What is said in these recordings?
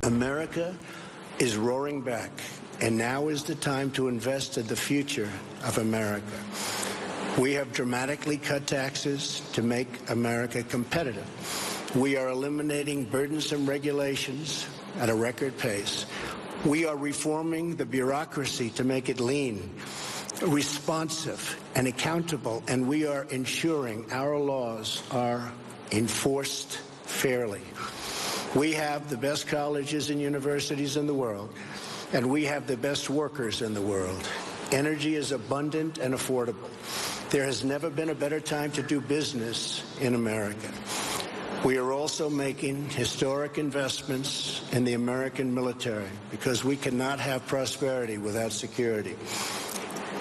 America is roaring back, and now is the time to invest in the future of America. We have dramatically cut taxes to make America competitive. We are eliminating burdensome regulations at a record pace. We are reforming the bureaucracy to make it lean, responsive, and accountable, and we are ensuring our laws are enforced fairly. We have the best colleges and universities in the world, and we have the best workers in the world. Energy is abundant and affordable. There has never been a better time to do business in America. We are also making historic investments in the American military because we cannot have prosperity without security.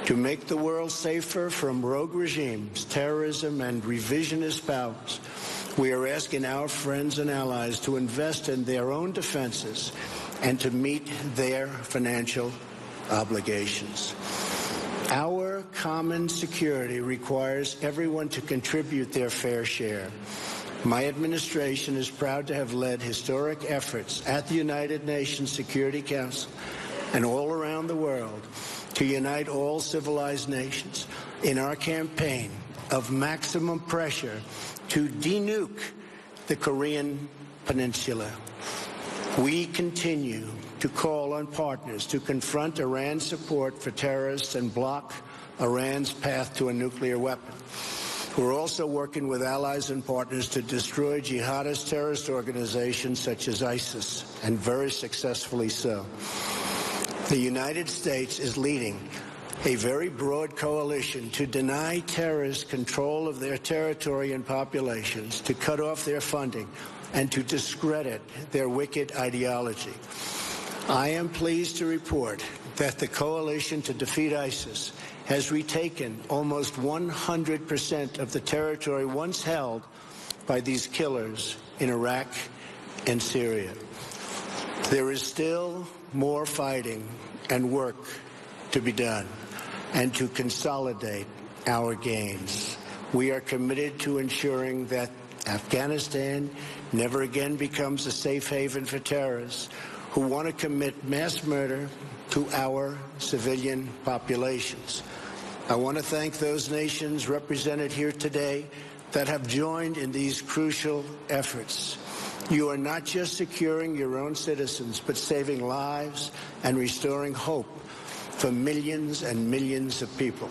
To make the world safer from rogue regimes, terrorism, and revisionist powers, we are asking our friends and allies to invest in their own defenses and to meet their financial obligations. Our common security requires everyone to contribute their fair share. My administration is proud to have led historic efforts at the United Nations Security Council and all around the world to unite all civilized nations in our campaign of maximum pressure to denuke the Korean Peninsula. We continue to call on partners to confront Iran's support for terrorists and block Iran's path to a nuclear weapon. We're also working with allies and partners to destroy jihadist terrorist organizations such as ISIS, and very successfully so. The United States is leading a very broad coalition to deny terrorists control of their territory and populations, to cut off their funding, and to discredit their wicked ideology. I am pleased to report that the coalition to defeat ISIS has retaken almost 100% of the territory once held by these killers in Iraq and Syria. There is still more fighting and work to be done and to consolidate our gains. We are committed to ensuring that Afghanistan never again becomes a safe haven for terrorists who want to commit mass murder to our civilian populations. I want to thank those nations represented here today that have joined in these crucial efforts. You are not just securing your own citizens, but saving lives and restoring hope for millions and millions of people.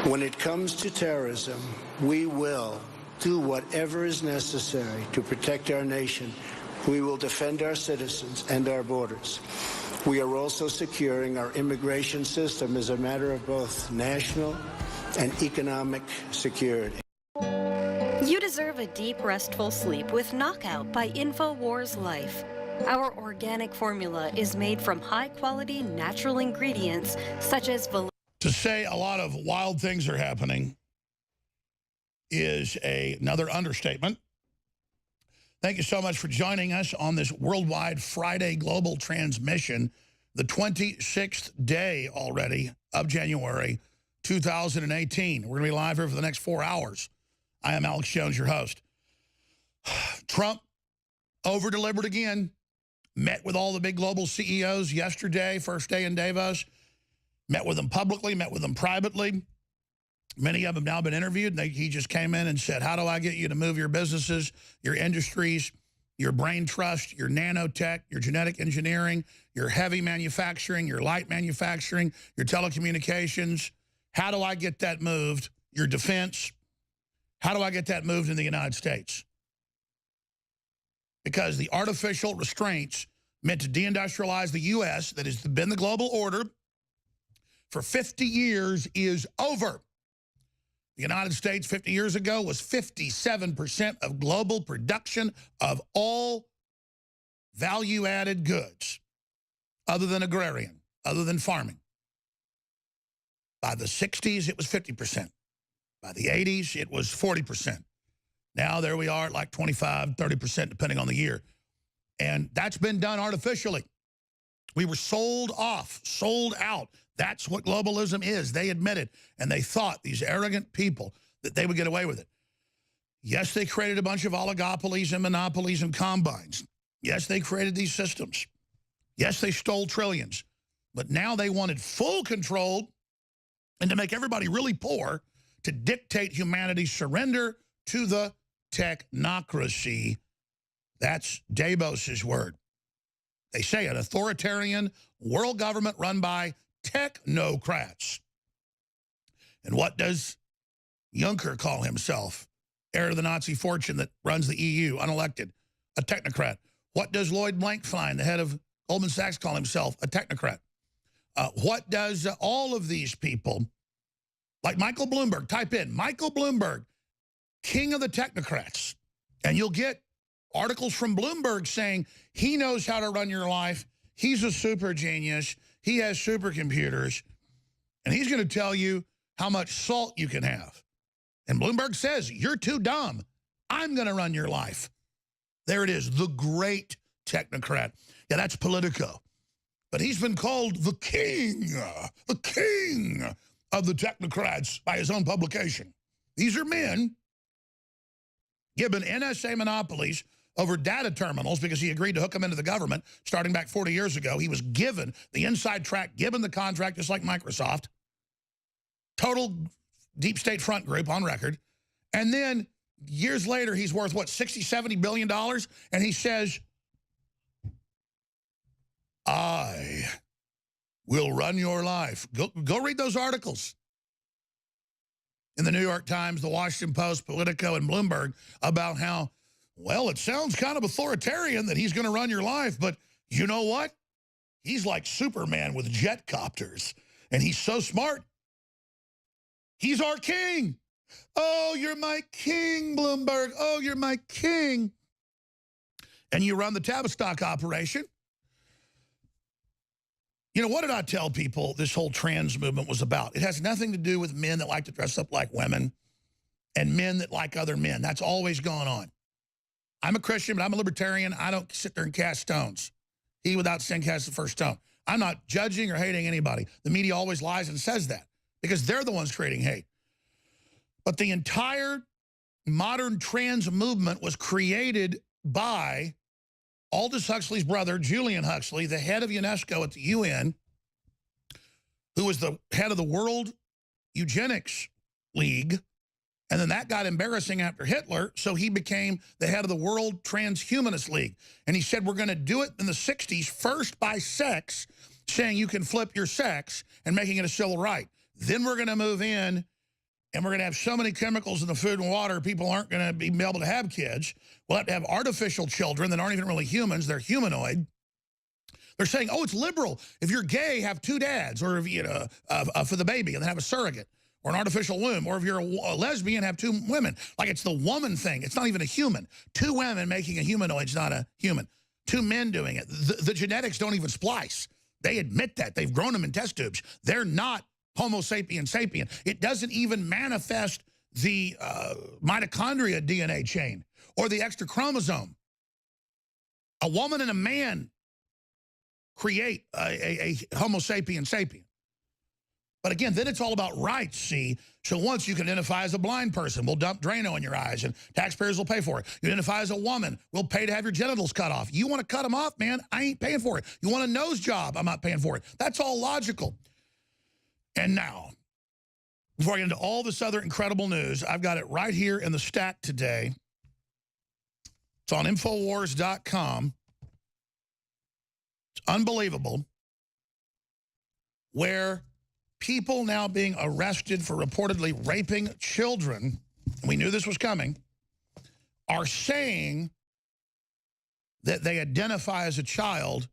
When it comes to terrorism, we will do whatever is necessary to protect our nation. We will defend our citizens and our borders. We are also securing our immigration system as a matter of both national and economic security. You deserve a deep, restful sleep with Knockout by InfoWars Life. Our organic formula is made from high-quality natural ingredients such as To say a lot of wild things are happening is another understatement. Thank you so much for joining us on this worldwide Friday global transmission, the 26th day already of January 2018. We're going to be live here for the next 4 hours. I am Alex Jones, your host. Trump over-delivered again. Met with all the big global CEOs yesterday, first day in Davos. Met with them publicly, met with them privately. Many of them now been interviewed. He just came in and said, how do I get you to move your businesses, your industries, your brain trust, your nanotech, your genetic engineering, your heavy manufacturing, your light manufacturing, your telecommunications? How do I get that moved? Your defense? How do I get that moved in the United States? Because the artificial restraints meant to deindustrialize the U.S. that has been the global order for 50 years is over. The United States 50 years ago was 57% of global production of all value-added goods, other than agrarian, other than farming. By the 60s, it was 50%. By the 80s, it was 40%. Now there we are at like 25, 30%, depending on the year. And that's been done artificially. We were sold off, sold out. That's what globalism is. They admitted, and they thought, these arrogant people, that they would get away with it. Yes, they created a bunch of oligopolies and monopolies and combines. Yes, they created these systems. Yes, they stole trillions. But now they wanted full control and to make everybody really poor to dictate humanity's surrender to the technocracy. That's Davos's word. They say an authoritarian world government run by technocrats. And what does Juncker call himself? Heir to the Nazi fortune that runs the EU, unelected, a technocrat. What does Lloyd Blankfein, the head of Goldman Sachs, call himself? A technocrat. What does all of these people, like Michael Bloomberg, type in Michael Bloomberg, king of the technocrats, and you'll get articles from Bloomberg saying he knows how to run your life. He's a super genius. He has supercomputers, and he's going to tell you how much salt you can have. And Bloomberg says, you're too dumb. I'm going to run your life. There it is, the great technocrat. Yeah, that's Politico. But he's been called the king of the technocrats by his own publication. These are men given NSA monopolies over data terminals because he agreed to hook them into the government starting back 40 years ago. He was given the inside track, given the contract, just like Microsoft. Total deep state front group on record. And then years later, he's worth, what, $60, $70 billion? And he says, I will run your life. Go read those articles in the New York Times, the Washington Post, Politico, and Bloomberg about how, well, it sounds kind of authoritarian that he's going to run your life, but you know what? He's like Superman with jet copters, and he's so smart. He's our king. Oh, you're my king, Bloomberg. Oh, you're my king. And you run the Tavistock operation. You know, what did I tell people this whole trans movement was about? It has nothing to do with men that like to dress up like women and men that like other men. That's always gone on. I'm a Christian, but I'm a libertarian. I don't sit there and cast stones. He without sin casts the first stone. I'm not judging or hating anybody. The media always lies and says that because they're the ones creating hate. But the entire modern trans movement was created by Aldous Huxley's brother, Julian Huxley, the head of UNESCO at the UN, who was the head of the World Eugenics League. And then that got embarrassing after Hitler, so he became the head of the World Transhumanist League. And he said, we're going to do it in the 60s, first by sex, saying you can flip your sex and making it a civil right. Then we're going to move in, and we're going to have so many chemicals in the food and water, people aren't going to be able to have kids. We'll have to have artificial children that aren't even really humans. They're humanoid. They're saying, oh, it's liberal. If you're gay, have two dads, or if you for the baby, and then have a surrogate, or an artificial womb, or if you're a lesbian, have two women. Like it's the woman thing. It's not even a human. Two women making a humanoid is not a human. Two men doing it. The genetics don't even splice. They admit that. They've grown them in test tubes. They're not Homo sapien sapien. It doesn't even manifest the mitochondria DNA chain or the extra chromosome. A woman and a man create a Homo sapien sapien. But again, then it's all about rights, see? So once you can identify as a blind person, we'll dump Drano in your eyes and taxpayers will pay for it. You identify as a woman, we'll pay to have your genitals cut off. You want to cut them off, man? I ain't paying for it. You want a nose job? I'm not paying for it. That's all logical. And now, before I get into all this other incredible news, I've got it right here in the stack today. It's on Infowars.com. It's unbelievable. Where people now being arrested for reportedly raping children, and we knew this was coming, are saying that they identify as a child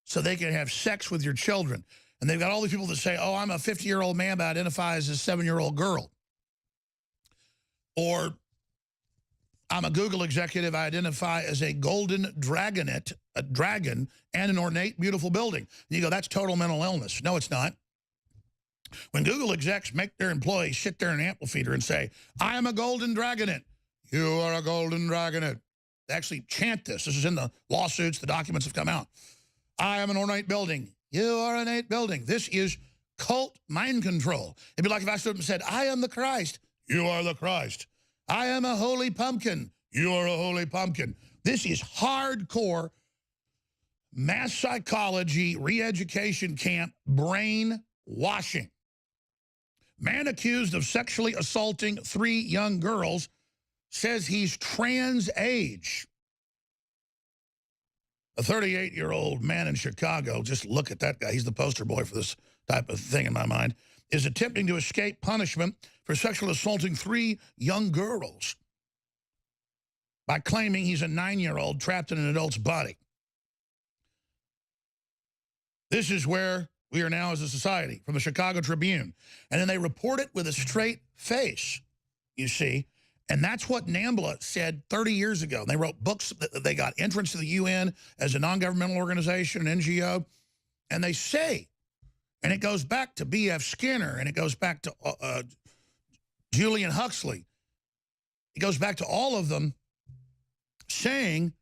so they can have sex with your children. And they've got all these people that say, oh, I'm a 50-year-old man, but I identify as a 7-year-old girl. Or I'm a Google executive, I identify as a golden dragonet, a dragon, and an ornate, beautiful building. And you go, that's total mental illness. No, it's not. When Google execs make their employees sit there in an amphitheater and say, I am a golden dragonet. You are a golden dragonet. They actually chant this. This is in the lawsuits. The documents have come out. I am an ornate building. You are an ornate building. This is cult mind control. It'd be like if I stood up and said, I am the Christ. You are the Christ. I am a holy pumpkin. You're a holy pumpkin. This is hardcore mass psychology, re-education camp, brainwashing. Man accused of sexually assaulting 3 young girls says he's trans age. A 38-year-old man in Chicago, just look at that guy, he's the poster boy for this type of thing in my mind, is attempting to escape punishment for sexually assaulting 3 young girls by claiming he's a 9-year-old trapped in an adult's body. This is where we are now as a society, from the Chicago Tribune. And then they report it with a straight face, you see. And that's what NAMBLA said 30 years ago. They wrote books. They got entrance to the UN as a non-governmental organization, an NGO. And they say, and it goes back to B.F. Skinner, and it goes back to Julian Huxley. It goes back to all of them saying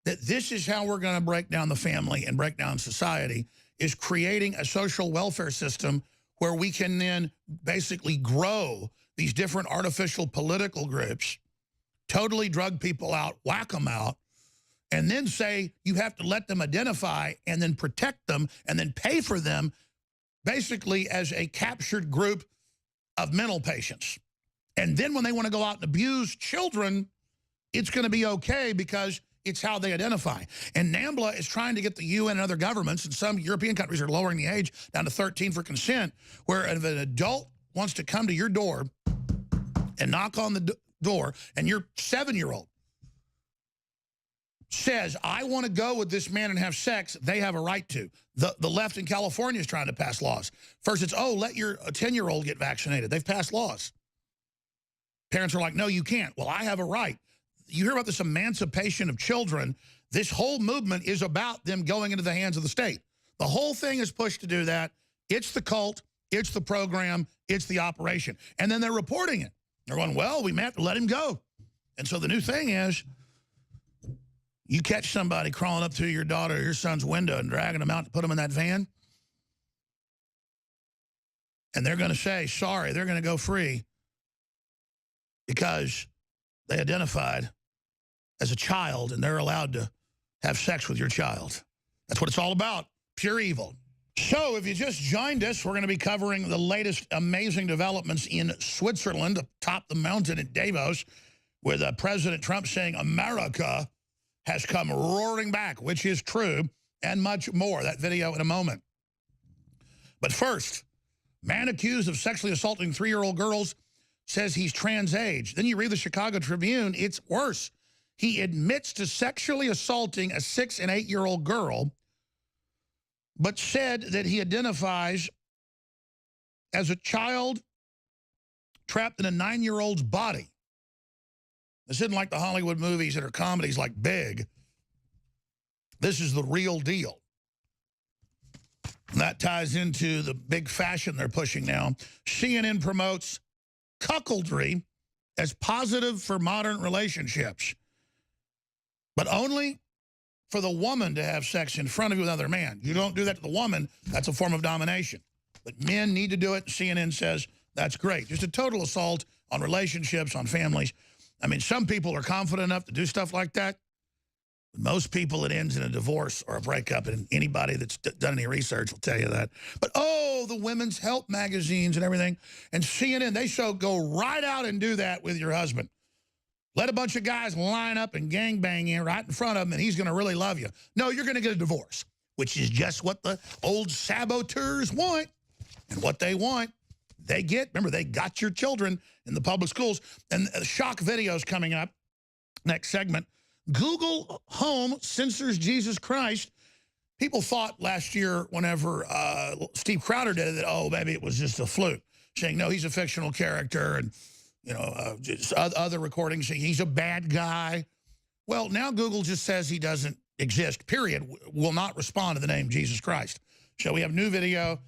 that this is how we're going to break down the family and break down society, is creating a social welfare system where we can then basically grow these different artificial political groups, totally drug people out, whack them out, and then say you have to let them identify and then protect them and then pay for them basically as a captured group of mental patients. And then when they want to go out and abuse children, it's going to be okay because it's how they identify. And NAMBLA is trying to get the UN and other governments, and some European countries are lowering the age down to 13 for consent, where if an adult wants to come to your door and knock on the door, and your 7-year-old says, I want to go with this man and have sex, they have a right to. The left in California is trying to pass laws. First it's, oh, let your 10-year-old get vaccinated. They've passed laws. Parents are like, no, you can't. Well, I have a right. You hear about this emancipation of children. This whole movement is about them going into the hands of the state. The whole thing is pushed to do that. It's the cult. It's the program. It's the operation. And then they're reporting it. They're going, well, we may have to let him go. And so the new thing is, you catch somebody crawling up to your daughter or your son's window and dragging them out to put them in that van, and they're going to say, sorry, they're going to go free because they identified as a child and they're allowed to have sex with your child. That's what it's all about, pure evil. So if you just joined us, we're going to be covering the latest amazing developments in Switzerland, atop the mountain at Davos, with President Trump saying America has come roaring back, which is true, and much more. That video in a moment. But first, man accused of sexually assaulting 3-year-old girls says he's trans age. Then you read the Chicago Tribune, it's worse. He admits to sexually assaulting a 6- and 8-year-old girl, but said that he identifies as a child trapped in a 9-year-old's body. This isn't like the Hollywood movies that are comedies like Big. This is the real deal. And that ties into the big fashion they're pushing now. CNN promotes cuckoldry as positive for modern relationships, but only for the woman to have sex in front of you with another man. You don't do that to the woman, that's a form of domination. But men need to do it. CNN says that's great. Just a total assault on relationships, on families. I mean, some people are confident enough to do stuff like that. But most people, it ends in a divorce or a breakup, and anybody that's done any research will tell you that. But, oh, the women's health magazines and everything, and CNN, they go right out and do that with your husband. Let a bunch of guys line up and gangbang in right in front of him, and he's going to really love you. No, you're going to get a divorce, which is just what the old saboteurs want. And what they want, they get. Remember, they got your children in the public schools. And shock videos coming up, next segment. Google Home censors Jesus Christ. People thought last year whenever Steve Crowder did it that, oh, maybe it was just a fluke. Saying, no, he's a fictional character, and you know, just other recordings saying he's a bad guy. Well, now Google just says he doesn't exist, period, will not respond to the name Jesus Christ. So we have new video.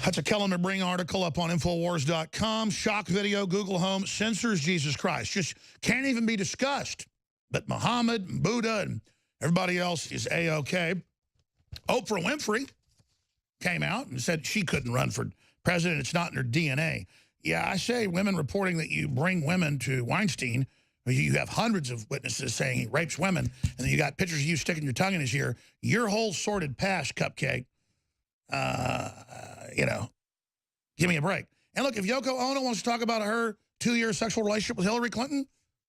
That's a Kellen McBring article up on Infowars.com. Shock video, Google Home censors Jesus Christ. Just can't even be discussed. But Muhammad and Buddha and everybody else is A-OK. Oprah Winfrey came out and said she couldn't run for president. It's not in her DNA. Yeah, I say women reporting that you bring women to Weinstein. You have hundreds of witnesses saying he rapes women, and then you got pictures of you sticking your tongue in his ear. Your whole sordid past, Cupcake, you know, give me a break. And look, if Yoko Ono wants to talk about her 2-year sexual relationship with Hillary Clinton,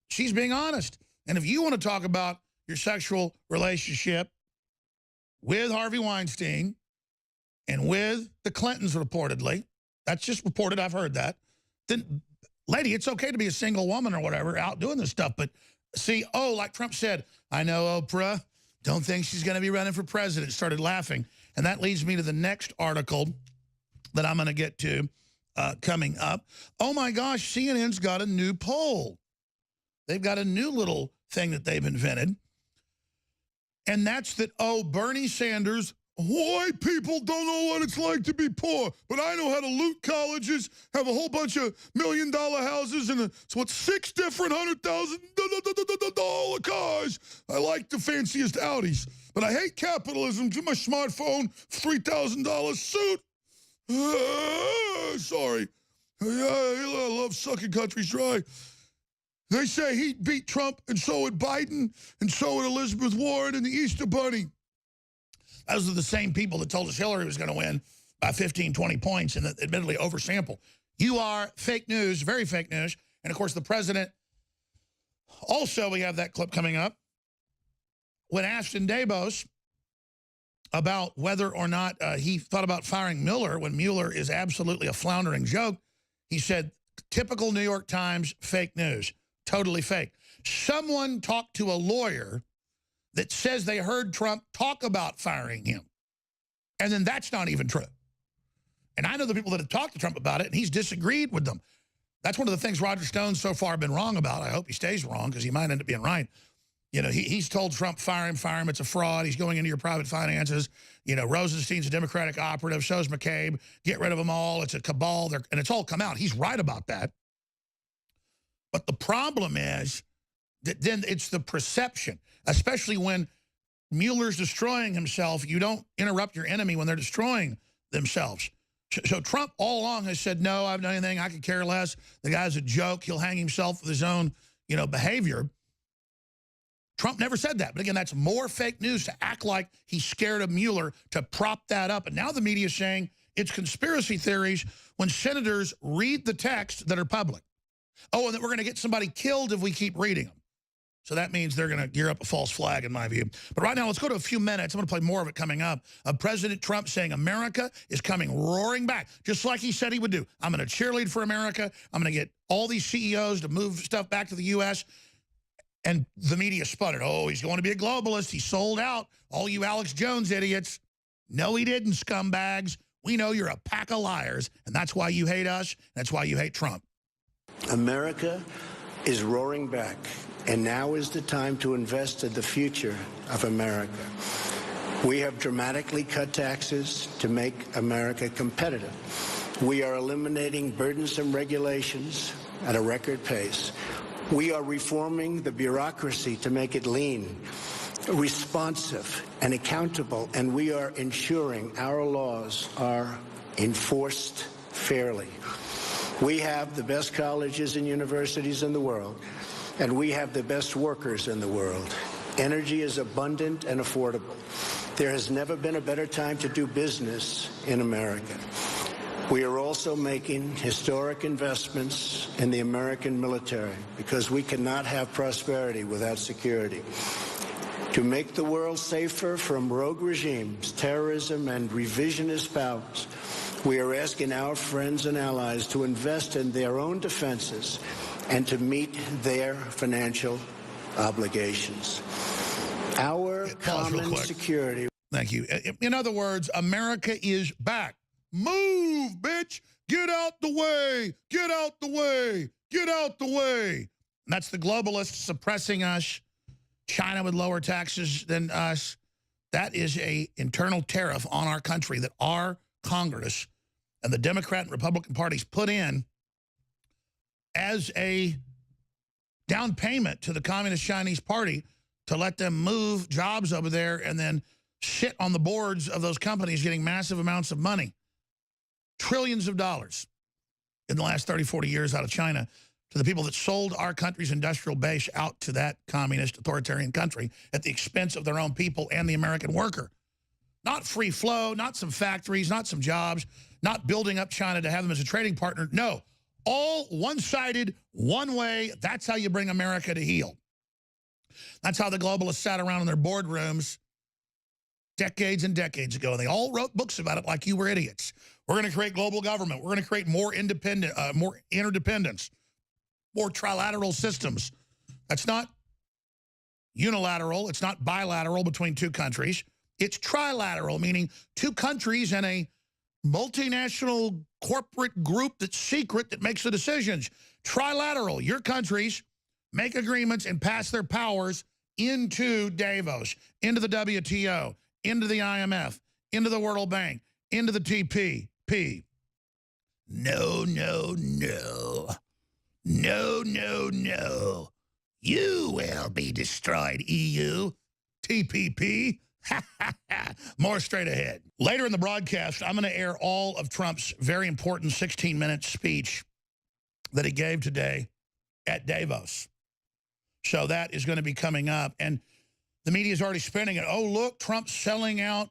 she's being honest. And if you want to talk about your sexual relationship with Harvey Weinstein and with the Clintons reportedly, that's just reported, I've heard that, then, lady, it's okay to be a single woman or whatever out doing this stuff. But see, oh, like Trump said, I know Oprah, don't think she's going to be running for president, started laughing. And that leads me to the next article that I'm going to get to coming up. Oh, my gosh, CNN's got a new poll. They've got a new little thing that they've invented. And that's that, oh, Bernie Sanders, white people don't know what it's like to be poor, but I know how to loot colleges, have a whole bunch of $1 million houses, and so it's 6 different $100,000 cars. I like the fanciest Audis, but I hate capitalism. To my smartphone, $3,000 suit. Sorry. I love sucking countries dry. They say he beat Trump, and so would Biden, and so would Elizabeth Warren and the Easter Bunny. Those are the same people that told us Hillary was going to win by 15, 20 points and that admittedly oversample. You are fake news, very fake news. And, of course, the president, also we have that clip coming up, when asked in Davos about whether or not he thought about firing Mueller when Mueller is absolutely a floundering joke, he said, typical New York Times fake news, totally fake. Someone talked to a lawyer that says they heard Trump talk about firing him. And then that's not even true. And I know the people that have talked to Trump about it, and he's disagreed with them. That's one of the things Roger Stone's so far been wrong about. I hope he stays wrong because he might end up being right. You know, he's told Trump, fire him, it's a fraud. He's going into your private finances. You know, Rosenstein's a Democratic operative, so's McCabe. Get rid of them all. It's a cabal. And it's all come out. He's right about that. But the problem is that then it's the perception, especially when Mueller's destroying himself. You don't interrupt your enemy when they're destroying themselves. So Trump all along has said, no, I haven't done anything. I could care less. The guy's a joke. He'll hang himself with his own, behavior. Trump never said that. But again, that's more fake news to act like he's scared of Mueller, to prop that up. And now the media is saying it's conspiracy theories when senators read the text that are public. Oh, and that we're going to get somebody killed if we keep reading them. So that means they're going to gear up a false flag, in my view. But right now, let's go to a few minutes. I'm going to play more of it coming up, of President Trump saying America is coming roaring back, just like he said he would do. I'm going to cheerlead for America. I'm going to get all these CEOs to move stuff back to the U.S., and the media sputtered. Oh, he's going to be a globalist. He sold out. All you Alex Jones idiots. No, he didn't, scumbags. We know you're a pack of liars, and that's why you hate us. That's why you hate Trump. America is roaring back, and now is the time to invest in the future of America. We have dramatically cut taxes to make America competitive. We are eliminating burdensome regulations at a record pace. We are reforming the bureaucracy to make it lean, responsive, and accountable, and we are ensuring our laws are enforced fairly. We have the best colleges and universities in the world, and we have the best workers in the world. Energy is abundant and affordable. There has never been a better time to do business in America. We are also making historic investments in the American military because we cannot have prosperity without security. To make the world safer from rogue regimes, terrorism, and revisionist powers, we are asking our friends and allies to invest in their own defenses and to meet their financial obligations. Our common security. Thank you. In other words, America is back. Move, bitch. Get out the way. Get out the way. Get out the way. And that's the globalists suppressing us. China with lower taxes than us. That is a internal tariff on our country that our Congress and the Democrat and Republican parties put in as a down payment to the Communist Chinese Party to let them move jobs over there and then sit on the boards of those companies getting massive amounts of money. Trillions of dollars. in the last 30, 40 years out of China to the people that sold our country's industrial base out to that communist authoritarian country at the expense of their own people and the American worker. Not free flow, not some factories, not some jobs, not building up China to have them as a trading partner. No, all one-sided, one way. That's how you bring America to heel. That's how the globalists sat around in their boardrooms decades and decades ago, and they all wrote books about it like you were idiots. We're going to create global government. We're going to create more independent, more interdependence, more trilateral systems. That's not unilateral. It's not bilateral between two countries. It's trilateral, meaning two countries and a multinational corporate group that's secret that makes the decisions. Trilateral, your countries make agreements and pass their powers into Davos, into the WTO, into the IMF, into the World Bank, into the TPP. No, no, no. No, no, no. You will be destroyed, EU. TPP. More straight ahead. Later in the broadcast, I'm going to air all of Trump's very important 16-minute speech that he gave today at Davos. So that is going to be coming up. And the media is already spinning it. Oh, look, Trump's selling out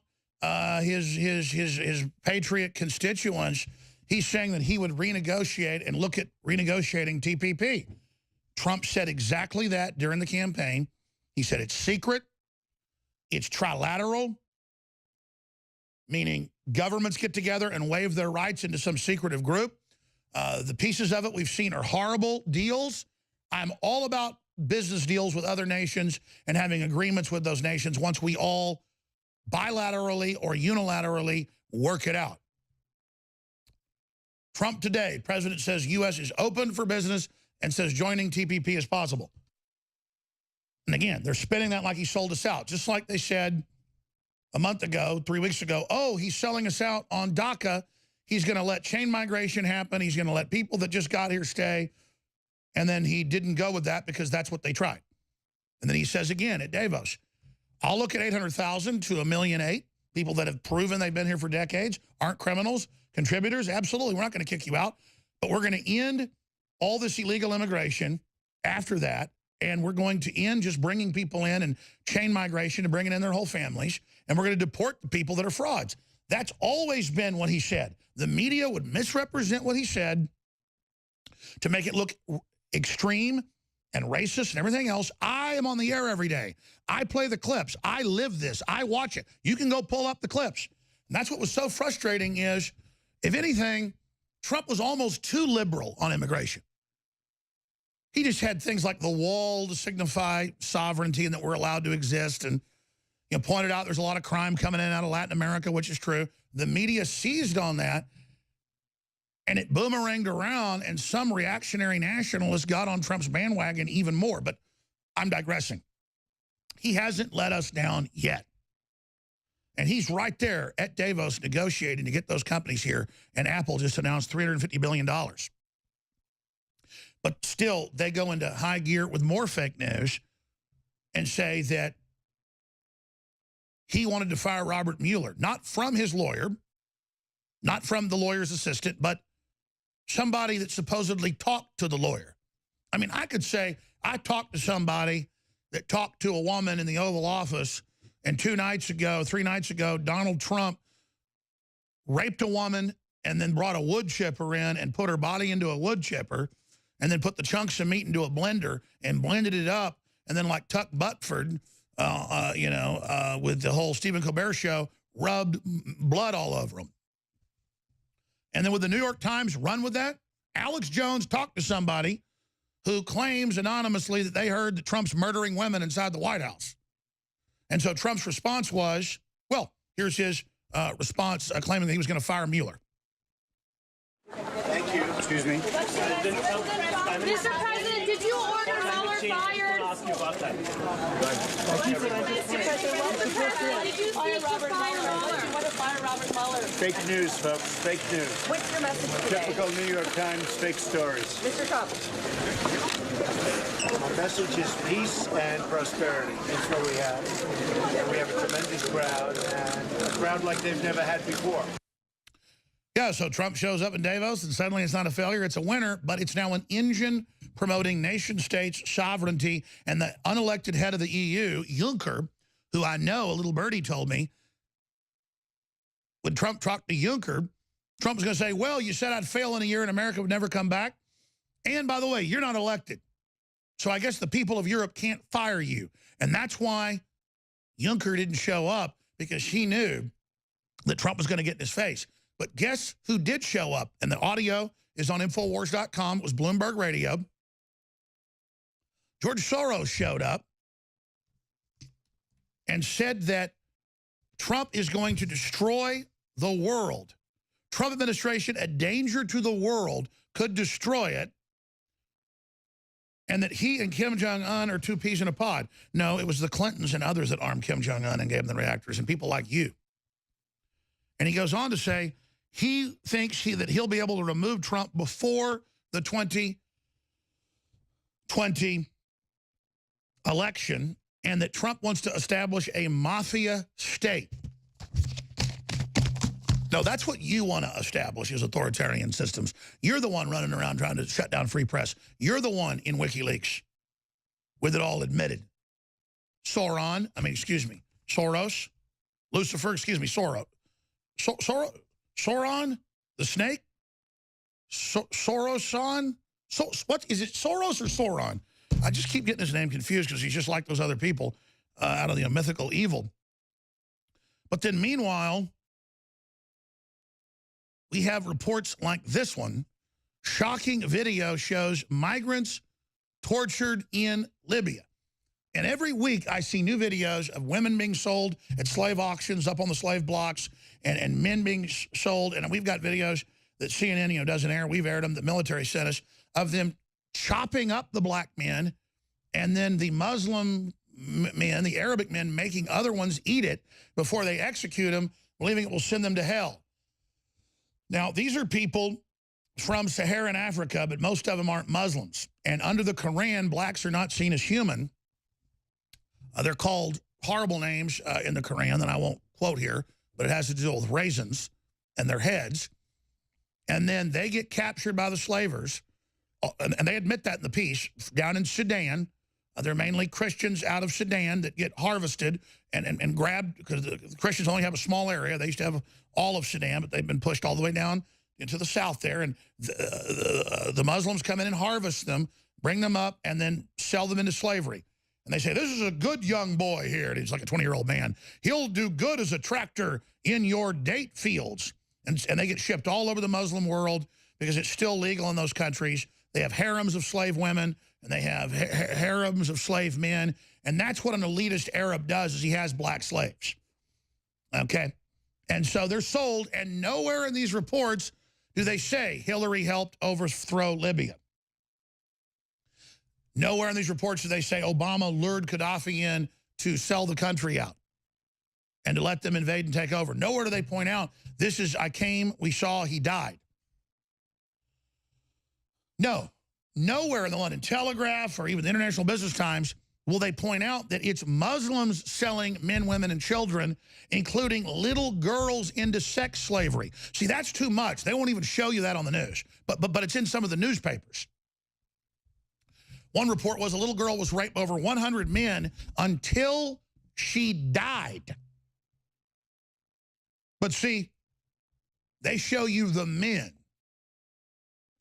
his patriot constituents. He's saying that he would renegotiate and look at renegotiating TPP. Trump said exactly that during the campaign. He said it's secret. It's trilateral, meaning governments get together and waive their rights into some secretive group. The pieces of it we've seen are horrible deals. I'm all about business deals with other nations and having agreements with those nations once we all bilaterally or unilaterally work it out. Trump today, president says U.S. is open for business and says joining TPP is possible. And again, they're spinning that like he sold us out, just like they said a month ago, 3 weeks ago, oh, he's selling us out on DACA. He's going to let chain migration happen. He's going to let people that just got here stay. And then he didn't go with that because that's what they tried. And then he says again at Davos, I'll look at 800,000 to 1.8 million people that have proven they've been here for decades, aren't criminals, contributors. Absolutely, we're not going to kick you out. But we're going to end all this illegal immigration after that. And we're going to end just bringing people in and chain migration and bringing in their whole families. And we're going to deport the people that are frauds. That's always been what he said. The media would misrepresent what he said to make it look extreme and racist and everything else. I am on the air every day. I play the clips. I live this. I watch it. You can go pull up the clips. And that's what was so frustrating is, if anything, Trump was almost too liberal on immigration. He just had things like the wall to signify sovereignty and that we're allowed to exist, and pointed out there's a lot of crime coming in out of Latin America, which is true. The media seized on that, and it boomeranged around, and some reactionary nationalists got on Trump's bandwagon even more. But I'm digressing. He hasn't let us down yet. And he's right there at Davos negotiating to get those companies here, and Apple just announced $350 billion. But still, they go into high gear with more fake news and say that he wanted to fire Robert Mueller, not from his lawyer, not from the lawyer's assistant, but somebody that supposedly talked to the lawyer. I mean, I could say I talked to somebody that talked to a woman in the Oval Office, and 3 nights ago, Donald Trump raped a woman and then brought a wood chipper in and put her body into a wood chipper, and then put the chunks of meat into a blender and blended it up, and then like Tuck Butford, with the whole Stephen Colbert show, rubbed blood all over him. And then with the New York Times run with that, Alex Jones talked to somebody who claims anonymously that they heard that Trump's murdering women inside the White House. And so Trump's response was, well, here's his response claiming that he was going to fire Mueller. Thank you. Excuse me. Mr. President, did you order Mueller fired? Mr. President, did you speak to fire Mueller? You want to fire Robert Mueller? Fake news, folks. Fake news. What's your message today? Typical New York Times fake stories. Mr. Trump. Our message is peace and prosperity. That's what we have. And we have a tremendous crowd, and a crowd like they've never had before. Yeah, so Trump shows up in Davos, and suddenly it's not a failure, it's a winner, but it's now an engine promoting nation states' sovereignty, and the unelected head of the EU, Juncker, who I know, a little birdie told me, when Trump talked to Juncker, Trump was going to say, well, you said I'd fail in a year and America would never come back. And by the way, you're not elected. So I guess the people of Europe can't fire you. And that's why Juncker didn't show up, because he knew that Trump was going to get in his face. But guess who did show up? And the audio is on Infowars.com. It was Bloomberg Radio. George Soros showed up and said that Trump is going to destroy the world. Trump administration, a danger to the world, could destroy it. And that he and Kim Jong-un are two peas in a pod. No, it was the Clintons and others that armed Kim Jong-un and gave him the reactors, and people like you. And he goes on to say he thinks that he'll be able to remove Trump before the 2020 election, and that Trump wants to establish a mafia state. No, that's what you want to establish, is authoritarian systems. You're the one running around trying to shut down free press. You're the one in WikiLeaks with it all admitted. Soros, Lucifer, Sauron, the snake? Sorosan? What is it, Soros or Sauron? I just keep getting his name confused because he's just like those other people out of the mythical evil. But then meanwhile, we have reports like this one. Shocking video shows migrants tortured in Libya. And every week I see new videos of women being sold at slave auctions up on the slave blocks, and men being sold. And we've got videos that CNN doesn't air. We've aired them. The military sent us, of them chopping up the black men, and then the Muslim men, the Arabic men, making other ones eat it before they execute them, believing it will send them to hell. Now, these are people from Saharan Africa, but most of them aren't Muslims. And under the Quran, blacks are not seen as human. They're called horrible names in the Quran that I won't quote here, but it has to do with raisins and their heads. And then they get captured by the slavers, and they admit that in the piece, down in Sudan. They're mainly Christians out of Sudan that get harvested and grabbed, because the Christians only have a small area. They used to have all of Sudan, but they've been pushed all the way down into the south there. And the Muslims come in and harvest them, bring them up, and then sell them into slavery. And they say, this is a good young boy here. And he's like a 20-year-old man. He'll do good as a tractor in your date fields. And they get shipped all over the Muslim world because it's still legal in those countries. They have harems of slave women, and they have harems of slave men. And that's what an elitist Arab does, is he has black slaves. Okay? And so they're sold, and nowhere in these reports do they say Hillary helped overthrow Libya. Nowhere in these reports do they say Obama lured Gaddafi in to sell the country out and to let them invade and take over. Nowhere do they point out, this is, I came, we saw, he died. No. Nowhere in the London Telegraph or even the International Business Times will they point out that it's Muslims selling men, women, and children, including little girls, into sex slavery. See, that's too much. They won't even show you that on the news. But it's in some of the newspapers. One report was a little girl was raped by over 100 men until she died. But see, they show you the men.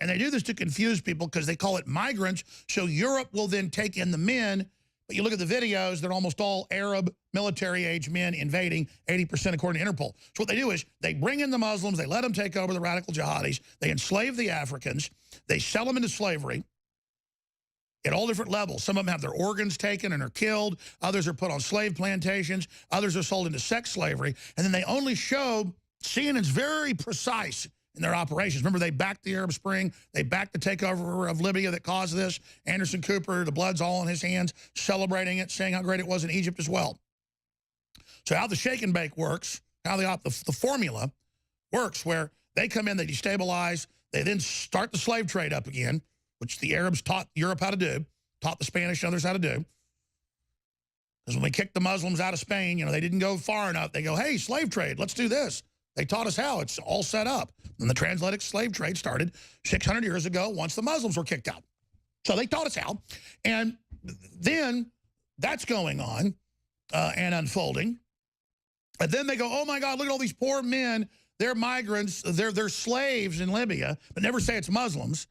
And they do this to confuse people because they call it migrants. So Europe will then take in the men. But you look at the videos, they're almost all Arab military-age men invading, 80% according to Interpol. So what they do is they bring in the Muslims, they let them take over the radical jihadis, they enslave the Africans, they sell them into slavery at all different levels. Some of them have their organs taken and are killed. Others are put on slave plantations. Others are sold into sex slavery. And then they only show, CNN's very precise in their operations. Remember, they backed the Arab Spring. They backed the takeover of Libya that caused this. Anderson Cooper, the blood's all in his hands, celebrating it, saying how great it was in Egypt as well. So how the shake and bake works, how the formula works, where they come in, they destabilize, they then start the slave trade up again, which the Arabs taught Europe how to do, taught the Spanish and others how to do. Because when we kicked the Muslims out of Spain, they didn't go far enough. They go, hey, slave trade, let's do this. They taught us how. It's all set up. And the transatlantic slave trade started 600 years ago once the Muslims were kicked out. So they taught us how. And then that's going on and unfolding. And then they go, oh, my God, look at all these poor men. They're migrants. They're slaves in Libya, but never say it's Muslims.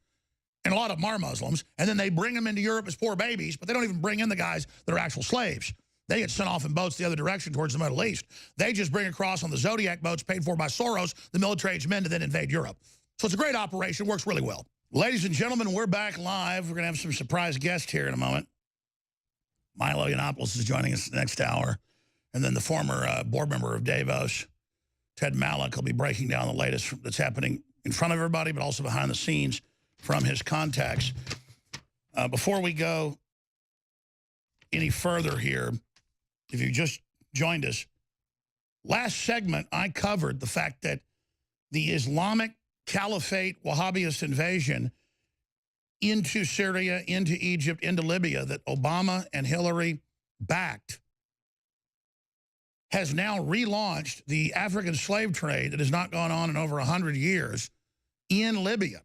And a lot of them are Muslims. And then they bring them into Europe as poor babies, but they don't even bring in the guys that are actual slaves. They get sent off in boats the other direction towards the Middle East. They just bring across on the Zodiac boats paid for by Soros, the military-aged men, to then invade Europe. So it's a great operation. It works really well. Ladies and gentlemen, we're back live. We're going to have some surprise guests here in a moment. Milo Yiannopoulos is joining us next hour. And then the former board member of Davos, Ted Malloch, will be breaking down the latest that's happening in front of everybody, but also behind the scenes from his contacts. Before we go any further here, if you just joined us, last segment I covered the fact that the Islamic Caliphate Wahhabist invasion into Syria, into Egypt, into Libya that Obama and Hillary backed has now relaunched the African slave trade that has not gone on in over 100 years in Libya.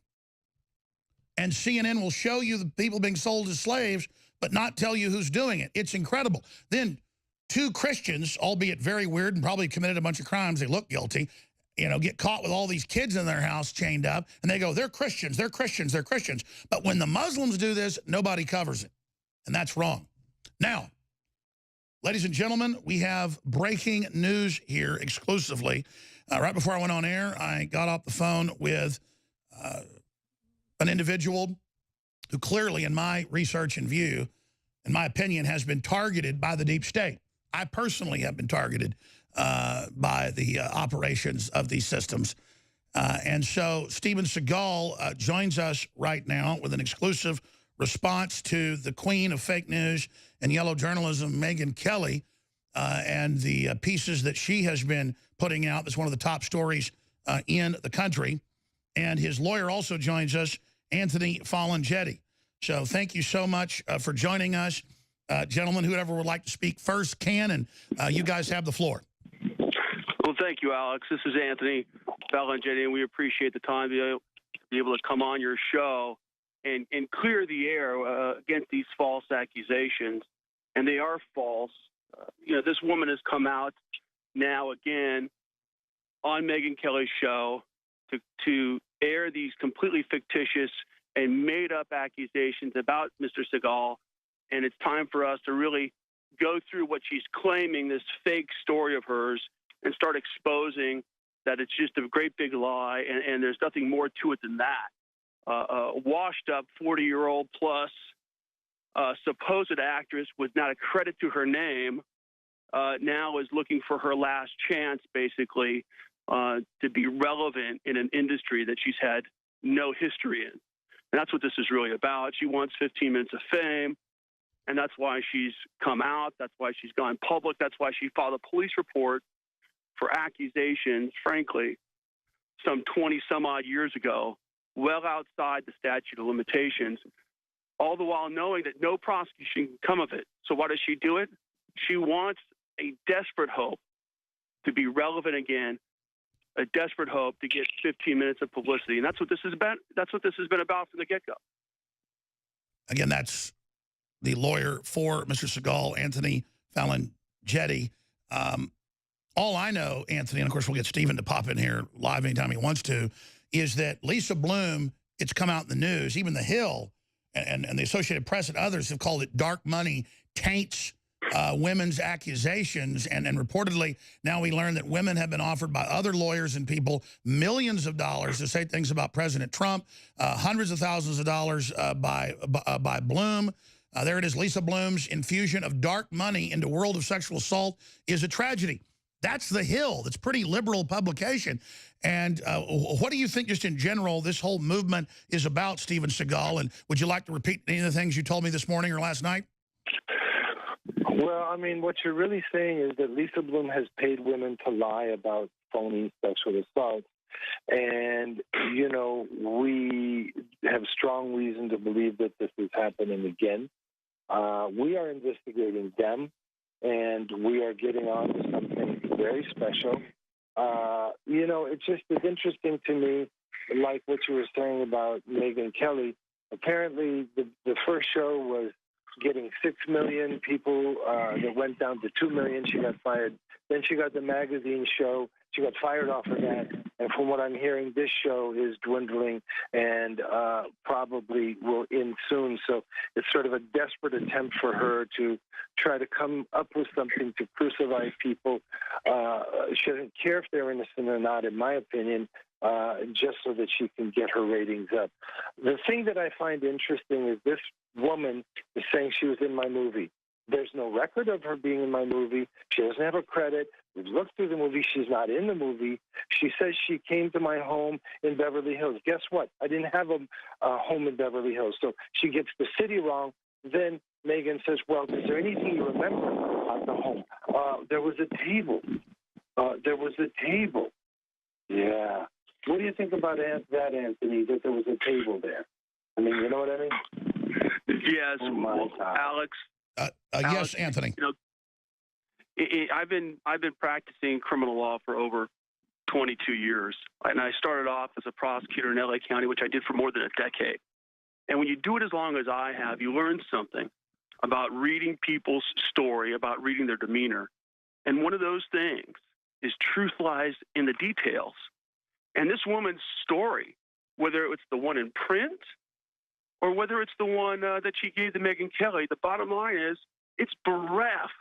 And CNN will show you the people being sold as slaves, but not tell you who's doing it. It's incredible. Then 2 Christians, albeit very weird and probably committed a bunch of crimes, they look guilty, you know, get caught with all these kids in their house chained up, and they go, they're Christians, they're Christians, they're Christians. But when the Muslims do this, nobody covers it. And that's wrong. Now, ladies and gentlemen, we have breaking news here exclusively. Right before I went on air, I got off the phone with an individual who clearly, in my research and view, in my opinion, has been targeted by the deep state. I personally have been targeted by the operations of these systems. And so Steven Seagal joins us right now with an exclusive response to the queen of fake news and yellow journalism, Megyn Kelly, and the pieces that she has been putting out. That's one of the top stories in the country. And his lawyer also joins us, Anthony Falangetti. So thank you so much for joining us. Gentlemen, whoever would like to speak first can, and you guys have the floor. Well, thank you, Alex. This is Anthony Falangetti, and we appreciate the time to be able to come on your show and clear the air against these false accusations. And they are false. You know, this woman has come out now again on Megyn Kelly's show to air these completely fictitious and made-up accusations about Mr. Seagal. And it's time for us to really go through what she's claiming, this fake story of hers, and start exposing that it's just a great big lie, and there's nothing more to it than that. Washed-up 40-year-old plus supposed actress with not a credit to her name now is looking for her last chance, basically, to be relevant in an industry that she's had no history in. And that's what this is really about. She wants 15 minutes of fame, and that's why she's come out. That's why she's gone public. That's why she filed a police report for accusations, frankly, some 20-some-odd years ago, well outside the statute of limitations, all the while knowing that no prosecution can come of it. So why does she do it? She wants a desperate hope to be relevant again, a desperate hope to get 15 minutes of publicity. And that's what this is about. That's what this has been about from the get-go. Again, that's the lawyer for Mr. Seagal, Anthony Falangetti. All I know, Anthony, and of course we'll get Stephen to pop in here live anytime he wants to, is that Lisa Bloom, it's come out in the news, even The Hill and the Associated Press and others have called it dark money, taints women's accusations. And reportedly, now we learn that women have been offered by other lawyers and people millions of dollars to say things about President Trump, hundreds of thousands of dollars by Bloom. There it is, Lisa Bloom's infusion of dark money into world of sexual assault is a tragedy. That's The Hill. That's pretty liberal publication. And what do you think just in general this whole movement is about, Steven Seagal? And would you like to repeat any of the things you told me this morning or last night? Well, I mean, what you're really saying is that Lisa Bloom has paid women to lie about phony sexual assault. And, you know, we have strong reason to believe that this is happening again. We are investigating them, and we are getting on to something very special. You know, it's interesting to me, like what you were saying about Megyn Kelly. Apparently, the first show was getting 6 million people. That went down to 2 million. She got fired. Then she got the magazine show. She got fired off of that. And from what I'm hearing, this show is dwindling and probably will end soon. So it's sort of a desperate attempt for her to try to come up with something to crucify people. She doesn't care if they're innocent or not, in my opinion, just so that she can get her ratings up. The thing that I find interesting is this woman is saying she was in my movie. There's no record of her being in my movie. She doesn't have a credit. We've looked through the movie. She's not in the movie. She says she came to my home in Beverly Hills. Guess what? I didn't have a home in Beverly Hills. So she gets the city wrong. Then Megyn says, well, is there anything you remember about the home? There was a table. There was a table. Yeah. What do you think about that, Anthony, that there was a table there? I mean, you know what I mean? Yes, Oh my God. Alex. Yes, Anthony. You know, I've been practicing criminal law for over 22 years, and I started off as a prosecutor in LA County, which I did for more than a decade. And when you do it as long as I have, you learn something about reading people's story, about reading their demeanor. And one of those things is truth lies in the details. And this woman's story, whether it's the one in print or whether it's the one that she gave to Megyn Kelly, the bottom line is it's bereft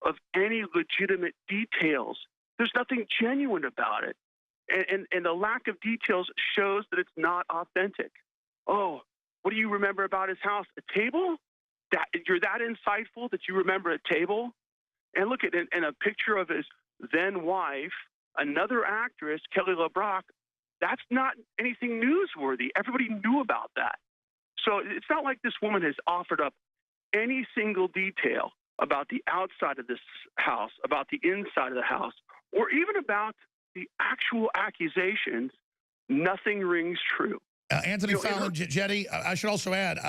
of any legitimate details. There's nothing genuine about it. And the lack of details shows that it's not authentic. Oh, what do you remember about his house? A table? You're that insightful that you remember a table? And look at in a picture of his then wife, another actress, Kelly LeBrock, that's not anything newsworthy. Everybody knew about that. So it's not like this woman has offered up any single detail about the outside of this house, about the inside of the house, or even about the actual accusations. Nothing rings true. Anthony Fallon, Jetty, I should also add,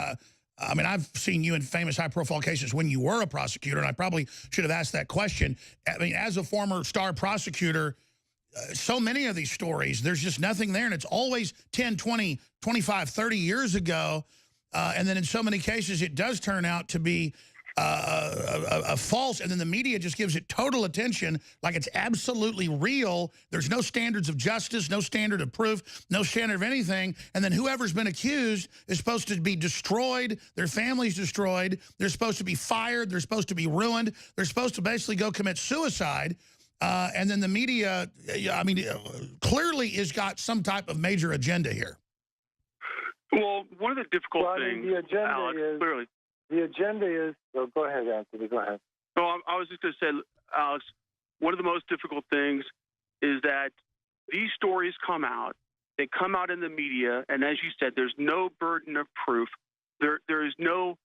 I mean, I've seen you in famous high-profile cases when you were a prosecutor, and I probably should have asked that question. I mean, as a former star prosecutor, so many of these stories, there's just nothing there, and it's always 10, 20, 25, 30 years ago, and then in so many cases, it does turn out to be a false, and then the media just gives it total attention like it's absolutely real. There's no standards of justice, no standard of proof, no standard of anything, and then whoever's been accused is supposed to be destroyed, their family's destroyed, they're supposed to be fired, they're supposed to be ruined, they're supposed to basically go commit suicide, and then the media, I mean, clearly has got some type of major agenda here. Well, one of the difficult things, the agenda Alex, is, clearly. The agenda is, oh, go ahead, Anthony, go ahead. No, I was just going to say, Alex, one of the most difficult things is that these stories come out. They come out in the media, and as you said, there's no burden of proof. There's no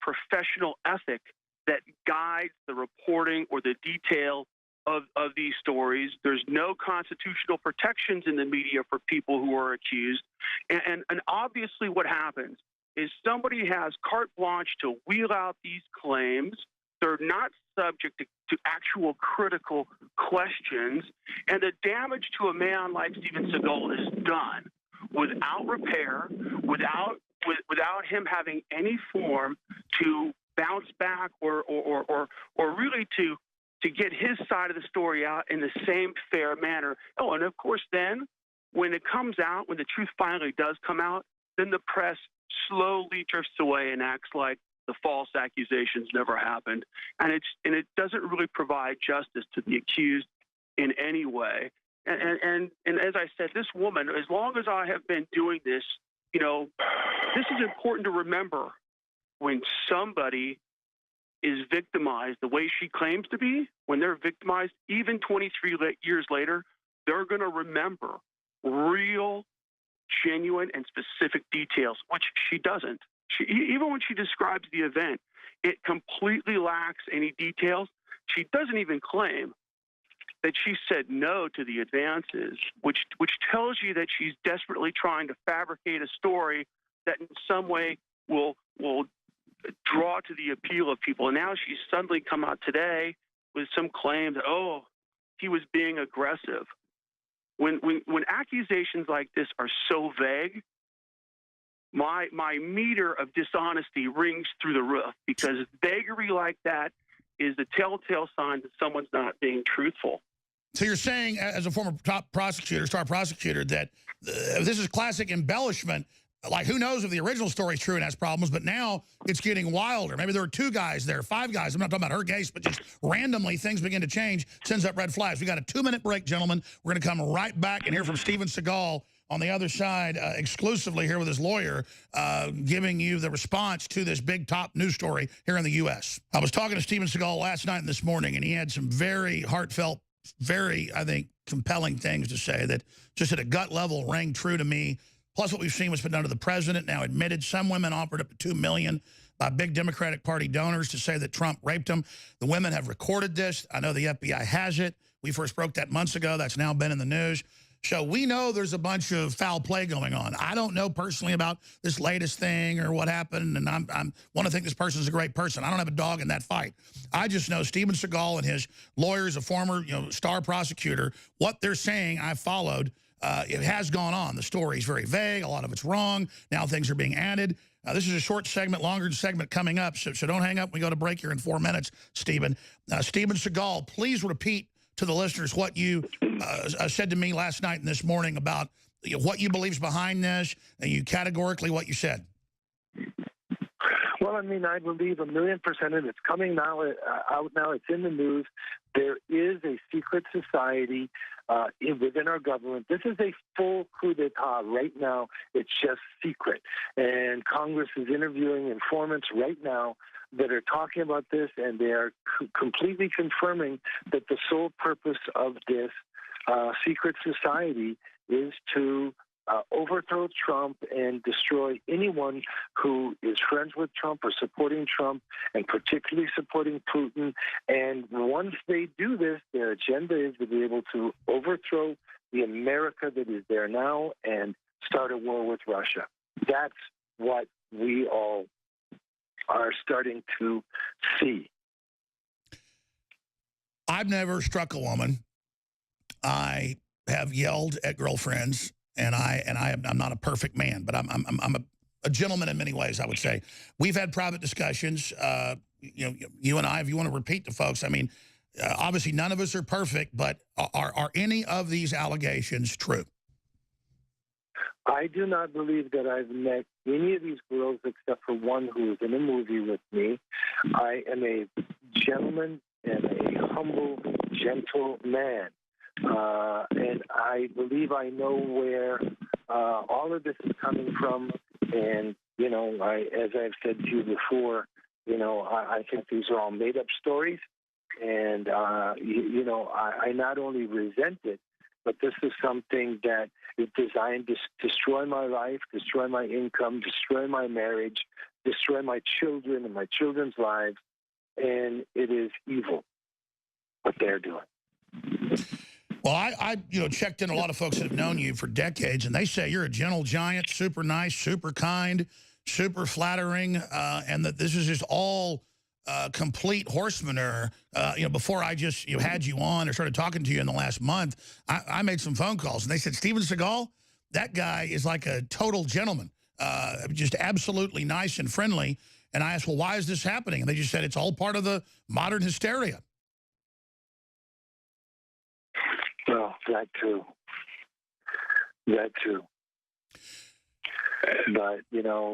professional ethic that guides the reporting or the detail of these stories. There's no constitutional protections in the media for people who are accused. And obviously what happens is somebody has carte blanche to wheel out these claims. They're not subject to actual critical questions. And the damage to a man like Steven Seagal is done without repair, without him having any form to bounce back or really to get his side of the story out in the same fair manner. Oh, and of course then, when it comes out, when the truth finally does come out, then the press slowly drifts away and acts like the false accusations never happened. And it doesn't really provide justice to the accused in any way. And as I said, this woman, as long as I have been doing this, you know, this is important to remember. When somebody is victimized the way she claims to be, when they're victimized, even 23 years later, they're going to remember real, genuine, and specific details, which she doesn't. Even when she describes the event, it completely lacks any details. She doesn't even claim that she said no to the advances, which tells you that she's desperately trying to fabricate a story that in some way will draw to the appeal of people. And now she's suddenly come out today with some claim that, oh, he was being aggressive. When accusations like this are so vague, my meter of dishonesty rings through the roof, because vagary like that is the telltale sign that someone's not being truthful. So you're saying, as a former top prosecutor, star prosecutor, that this is classic embellishment. Like, who knows if the original story is true and has problems, but now it's getting wilder. Maybe there were 2 guys there, 5 guys. I'm not talking about her case, but just randomly things begin to change, sends up red flags. We got a 2-minute break, gentlemen. We're going to come right back and hear from Steven Seagal on the other side, exclusively here with his lawyer, giving you the response to this big top news story here in the U.S. I was talking to Steven Seagal last night and this morning, and he had some very heartfelt, very, I think, compelling things to say that just at a gut level rang true to me. Plus what we've seen was put down to the president, now admitted. Some women offered up to $2 million by big Democratic Party donors to say that Trump raped them. The women have recorded this. I know the FBI has it. We first broke that months ago. That's now been in the news. So we know there's a bunch of foul play going on. I don't know personally about this latest thing or what happened, and I want to think this person's a great person. I don't have a dog in that fight. I just know Steven Seagal and his lawyers, a former star prosecutor, what they're saying I followed. It has gone on. The story is very vague. A lot of it's wrong. Now things are being added. This is a short segment, longer segment coming up, so don't hang up. We go to break here in 4 minutes, Steven. Steven Seagal, please repeat to the listeners what you said to me last night and this morning about what you believe is behind this, and you categorically what you said. Well, I mean, I believe 1,000,000%, and it's coming now out now. It's in the news. There is a secret society within our government. This is a full coup d'etat right now. It's just secret. And Congress is interviewing informants right now that are talking about this, and they are completely confirming that the sole purpose of this secret society is to overthrow Trump and destroy anyone who is friends with Trump or supporting Trump, and particularly supporting Putin. And once they do this, their agenda is to be able to overthrow the America that is there now and start a war with Russia. That's what we all are starting to see. I've never struck a woman. I have yelled at girlfriends, and I'm not a perfect man, but I'm a gentleman in many ways, I would say. We've had private discussions. You and I, if you want to repeat to folks, I mean, obviously none of us are perfect, but are any of these allegations true? I do not believe that I've met any of these girls except for one who was in a movie with me. I am a gentleman and a humble, gentle man. And I believe I know where all of this is coming from. And, as I've said to you before, I think these are all made-up stories. And, I not only resent it, but this is something that is designed to destroy my life, destroy my income, destroy my marriage, destroy my children and my children's lives. And it is evil what they're doing. Well, I checked in a lot of folks that have known you for decades, and they say you're a gentle giant, super nice, super kind, super flattering, and that this is just all complete horse manure. Before I just had you on or started talking to you in the last month, I made some phone calls, and they said, Steven Seagal, that guy is like a total gentleman, just absolutely nice and friendly. And I asked, well, why is this happening? And they just said it's all part of the modern hysteria. Well, that too. That too. But,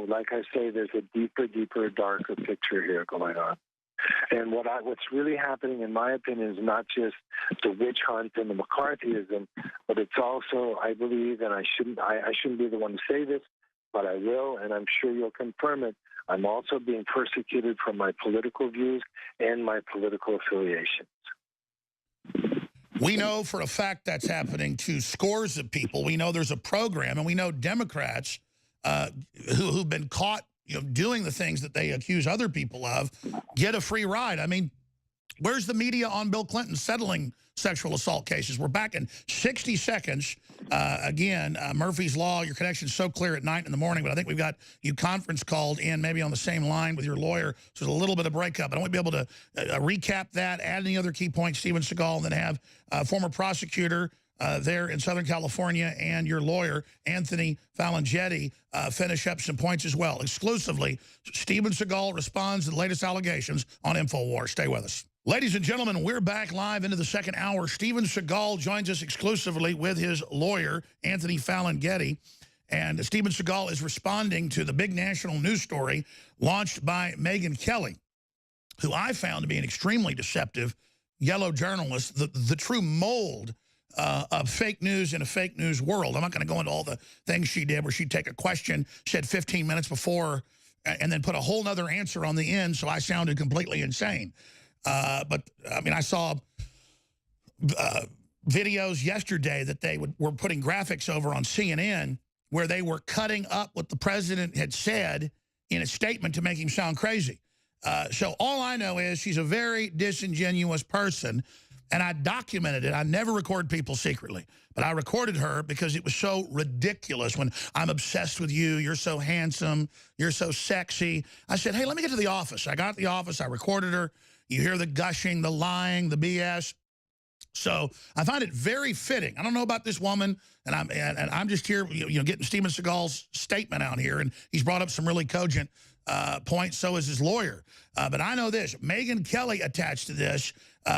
like I say, there's a deeper, darker picture here going on. And what's really happening, in my opinion, is not just the witch hunt and the McCarthyism, but it's also, I believe, and I shouldn't be the one to say this, but I will, and I'm sure you'll confirm it, I'm also being persecuted for my political views and my political affiliations. We know for a fact that's happening to scores of people. We know there's a program, and we know Democrats who've been caught doing the things that they accuse other people of get a free ride. I mean, Where's the media on Bill Clinton settling sexual assault cases? We're back in 60 seconds. Again, Murphy's Law, your connection's so clear at night and in the morning, but I think we've got you conference called in, maybe on the same line with your lawyer, so there's a little bit of breakup. I want to be able to recap that, add any other key points, Steven Seagal, and then have former prosecutor there in Southern California and your lawyer, Anthony Falangetti, finish up some points as well. Exclusively, Steven Seagal responds to the latest allegations on InfoWars. Stay with us. Ladies and gentlemen, we're back live into the second hour. Steven Seagal joins us exclusively with his lawyer, Anthony Falangetti. And Steven Seagal is responding to the big national news story launched by Megyn Kelly, who I found to be an extremely deceptive yellow journalist, the true mold of fake news in a fake news world. I'm not going to go into all the things she did where she'd take a question, said 15 minutes before, and then put a whole nother answer on the end, so I sounded completely insane. But, I mean, I saw videos yesterday that they were putting graphics over on CNN where they were cutting up what the president had said in a statement to make him sound crazy. So all I know is she's a very disingenuous person, and I documented it. I never record people secretly, but I recorded her because it was so ridiculous when I'm obsessed with you, you're so handsome, you're so sexy. I said, hey, let me get to the office. I got to the office, I recorded her. You hear the gushing, the lying, the BS. So I find it very fitting. I don't know about this woman, and I'm just here, getting Steven Seagal's statement out here, and he's brought up some really cogent points. So is his lawyer. But I know this: Megyn Kelly attached to this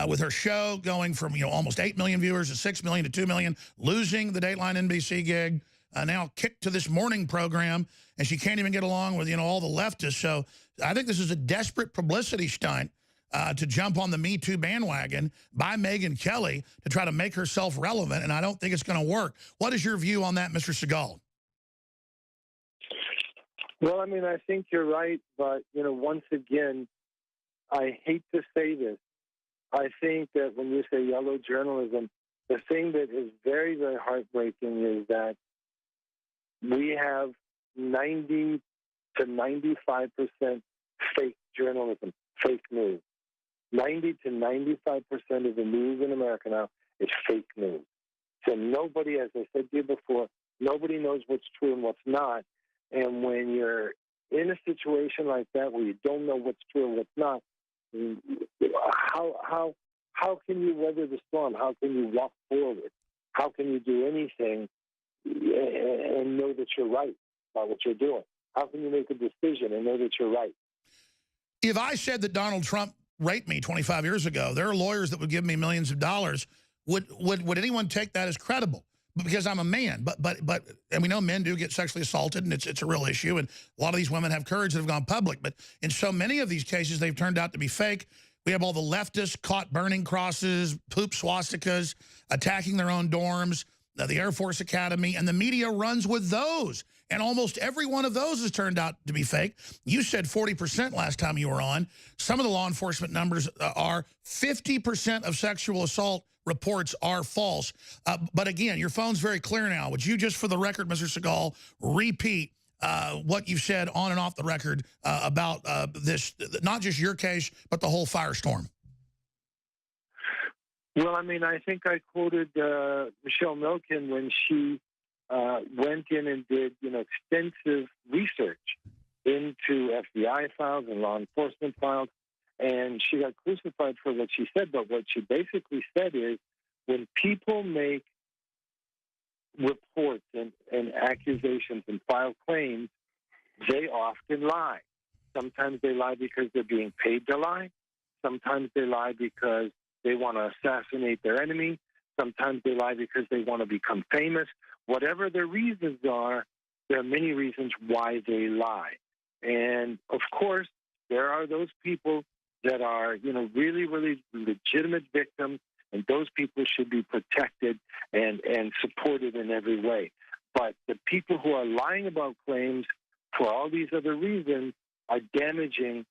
with her show going from almost 8 million viewers to 6 million to 2 million, losing the Dateline NBC gig, now kicked to this morning program, and she can't even get along with all the leftists. So I think this is a desperate publicity stunt. To jump on the Me Too bandwagon by Megyn Kelly to try to make herself relevant, and I don't think it's going to work. What is your view on that, Mr. Seagal? Well, I mean, I think you're right, but, once again, I hate to say this. I think that when you say yellow journalism, the thing that is very, very heartbreaking is that we have 90 to 95% fake journalism, fake news. 90 to 95% of the news in America now is fake news. So nobody, as I said to you before, nobody knows what's true and what's not. And when you're in a situation like that where you don't know what's true and what's not, how can you weather the storm? How can you walk forward? How can you do anything and know that you're right about what you're doing? How can you make a decision and know that you're right? If I said that Donald Trump raped me 25 years ago, there are lawyers that would give me millions of dollars. Would anyone take that as credible? Because I'm a man, but and we know men do get sexually assaulted, and it's a real issue, and a lot of these women have courage that have gone public, but in so many of these cases, they've turned out to be fake. We have all the leftists caught burning crosses, poop swastikas, attacking their own dorms, the Air Force Academy, and the media runs with those. And almost every one of those has turned out to be fake. You said 40% last time you were on. Some of the law enforcement numbers are 50% of sexual assault reports are false. But again, your phone's very clear now. Would you just, for the record, Mr. Seagal, repeat what you've said on and off the record about this, not just your case, but the whole firestorm? Well, I mean, I think I quoted Michelle Milken when she went in and did, extensive research into FBI files and law enforcement files, and she got crucified for what she said. But what she basically said is, when people make reports and accusations and file claims, they often lie. Sometimes they lie because they're being paid to lie. Sometimes they lie because they want to assassinate their enemy. Sometimes they lie because they want to become famous. Whatever their reasons are, there are many reasons why they lie. And, of course, there are those people that are, really, really legitimate victims, and those people should be protected and supported in every way. But the people who are lying about claims for all these other reasons are damaging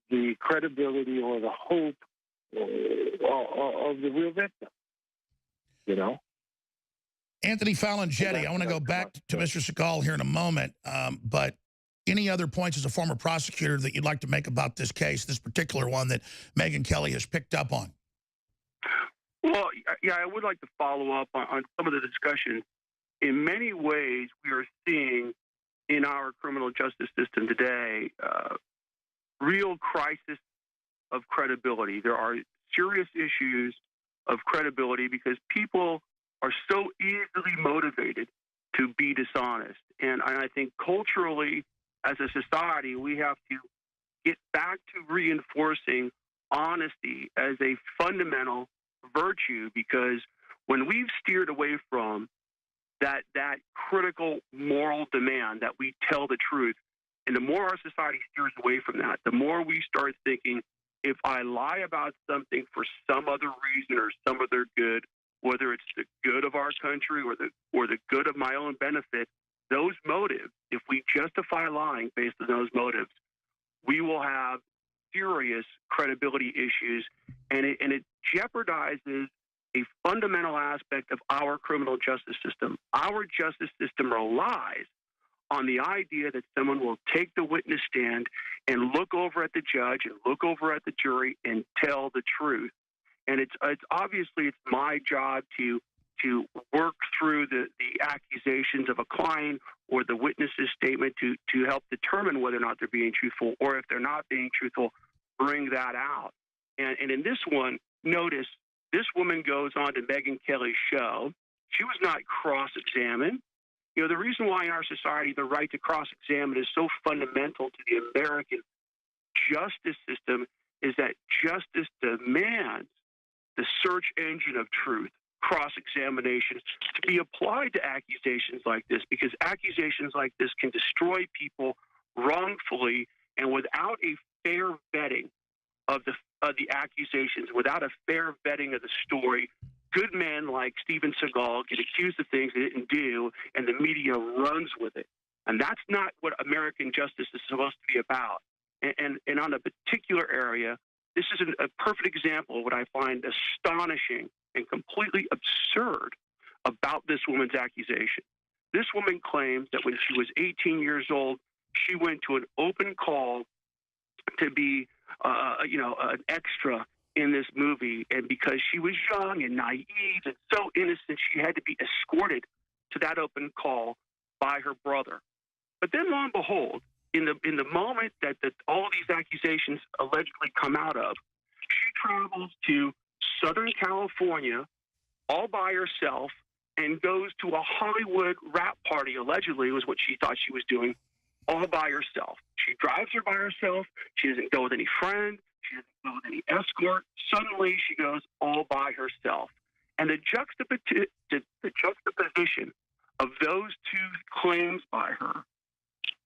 the credibility or the hope of the real victim, Anthony Falangetti, I want to go back to Mr. Seagal here in a moment, but any other points as a former prosecutor that you'd like to make about this case, this particular one that Megyn Kelly has picked up on? Well, yeah, I would like to follow up on some of the discussion. In many ways, we are seeing in our criminal justice system today real crisis of credibility. There are serious issues of credibility because people are so easily motivated to be dishonest. And I think culturally, as a society, we have to get back to reinforcing honesty as a fundamental virtue, because when we've steered away from that critical moral demand that we tell the truth, and the more our society steers away from that, the more we start thinking, if I lie about something for some other reason or some other good, whether it's the good of our country or the good of my own benefit, those motives, if we justify lying based on those motives, we will have serious credibility issues, and it jeopardizes a fundamental aspect of our criminal justice system. Our justice system relies on the idea that someone will take the witness stand and look over at the judge and look over at the jury and tell the truth. And it's obviously it's my job to work through the accusations of a client or the witness's statement to help determine whether or not they're being truthful, or if they're not being truthful, bring that out. And in this one, notice this woman goes on to Megyn Kelly's show. She was not cross-examined. You know, the reason why in our society the right to cross-examine is so fundamental to the American justice system is that justice demands the search engine of truth, cross-examination, to be applied to accusations like this, because accusations like this can destroy people wrongfully and without a fair vetting of the accusations, without a fair vetting of the story. Good men like Steven Seagal get accused of things they didn't do, and the media runs with it. And that's not what American justice is supposed to be about. And on a particular area, this is a perfect example of what I find astonishing and completely absurd about this woman's accusation. This woman claims that when she was 18 years old, she went to an open call to be, an extra in this movie, and because she was young and naive and so innocent, she had to be escorted to that open call by her brother. But then, lo and behold, in the moment that all of these accusations allegedly come out of, she travels to Southern California all by herself and goes to a Hollywood rap party, allegedly was what she thought she was doing, all by herself. She drives her by herself. She doesn't go with any friend. She doesn't go with any escort. Suddenly, she goes all by herself. And the juxtaposition of those two claims by her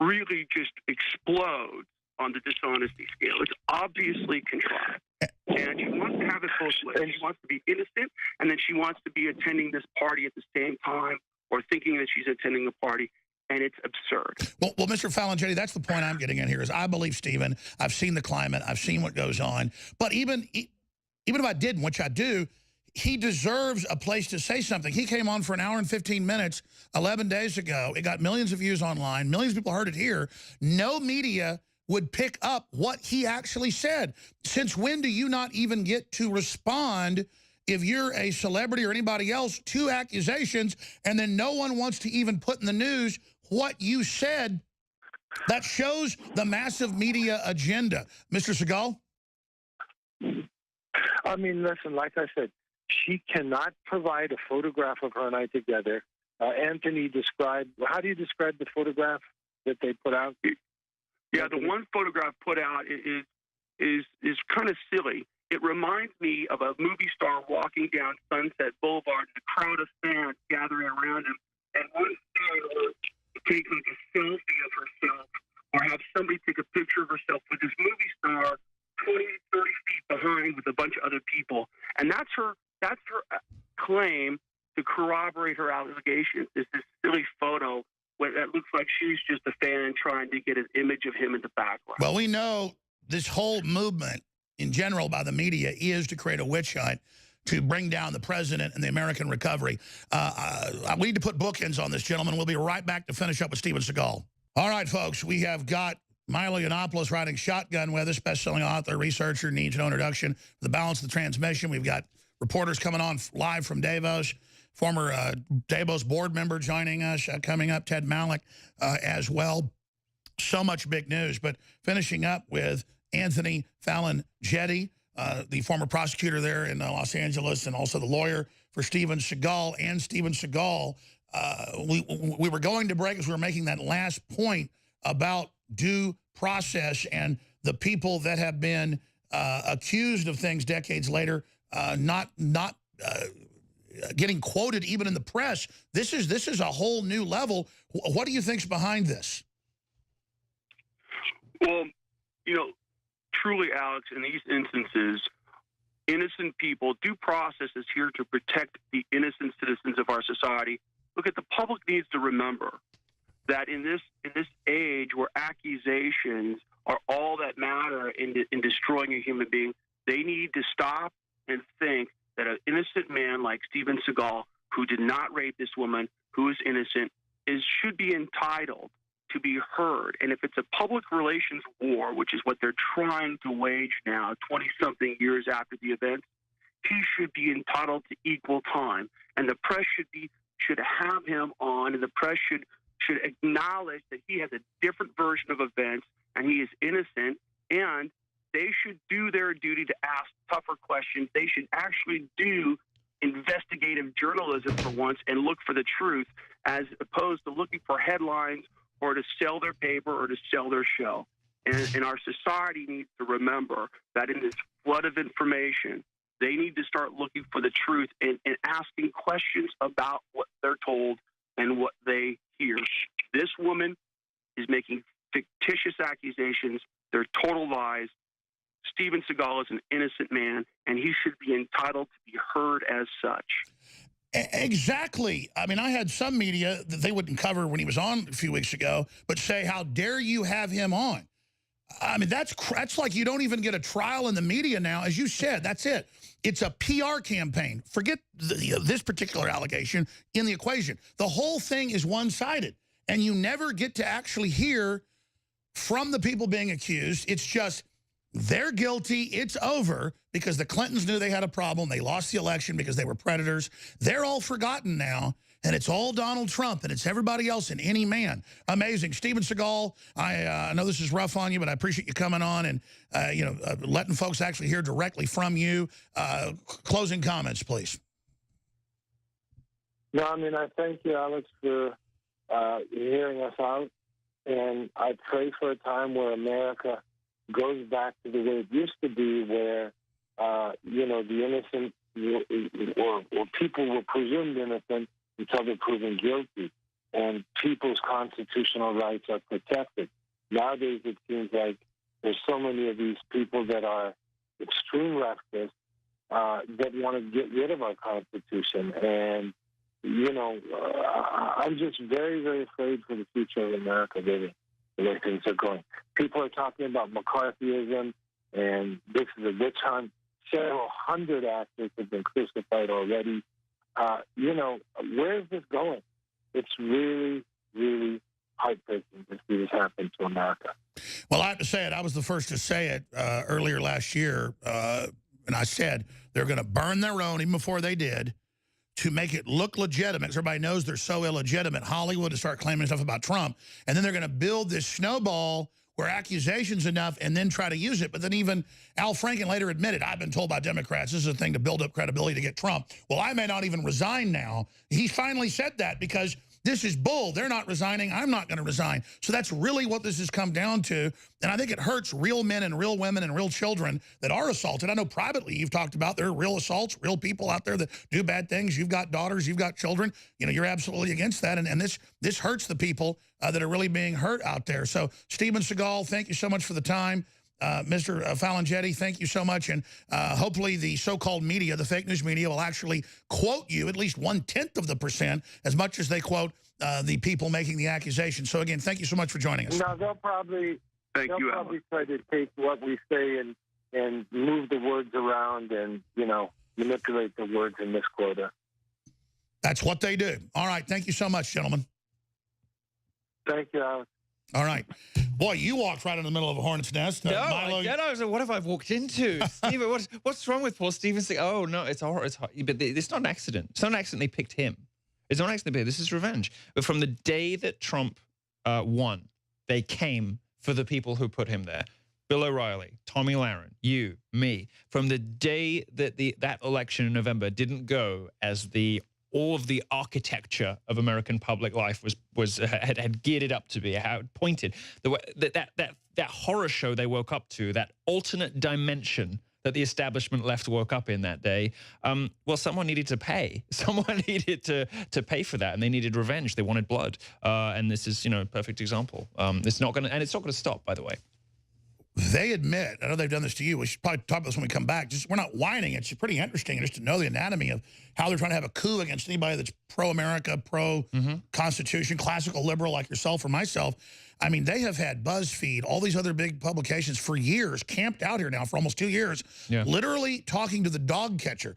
really just explodes on the dishonesty scale. It's obviously contrived. And she wants to have it both ways. She wants to be innocent, and then she wants to be attending this party at the same time, or thinking that she's attending the party. And it's absurd. Well, Mr. Fallon-Jetty, that's the point I'm getting at here is I believe Stephen. I've seen the climate. I've seen what goes on. But even if I didn't, which I do, he deserves a place to say something. He came on for an hour and 15 minutes 11 days ago. It got millions of views online. Millions of people heard it here. No media would pick up what he actually said. Since when do you not even get to respond if you're a celebrity or anybody else to accusations, and then no one wants to even put in the news what you said? That shows the massive media agenda. Mr. Seagal? I mean, listen, like I said, she cannot provide a photograph of her and I together. Anthony described, how do you describe the photograph that they put out? Yeah, the one photograph put out is kind of silly. It reminds me of a movie star walking down Sunset Boulevard and a crowd of fans gathering around him, and one star will take like a selfie of herself or have somebody take a picture of herself with this movie star 20, 30 feet behind with a bunch of other people. And that's her claim to corroborate her allegations, is this silly photo that looks like she's just a fan trying to get an image of him in the background. Well, we know this whole movement in general by the media is to create a witch hunt to bring down the president and the American recovery. We need to put bookends on this, gentlemen. We'll be right back to finish up with Steven Seagal. All right, folks, we have got Milo Yiannopoulos riding shotgun with us, best-selling author, researcher, needs no introduction. For the balance of the transmission, we've got reporters coming on live from Davos, former Davos board member joining us, coming up, Ted Malik as well. So much big news, but finishing up with Anthony Fallon-Jetty, the former prosecutor there in Los Angeles and also the lawyer for Steven Seagal. And Steven Seagal, we were going to break as we were making that last point about due process and the people that have been accused of things decades later not getting quoted even in the press. This is a whole new level. What do you think's behind this? Well, you know, truly, Alex, in these instances, innocent people, due process is here to protect the innocent citizens of our society. Look, the public needs to remember that in this age where accusations are all that matter in destroying a human being, they need to stop and think that an innocent man like Steven Seagal, who did not rape this woman, who is innocent, should be entitled to be heard. And if it's a public relations war, which is what they're trying to wage now, 20-something years after the event, he should be entitled to equal time. And the press should have him on, and the press should acknowledge that he has a different version of events and he is innocent, and they should do their duty to ask tougher questions. They should actually do investigative journalism for once and look for the truth, as opposed to looking for headlines or to sell their paper or to sell their show. And our society needs to remember that in this flood of information, they need to start looking for the truth and asking questions about what they're told and what they hear. This woman is making fictitious accusations. They're total lies. Steven Seagal is an innocent man, and he should be entitled to be heard as such. Exactly. I mean, I had some media that they wouldn't cover when he was on a few weeks ago, but say, how dare you have him on? I mean, that's like you don't even get a trial in the media now. As you said, that's it. It's a PR campaign. Forget this particular allegation in the equation. The whole thing is one-sided, and you never get to actually hear from the people being accused. It's just they're guilty, it's over, because the Clintons knew they had a problem. They lost the election because they were predators. They're all forgotten now, and it's all Donald Trump, and it's everybody else and any man. Amazing. Steven Seagal, I know this is rough on you, but I appreciate you coming on and letting folks actually hear directly from you. Closing comments, please. No, I mean, I thank you, Alex, for hearing us out, and I pray for a time where America goes back to the way it used to be, where, the innocent or people were presumed innocent until they're proven guilty, and people's constitutional rights are protected. Nowadays, it seems like there's so many of these people that are extreme leftists that want to get rid of our Constitution. And, I'm just very, very afraid for the future of America, really, the way things are going. People are talking about McCarthyism, and this is a witch hunt. Several hundred actors have been crucified already. Where is this going? It's really, really heartbreaking to see this happen to America. Well, I have to say it. I was the first to say it earlier last year, and I said they're going to burn their own, even before they did, to make it look legitimate. Everybody knows they're so illegitimate. Hollywood to start claiming stuff about Trump, and then they're going to build this snowball where accusations enough and then try to use it. But then even Al Franken later admitted, I've been told by Democrats this is a thing to build up credibility to get Trump. Well, I may not even resign now. He finally said that because this is bull. They're not resigning. I'm not going to resign. So that's really what this has come down to. And I think it hurts real men and real women and real children that are assaulted. I know privately you've talked about there are real assaults, real people out there that do bad things. You've got daughters, you've got children. You're absolutely against that. And this hurts the people that are really being hurt out there. So Steven Seagal, thank you so much for the time. Mr. Fallon-Jetty, thank you so much. And hopefully the so-called media, the fake news media, will actually quote you at least 1/10% as much as they quote the people making the accusation. So, again, thank you so much for joining us. No, they'll probably try to take what we say and move the words around and, manipulate the words and misquote us. That's what they do. All right. Thank you so much, gentlemen. Thank you, Alex. All right. Boy, you walked right in the middle of a hornet's nest. No, Milo, I was like, what have I walked into? Steven, what's wrong with poor Steven Seagal? Oh, no, it's horror. But it's not an accident. It's not an accident they picked him. It's not an accident. This is revenge. But from the day that Trump won, they came for the people who put him there. Bill O'Reilly, Tommy Lahren, you, me. From the day that that election in November didn't go as all of the architecture of American public life had geared it up to be, how it pointed, that horror show they woke up to, that alternate dimension that the establishment left woke up in that day. Well, someone needed to pay. Someone needed to pay for that, and they needed revenge. They wanted blood, and this is, a perfect example. It's not going to stop, by the way. They admit, I know they've done this to you, we should probably talk about this when we come back. We're not whining. It's pretty interesting just to know the anatomy of how they're trying to have a coup against anybody that's pro-America, pro-Constitution, classical liberal like yourself or myself. I mean, they have had BuzzFeed, all these other big publications for years, camped out here now for almost 2 years, literally talking to the dog catcher.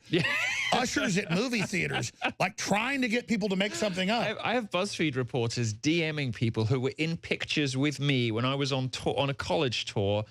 Ushers at movie theaters, like trying to get people to make something up. I have BuzzFeed reporters DMing people who were in pictures with me when I was on a college tour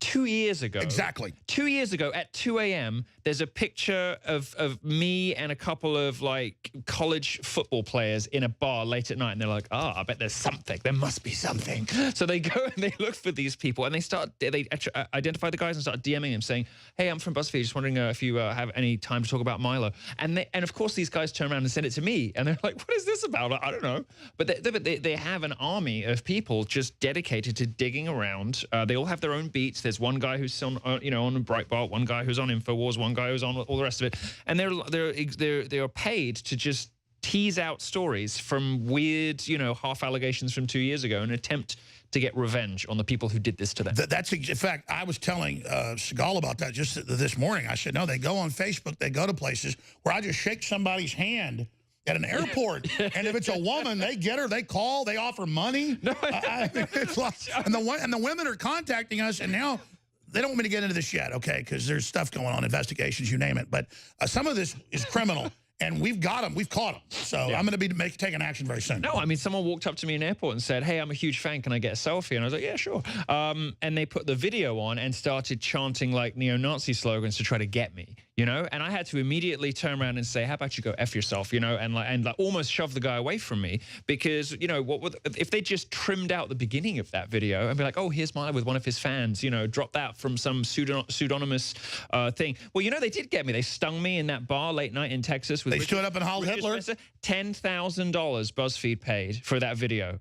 2 years ago. Exactly. 2 years ago at 2 a.m., there's a picture of me and a couple of like college football players in a bar late at night. And they're like, I bet there's something. There must be something. So they go and they look for these people and they identify the guys and start DMing them saying, hey, I'm from BuzzFeed. Just wondering if you have any time to talk about Milo. And of course, these guys turn around and send it to me. And they're like, what is this about? I don't know. But they have an army of people just dedicated to digging around. They all have their own beats. There's one guy who's on Breitbart, one guy who's on InfoWars, one guy who's on all the rest of it, and they're paid to just tease out stories from weird, half allegations from 2 years ago and attempt to get revenge on the people who did this to them. In fact, I was telling Seagal about that just this morning. I said, no, they go on Facebook, they go to places where I just shake somebody's hand at an airport, and if it's a woman, they get her, they call, they offer money. No, it's like, and the women are contacting us, and now they don't want me to get into this yet, okay, because there's stuff going on, investigations, you name it. But some of this is criminal, and we've got them, we've caught them. So I'm going to be taking action very soon. No, I mean, someone walked up to me in an airport and said, hey, I'm a huge fan, can I get a selfie? And I was like, yeah, sure. And they put the video on and started chanting like neo-Nazi slogans to try to get me. And I had to immediately turn around and say, how about you go F yourself, and almost shove the guy away from me because, if they just trimmed out the beginning of that video and be like, oh, here's Milo with one of his fans, drop that from some pseudonymous thing. Well, they did get me. They stung me in that bar late night in Texas. With they stood up and hollered Hitler? $10,000 BuzzFeed paid for that video.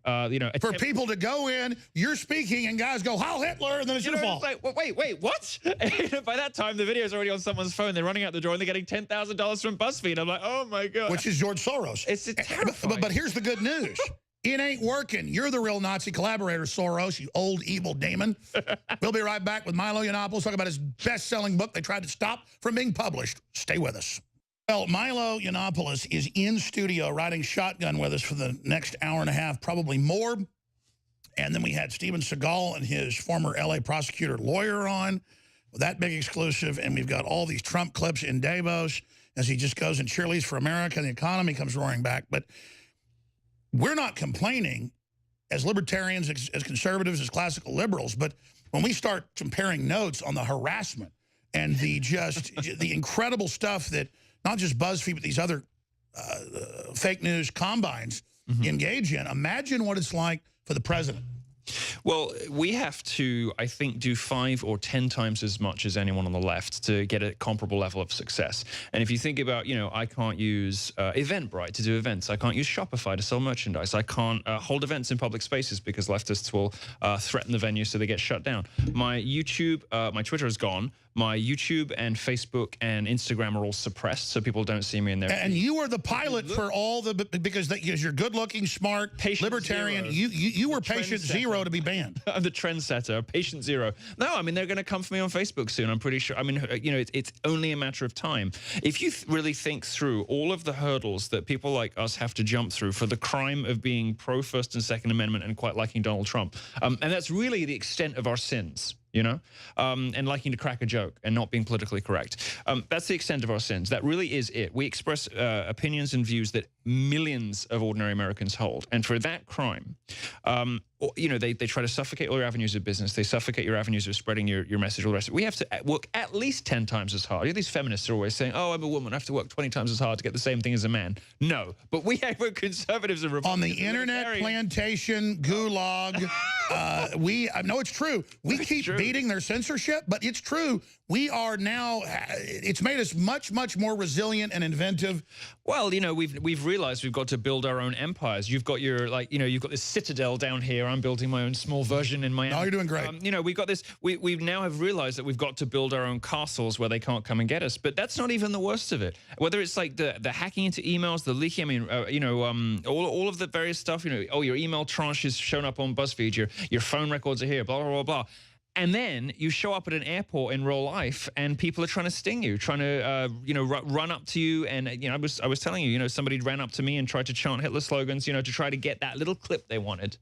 For people to go in, you're speaking, and guys go, Heil Hitler, and then it's your fault. Like, wait, what? And by that time, the video's already on someone's phone. They're running out the door, and they're getting $10,000 from BuzzFeed. I'm like, oh, my God. Which is George Soros. It's terrifying. But here's the good news. It ain't working. You're the real Nazi collaborator, Soros, you old evil demon. We'll be right back with Milo Yiannopoulos talking about his best-selling book they tried to stop from being published. Stay with us. Well, Milo Yiannopoulos is in studio riding shotgun with us for the next hour and a half, probably more. And then we had Steven Seagal and his former L.A. prosecutor lawyer on with that big exclusive. And we've got all these Trump clips in Davos as he just goes and cheerleads for America and the economy comes roaring back. But we're not complaining as libertarians, as conservatives, as classical liberals. But when we start comparing notes on the harassment and the incredible stuff that not just BuzzFeed, but these other fake news combines engage in, imagine what it's like for the president. Well, we have to, I think, do 5 or 10 times as much as anyone on the left to get a comparable level of success. And if you think about, I can't use Eventbrite to do events. I can't use Shopify to sell merchandise. I can't hold events in public spaces because leftists will threaten the venue so they get shut down. My YouTube, my Twitter is gone. My YouTube and Facebook and Instagram are all suppressed, so people don't see me in there. And you were the pilot for all the, because you're good-looking, smart, patient libertarian. You were patient zero to be banned. I'm the trendsetter, patient zero. No, I mean, they're going to come for me on Facebook soon, I'm pretty sure. I mean, it's only a matter of time. If you really think through all of the hurdles that people like us have to jump through for the crime of being pro-First and Second Amendment and quite liking Donald Trump, and that's really the extent of our sins. And liking to crack a joke and not being politically correct. That's the extent of our sins. That really is it. We express opinions and views that millions of ordinary Americans hold. And for that crime, you know, they try to suffocate all your avenues of business. They suffocate your avenues of spreading your message, all the rest of it. We have to work at least 10 times as hard. You know, these feminists are always saying, oh, I'm a woman, I have to work 20 times as hard to get the same thing as a man. No, but we're conservatives and Republicans. On the internet plantation gulag, no, it's true. We keep beating their censorship, but it's true. We are now, it's made us much, much more resilient and inventive. Well, you know, we've realized we've got to build our own empires. You've got your, like, you know, you've got this citadel down here. I'm building my own small version in Miami. No, you're doing great. You know, we've got this, we now have realized that we've got to build our own castles where they can't come and get us. But that's not even the worst of it. Whether it's like the hacking into emails, the leaking, I mean, you know, all of the various stuff, you know, oh, your email tranche is shown up on BuzzFeed, your phone records are here, blah, blah, blah, blah. And then you show up at an airport in real life, and people are trying to sting you, trying to, you know, run up to you. And you know, I was telling you, you know, somebody ran up to me and tried to chant Hitler slogans, you know, to try to get that little clip they wanted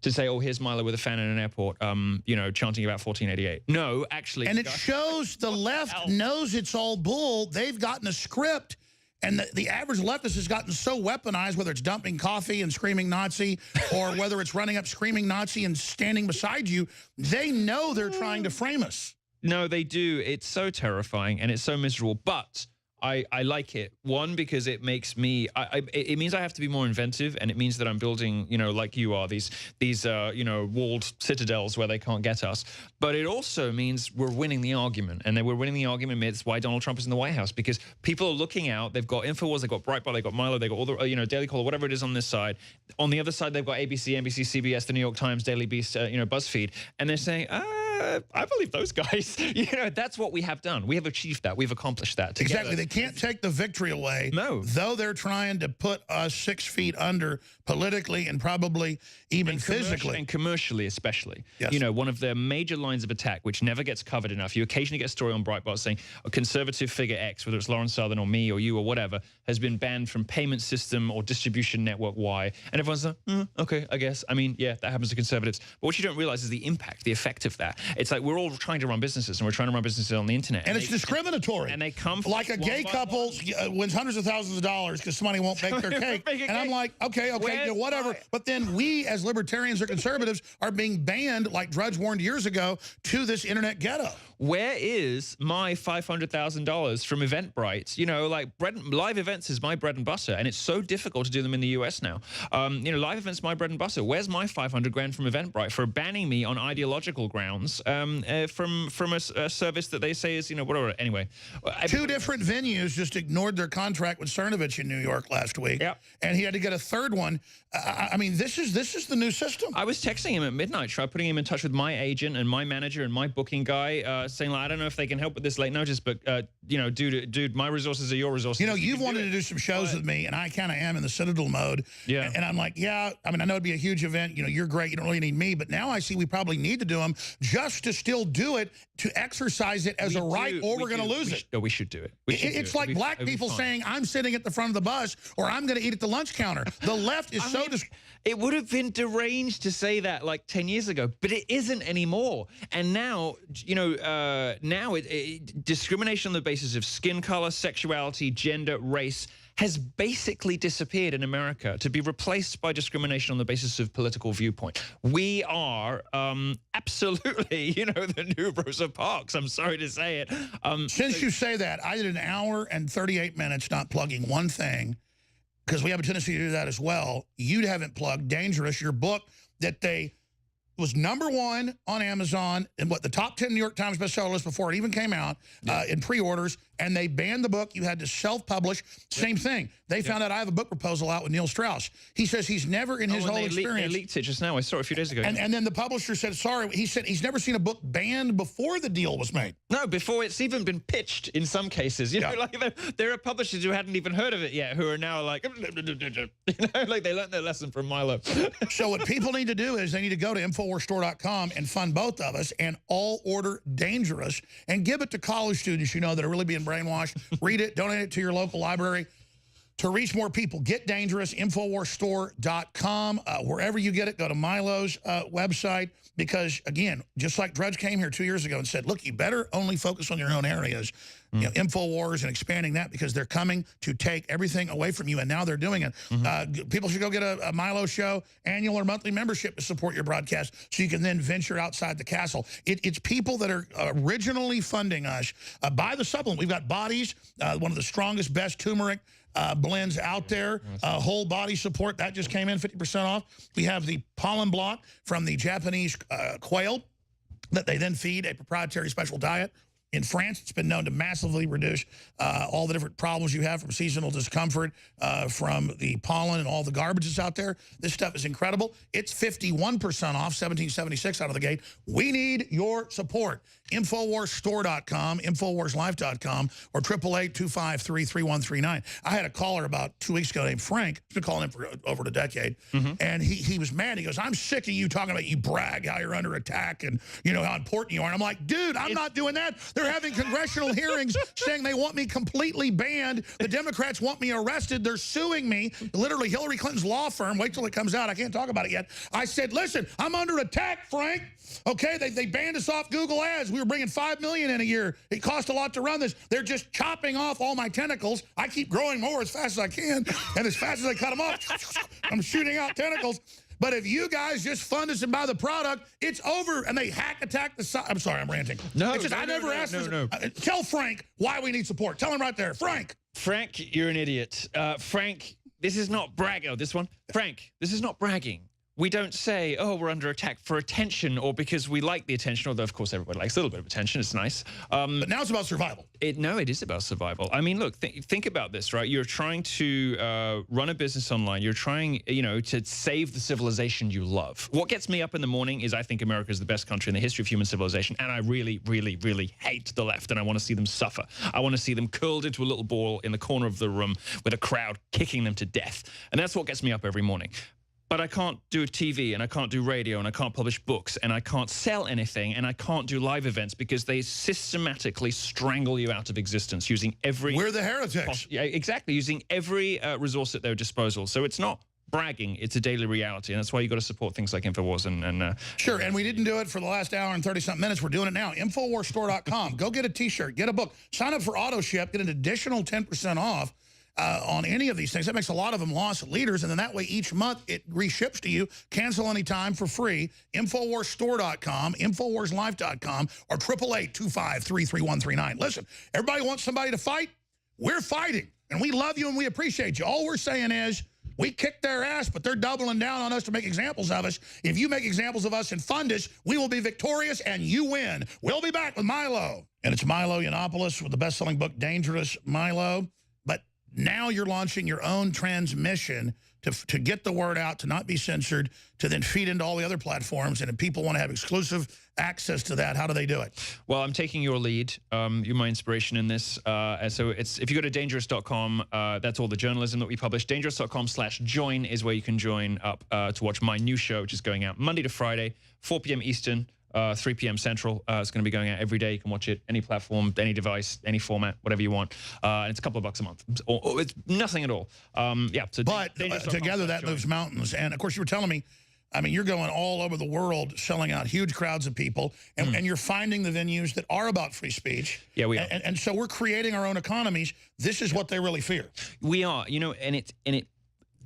to say, oh, here's Milo with a fan in an airport, you know, chanting about 1488. No, actually, and it shows the left knows it's all bull. They've gotten a script. And the average leftist has gotten so weaponized, whether it's dumping coffee and screaming Nazi, or whether it's running up screaming Nazi and standing beside you, they know they're trying to frame us. No, they do. It's so terrifying and it's so miserable. But I like it. One, because it makes me, it means I have to be more inventive, and it means that I'm building, you know, like you are, these you know, walled citadels where they can't get us. But it also means we're winning the argument, and then we're winning the argument. It's why Donald Trump is in the White House, because people are looking out. They've got InfoWars, they've got Breitbart, they've got Milo, they've got all the, you know, Daily Caller, whatever it is on this side. On the other side, they've got ABC, NBC, CBS, the New York Times, Daily Beast, you know, BuzzFeed, and they're saying, I believe those guys. You know, that's what we have done. We have achieved that. We've accomplished that together. Exactly. They can't take the victory away. No. Though they're trying to put us 6 feet under politically and probably even physically. And commercially especially. Yes. You know, one of their major lines of attack, which never gets covered enough. You occasionally get a story on Breitbart saying a conservative figure X, whether it's Lawrence Southern or me or you or whatever, has been banned from payment system or distribution network Y. And everyone's like, okay, I guess. I mean, yeah, that happens to conservatives. But what you don't realize is the impact, the effect of that. It's like we're all trying to run businesses, and we're trying to run businesses on the internet. And it's discriminatory. And they come from like a gay couple wins hundreds of thousands of dollars because somebody won't bake their cake. And I'm like, okay, you know, whatever. But then we, as libertarians or conservatives, are being banned, like Drudge warned years ago, to this internet ghetto. Where is my $500,000 from Eventbrite? You know, like live events is my bread and butter, and it's so difficult to do them in the US now. You know, live events, my bread and butter. Where's my 500 grand from Eventbrite for banning me on ideological grounds from a service that they say is, you know, whatever. Anyway, two different venues just ignored their contract with Cernovich in New York last week, and he had to get a third one. I mean, this is the new system. I was texting him at midnight, putting him in touch with my agent and my manager and my booking guy, saying, like, I don't know if they can help with this late notice, but you know, dude, my resources are your resources. You know, you've wanted to do some shows with me, and I kind of am in the Citadel mode. Yeah. And I'm like, yeah, I mean, I know it'd be a huge event. You know, you're great. You don't really need me. But now I see we probably need to do them just to still do it, to exercise it as a right, or we're going to lose it. No, we should do it. It's like black people saying, I'm sitting at the front of the bus, or I'm going to eat at the lunch counter. The left is so... It would have been deranged to say that like 10 years ago, but it isn't anymore. And now, you know, discrimination on the basis of skin color, sexuality, gender, race has basically disappeared in America to be replaced by discrimination on the basis of political viewpoint. We are absolutely, you know, the new Rosa Parks. I'm sorry to say it. Since you say that, I did an hour and 38 minutes not plugging one thing, because we have a tendency to do that as well. You haven't plugged Dangerous, your book that was #1 on Amazon and the top 10 New York Times bestseller list before it even came out in pre-orders, and they banned the book. You had to self-publish. Same thing. They found out I have a book proposal out with Neil Strauss. He says he's never in his whole experience. They leaked it just now. I saw it a few days ago. And then the publisher said, sorry. He said he's never seen a book banned before the deal was made. No, before it's even been pitched in some cases. You know, like there are publishers who hadn't even heard of it yet who are now like, you know, like they learned their lesson from Milo. So what people need to do is they need to go to InfoWarsStore.com and fund both of us and all order Dangerous and give it to college students you know that are really being brainwashed. Read it, donate it to your local library to reach more people. Get Dangerous, InfoWarsStore.com. Wherever you get it, go to Milo's website, because, again, just like Drudge came here 2 years ago and said, look, you better only focus on your own areas. you know, InfoWars and expanding that because they're coming to take everything away from you, and now they're doing it. People should go get a Milo show annual or monthly membership to support your broadcast so you can then venture outside the castle. It's people that are originally funding us. Buy the supplement. We've got Bodies, one of the strongest, best turmeric blends out there. Whole body support, that just came in 50% off. We have the pollen block from the Japanese quail that they then feed a proprietary special diet. In France, it's been known to massively reduce all the different problems you have from seasonal discomfort, from the pollen and all the garbage that's out there. This stuff is incredible. It's 51% off, $17.76 out of the gate. We need your support. InfoWarsStore.com, InfoWarsLife.com, or 888-253-3139. I had a caller about 2 weeks ago named Frank. He's been calling him for over a decade. And he was mad. He goes, I'm sick of you talking about you brag how you're under attack and, you know, how important you are. And I'm like, dude, I'm not doing that. They're having congressional hearings saying they want me completely banned. The Democrats want me arrested. They're suing me. Literally, Hillary Clinton's law firm. Wait till it comes out. I can't talk about it yet. I said, listen, I'm under attack, Frank. Okay, they banned us off Google Ads. We were bringing $5 million in a year. It cost a lot to run this. They're just chopping off all my tentacles. I keep growing more as fast as I can. And as fast as I cut them off, I'm shooting out tentacles. But if you guys just fund us and buy the product, it's over. And they attack the side. I'm sorry, I'm ranting. No, it's just, I never asked this. Tell Frank why we need support. Tell him right there. Frank, you're an idiot. Frank, this is not bragging. Oh, this one? Frank, this is not bragging. We don't say, oh, we're under attack for attention or because we like the attention, although, of course, everybody likes a little bit of attention. It's nice. but now it's about survival. No, it is about survival. I mean, look, think about this, right? You're trying to run a business online. You're trying, you know, to save the civilization you love. What gets me up in the morning is I think America is the best country in the history of human civilization, and I really, really, really hate the left, and I want to see them suffer. I want to see them curled into a little ball in the corner of the room with a crowd kicking them to death. And that's what gets me up every morning. But I can't do TV, and I can't do radio, and I can't publish books, and I can't sell anything, and I can't do live events because they systematically strangle you out of existence using every... We're the heretics. Yeah, exactly, using every resource at their disposal. So it's not bragging, it's a daily reality, and that's why you got to support things like InfoWars and sure, and we didn't do it for the last hour and 30-something minutes. We're doing it now. InfoWarsStore.com. Go get a T-shirt, get a book, sign up for auto ship, get an additional 10% off. On any of these things. That makes a lot of them lost leaders, and then that way each month it reships to you. Cancel anytime for free. InfoWarsStore.com, InfoWarsLife.com, or 888-253-3139. Listen, everybody wants somebody to fight. We're fighting, and we love you and we appreciate you. All we're saying is we kick their ass, but they're doubling down on us to make examples of us. If you make examples of us and fund us, we will be victorious and you win. We'll be back with Milo. And it's Milo Yiannopoulos with the best-selling book, Dangerous Milo. But now you're launching your own transmission to get the word out, to not be censored, to then feed into all the other platforms. And if people want to have exclusive access to that, how do they do it? Well, I'm taking your lead. You're my inspiration in this. So if you go to dangerous.com, that's all the journalism that we publish. Dangerous.com/join is where you can join up to watch my new show, which is going out Monday to Friday, 4 p.m. Eastern. 3 p.m. Central. It's going to be going out every day. You can watch it any platform, any device, any format, whatever you want. And it's a couple of bucks a month. Or it's nothing at all. Yeah. So but together that moves mountains. And of course, you were telling me, I mean, you're going all over the world, selling out huge crowds of people, and you're finding the venues that are about free speech. Yeah, we are. And so we're creating our own economies. This is what they really fear. We are, you know, and it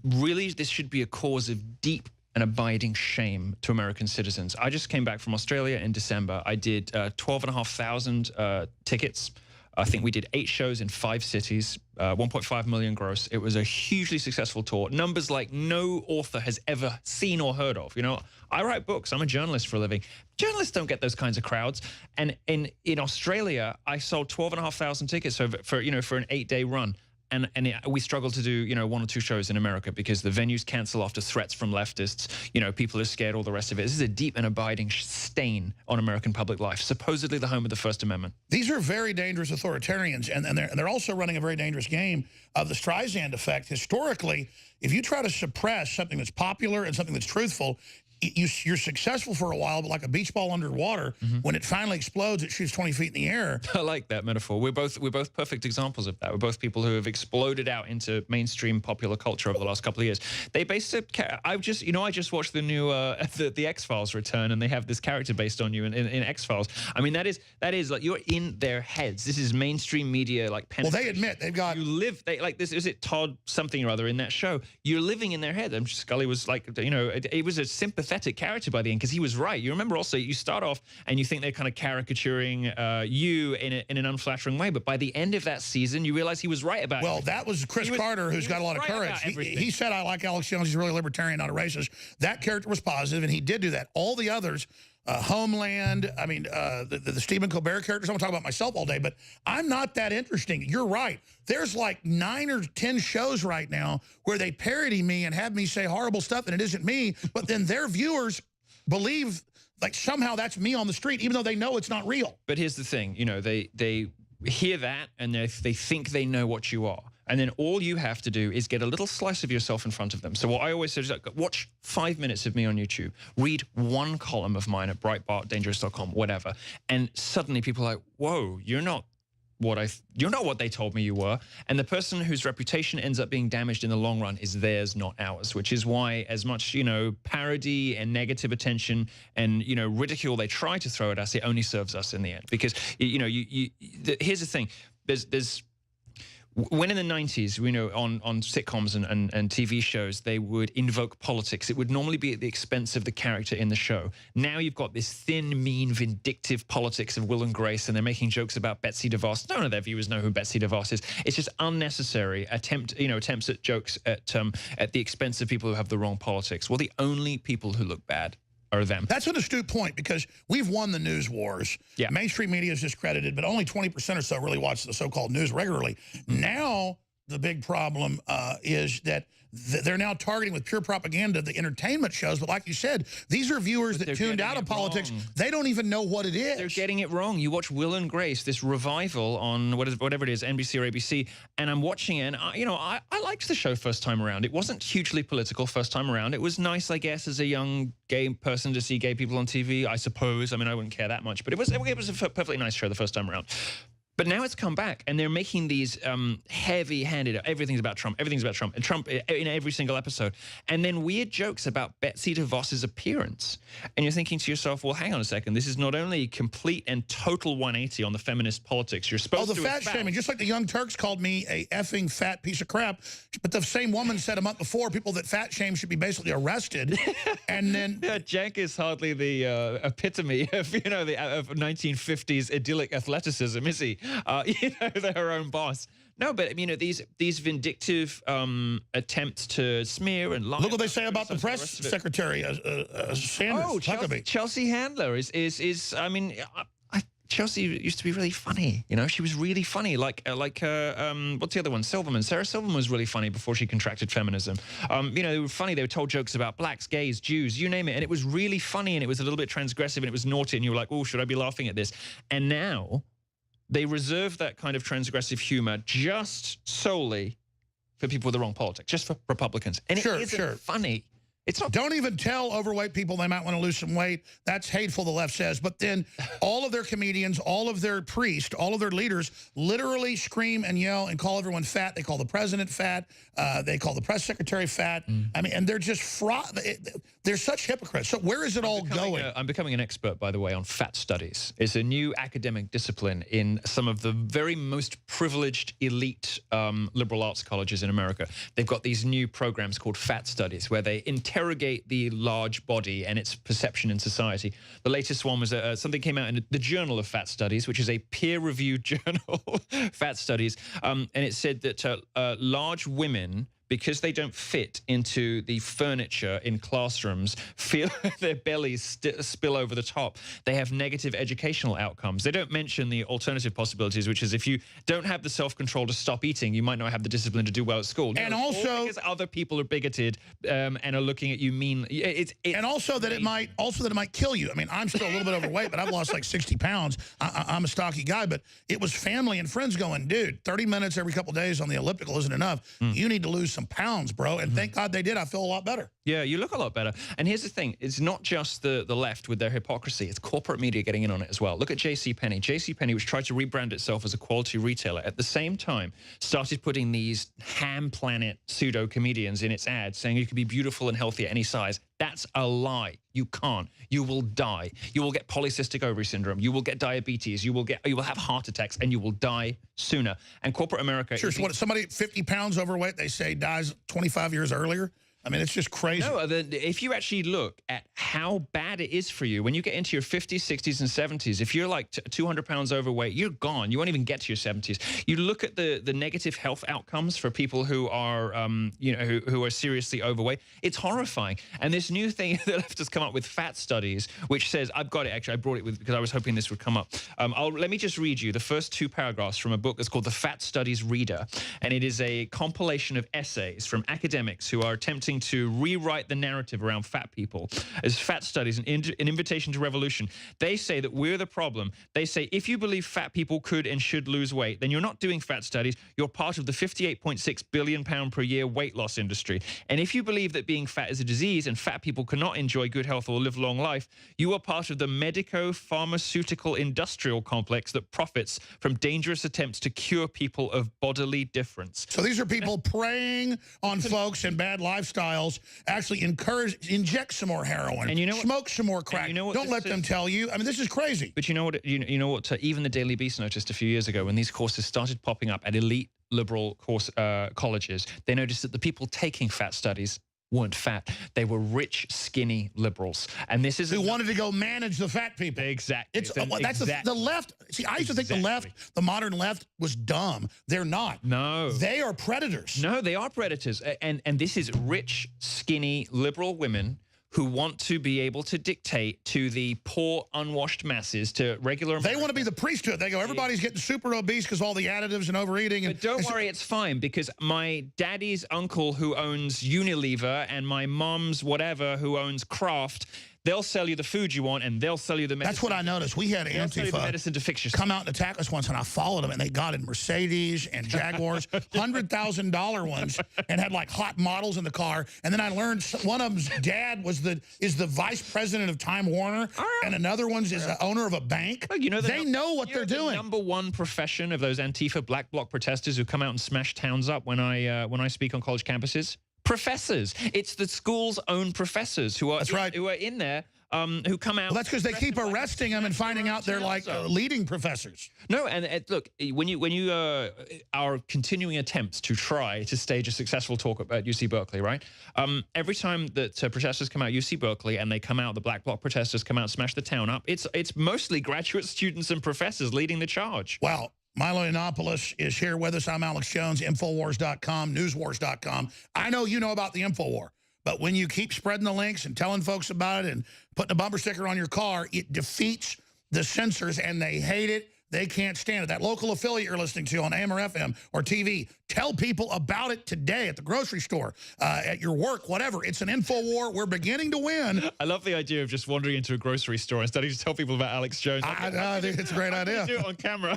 really, this should be a cause of deep and abiding shame to American citizens. I just came back from Australia in December. I did 12,500 tickets. I think we did 8 shows in 5 cities, 1.5 million gross. It was a hugely successful tour. Numbers like no author has ever seen or heard of. You know, I write books. I'm a journalist for a living. Journalists don't get those kinds of crowds. And in Australia, I sold 12,500 tickets for an 8-day run. And we struggle to do, you know, 1 or 2 shows in America because the venues cancel after threats from leftists. You know, people are scared, all the rest of it. This is a deep and abiding stain on American public life, supposedly the home of the First Amendment. These are very dangerous authoritarians, and they're also running a very dangerous game of the Streisand effect. Historically, if you try to suppress something that's popular and something that's truthful, you're successful for a while, but like a beach ball underwater, when it finally explodes, it shoots 20 feet in the air. I like that metaphor. We're both perfect examples of that. We're both people who have exploded out into mainstream popular culture over the last couple of years. They based it. I just watched the new the X-Files return, and they have this character based on you in X-Files. I mean, that is like you're in their heads. This is mainstream media, like well, they admit they've got like this. Is it Todd something or other in that show? You're living in their head. And Scully was like, it was a sympathetic character by the end because he was right. You remember also you start off and you think they're kind of caricaturing you in an unflattering way, but by the end of that season, you realize he was right about. Well, that was Chris Carter, who's got a lot of courage. He said, "I like Alex Jones. He's really libertarian, not a racist." That character was positive, and he did do that. All the others. Homeland, I mean, the Stephen Colbert characters, I'm going to talk about myself all day, but I'm not that interesting. You're right. There's like 9 or 10 shows right now where they parody me and have me say horrible stuff, and it isn't me, but then their viewers believe like somehow that's me on the street, even though they know it's not real. But here's the thing, they hear that, and they think they know what you are. And then all you have to do is get a little slice of yourself in front of them. So what I always say is, like, watch 5 minutes of me on YouTube, read one column of mine at breitbartdangerous.com, whatever, and suddenly people are like, whoa, you're not what they told me you were. And the person whose reputation ends up being damaged in the long run is theirs, not ours, which is why as much, parody and negative attention and, ridicule they try to throw at us, it only serves us in the end. Because, here's the thing, there's when in the 90s, on sitcoms and TV shows, they would invoke politics. It would normally be at the expense of the character in the show. Now you've got this thin, mean, vindictive politics of Will and Grace, and they're making jokes about Betsy DeVos. None of their viewers know who Betsy DeVos is. It's just unnecessary attempts at jokes at the expense of people who have the wrong politics. Well, the only people who look bad are them. That's an astute point, because we've won the news wars. Yeah. Mainstream media is discredited, but only 20% or so really watch the so-called news regularly. Now, the big problem is that they're now targeting with pure propaganda the entertainment shows. But like you said, these are viewers that tuned out of politics. Wrong. They don't even know what it is. They're getting it wrong. You watch Will and Grace, this revival on whatever it is, NBC or ABC, and I'm watching it, and I liked the show first time around. It wasn't hugely political first time around. It was nice, I guess, as a young gay person to see gay people on TV, I suppose. I mean, I wouldn't care that much, but it was a perfectly nice show the first time around. But now it's come back, and they're making these heavy-handed, everything's about Trump, and Trump in every single episode. And then weird jokes about Betsy DeVos's appearance. And you're thinking to yourself, well, hang on a second. This is not only complete and total 180 on the feminist politics you're supposed to fat shaming, just like the Young Turks called me a effing fat piece of crap. But the same woman said a month before people that fat shame should be basically arrested. And then... Yeah, Cenk is hardly the epitome of, of 1950s idyllic athleticism, is he? Their own boss. No, but these vindictive attempts to smear and lie. Look what they say about the press secretary, Sanders. Oh, Chelsea Handler is. I mean, Chelsea used to be really funny. She was really funny. Like what's the other one? Silverman. Sarah Silverman was really funny before she contracted feminism. They were funny. They were told jokes about blacks, gays, Jews, you name it, and it was really funny, and it was a little bit transgressive, and it was naughty, and you were like, oh, should I be laughing at this? And now they reserve that kind of transgressive humor just solely for people with the wrong politics, just for Republicans. And it isn't funny. It's not. Don't even tell overweight people they might want to lose some weight. That's hateful, the left says. But then all of their comedians, all of their priests, all of their leaders literally scream and yell and call everyone fat. They call the president fat. They call the press secretary fat. I mean, and they're just they're such hypocrites. So where is it all going? I'm becoming an expert, by the way, on fat studies. It's a new academic discipline in some of the very most privileged elite liberal arts colleges in America. They've got these new programs called fat studies, where they interrogate the large body and its perception in society. The latest one was something came out in the Journal of Fat Studies, which is a peer-reviewed journal, Fat Studies, and it said that large women, because they don't fit into the furniture in classrooms, feel their bellies spill over the top. They have negative educational outcomes. They don't mention the alternative possibilities, which is if you don't have the self-control to stop eating, you might not have the discipline to do well at school. And also, because other people are bigoted and are looking at you mean. And also that it might kill you. I mean, I'm still a little bit overweight, but I've lost like 60 pounds. I'm a stocky guy, but it was family and friends going, dude, 30 minutes every couple of days on the elliptical isn't enough. You need to lose some some pounds, bro. And thank God they did. I feel a lot better. Yeah, you look a lot better. And here's the thing. It's not just the left with their hypocrisy. It's corporate media getting in on it as well. Look at JCPenney. JCPenney, which tried to rebrand itself as a quality retailer, at the same time started putting these ham planet pseudo-comedians in its ads saying you can be beautiful and healthy at any size. That's a lie. You can't. You will die. You will get polycystic ovary syndrome. You will get diabetes. You will have heart attacks, and you will die sooner. And corporate America... Sure, so what, somebody 50 pounds overweight, they say dies 25 years earlier? I mean, it's just crazy. No, if you actually look at how bad it is for you, when you get into your 50s, 60s, and 70s, if you're like 200 pounds overweight, you're gone. You won't even get to your 70s. You look at the negative health outcomes for people who are, who are seriously overweight. It's horrifying. And this new thing the left has come up with, fat studies, which says, I've got it, actually. I brought it with because I was hoping this would come up. Let me just read you the first 2 paragraphs from a book that's called The Fat Studies Reader. And it is a compilation of essays from academics who are attempting to rewrite the narrative around fat people as fat studies, an invitation to revolution. They say that we're the problem. They say if you believe fat people could and should lose weight, then you're not doing fat studies. You're part of the £58.6 billion per year weight loss industry. And if you believe that being fat is a disease and fat people cannot enjoy good health or live a long life, you are part of the medico-pharmaceutical industrial complex that profits from dangerous attempts to cure people of bodily difference. So these are people preying on folks in bad lifestyles, actually inject some more heroin, and you know what, smoke some more crack. You know what, don't let them tell you. I mean, this is crazy. But you know what? You know what? Even the Daily Beast noticed a few years ago when these courses started popping up at elite liberal colleges, they noticed that the people taking fat studies weren't fat. They were rich, skinny liberals. And this is... who wanted to go manage the fat people. Exactly. That's the left. See, I used to think the left, the modern left, was dumb. They're not. No. They are predators. No, they are predators. And this is rich, skinny, liberal women who want to be able to dictate to the poor, unwashed masses, to regular Americans. They want to be the priesthood. They go, everybody's getting super obese because all the additives and overeating. But don't worry, it's fine, because my daddy's uncle who owns Unilever and my mom's whatever who owns Kraft, they'll sell you the food you want, and they'll sell you the medicine. That's what I noticed. We had Antifa medicine to fix yourself. Come out and attack us once, and I followed them, and they got in Mercedes and Jaguars, $100,000 ones, and had like hot models in the car. And then I learned one of them's dad is the vice president of Time Warner, and another one's is the owner of a bank. Well, you know, they know what they're doing. The #1 profession of those Antifa Black Bloc protesters who come out and smash towns up when I speak on college campuses. Professors. It's the school's own professors who are who are in there, who come out. Well, that's because they keep arresting them and finding out they're like leading professors. No, and look, when you are continuing attempts to try to stage a successful talk at UC Berkeley, right? Every time that protesters come out UC Berkeley and they come out, the Black Bloc protesters come out and smash the town up, it's mostly graduate students and professors leading the charge. Wow. Milo Yiannopoulos is here with us. I'm Alex Jones, Infowars.com, Newswars.com. I know you know about the Infowar, but when you keep spreading the links and telling folks about it and putting a bumper sticker on your car, it defeats the censors, and they hate it. They can't stand it. That local affiliate you're listening to on AM or FM or TV, tell people about it today at the grocery store, at your work, whatever. It's an info war. We're beginning to win. I love the idea of just wandering into a grocery store and starting to tell people about Alex Jones. I think it's a great idea. Do it on camera.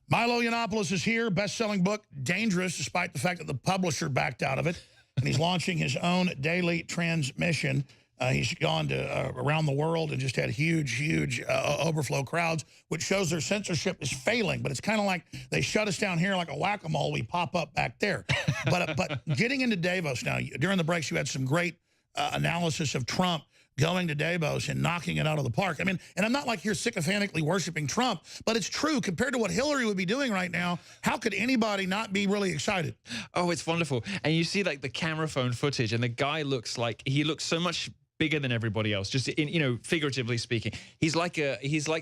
Milo Yiannopoulos is here. Best-selling book, Dangerous, despite the fact that the publisher backed out of it. And he's launching his own daily transmission. He's gone to around the world and just had huge overflow crowds, which shows their censorship is failing. But it's kind of like they shut us down here like a whack-a-mole. We pop up back there. But getting into Davos now, during the breaks, you had some great analysis of Trump going to Davos and knocking it out of the park. I mean, and I'm not like you're sycophantically worshiping Trump, but it's true. Compared to what Hillary would be doing right now, how could anybody not be really excited? Oh, it's wonderful. And you see like the camera phone footage, and the guy looks so much bigger than everybody else, just in, you know, figuratively speaking. He's like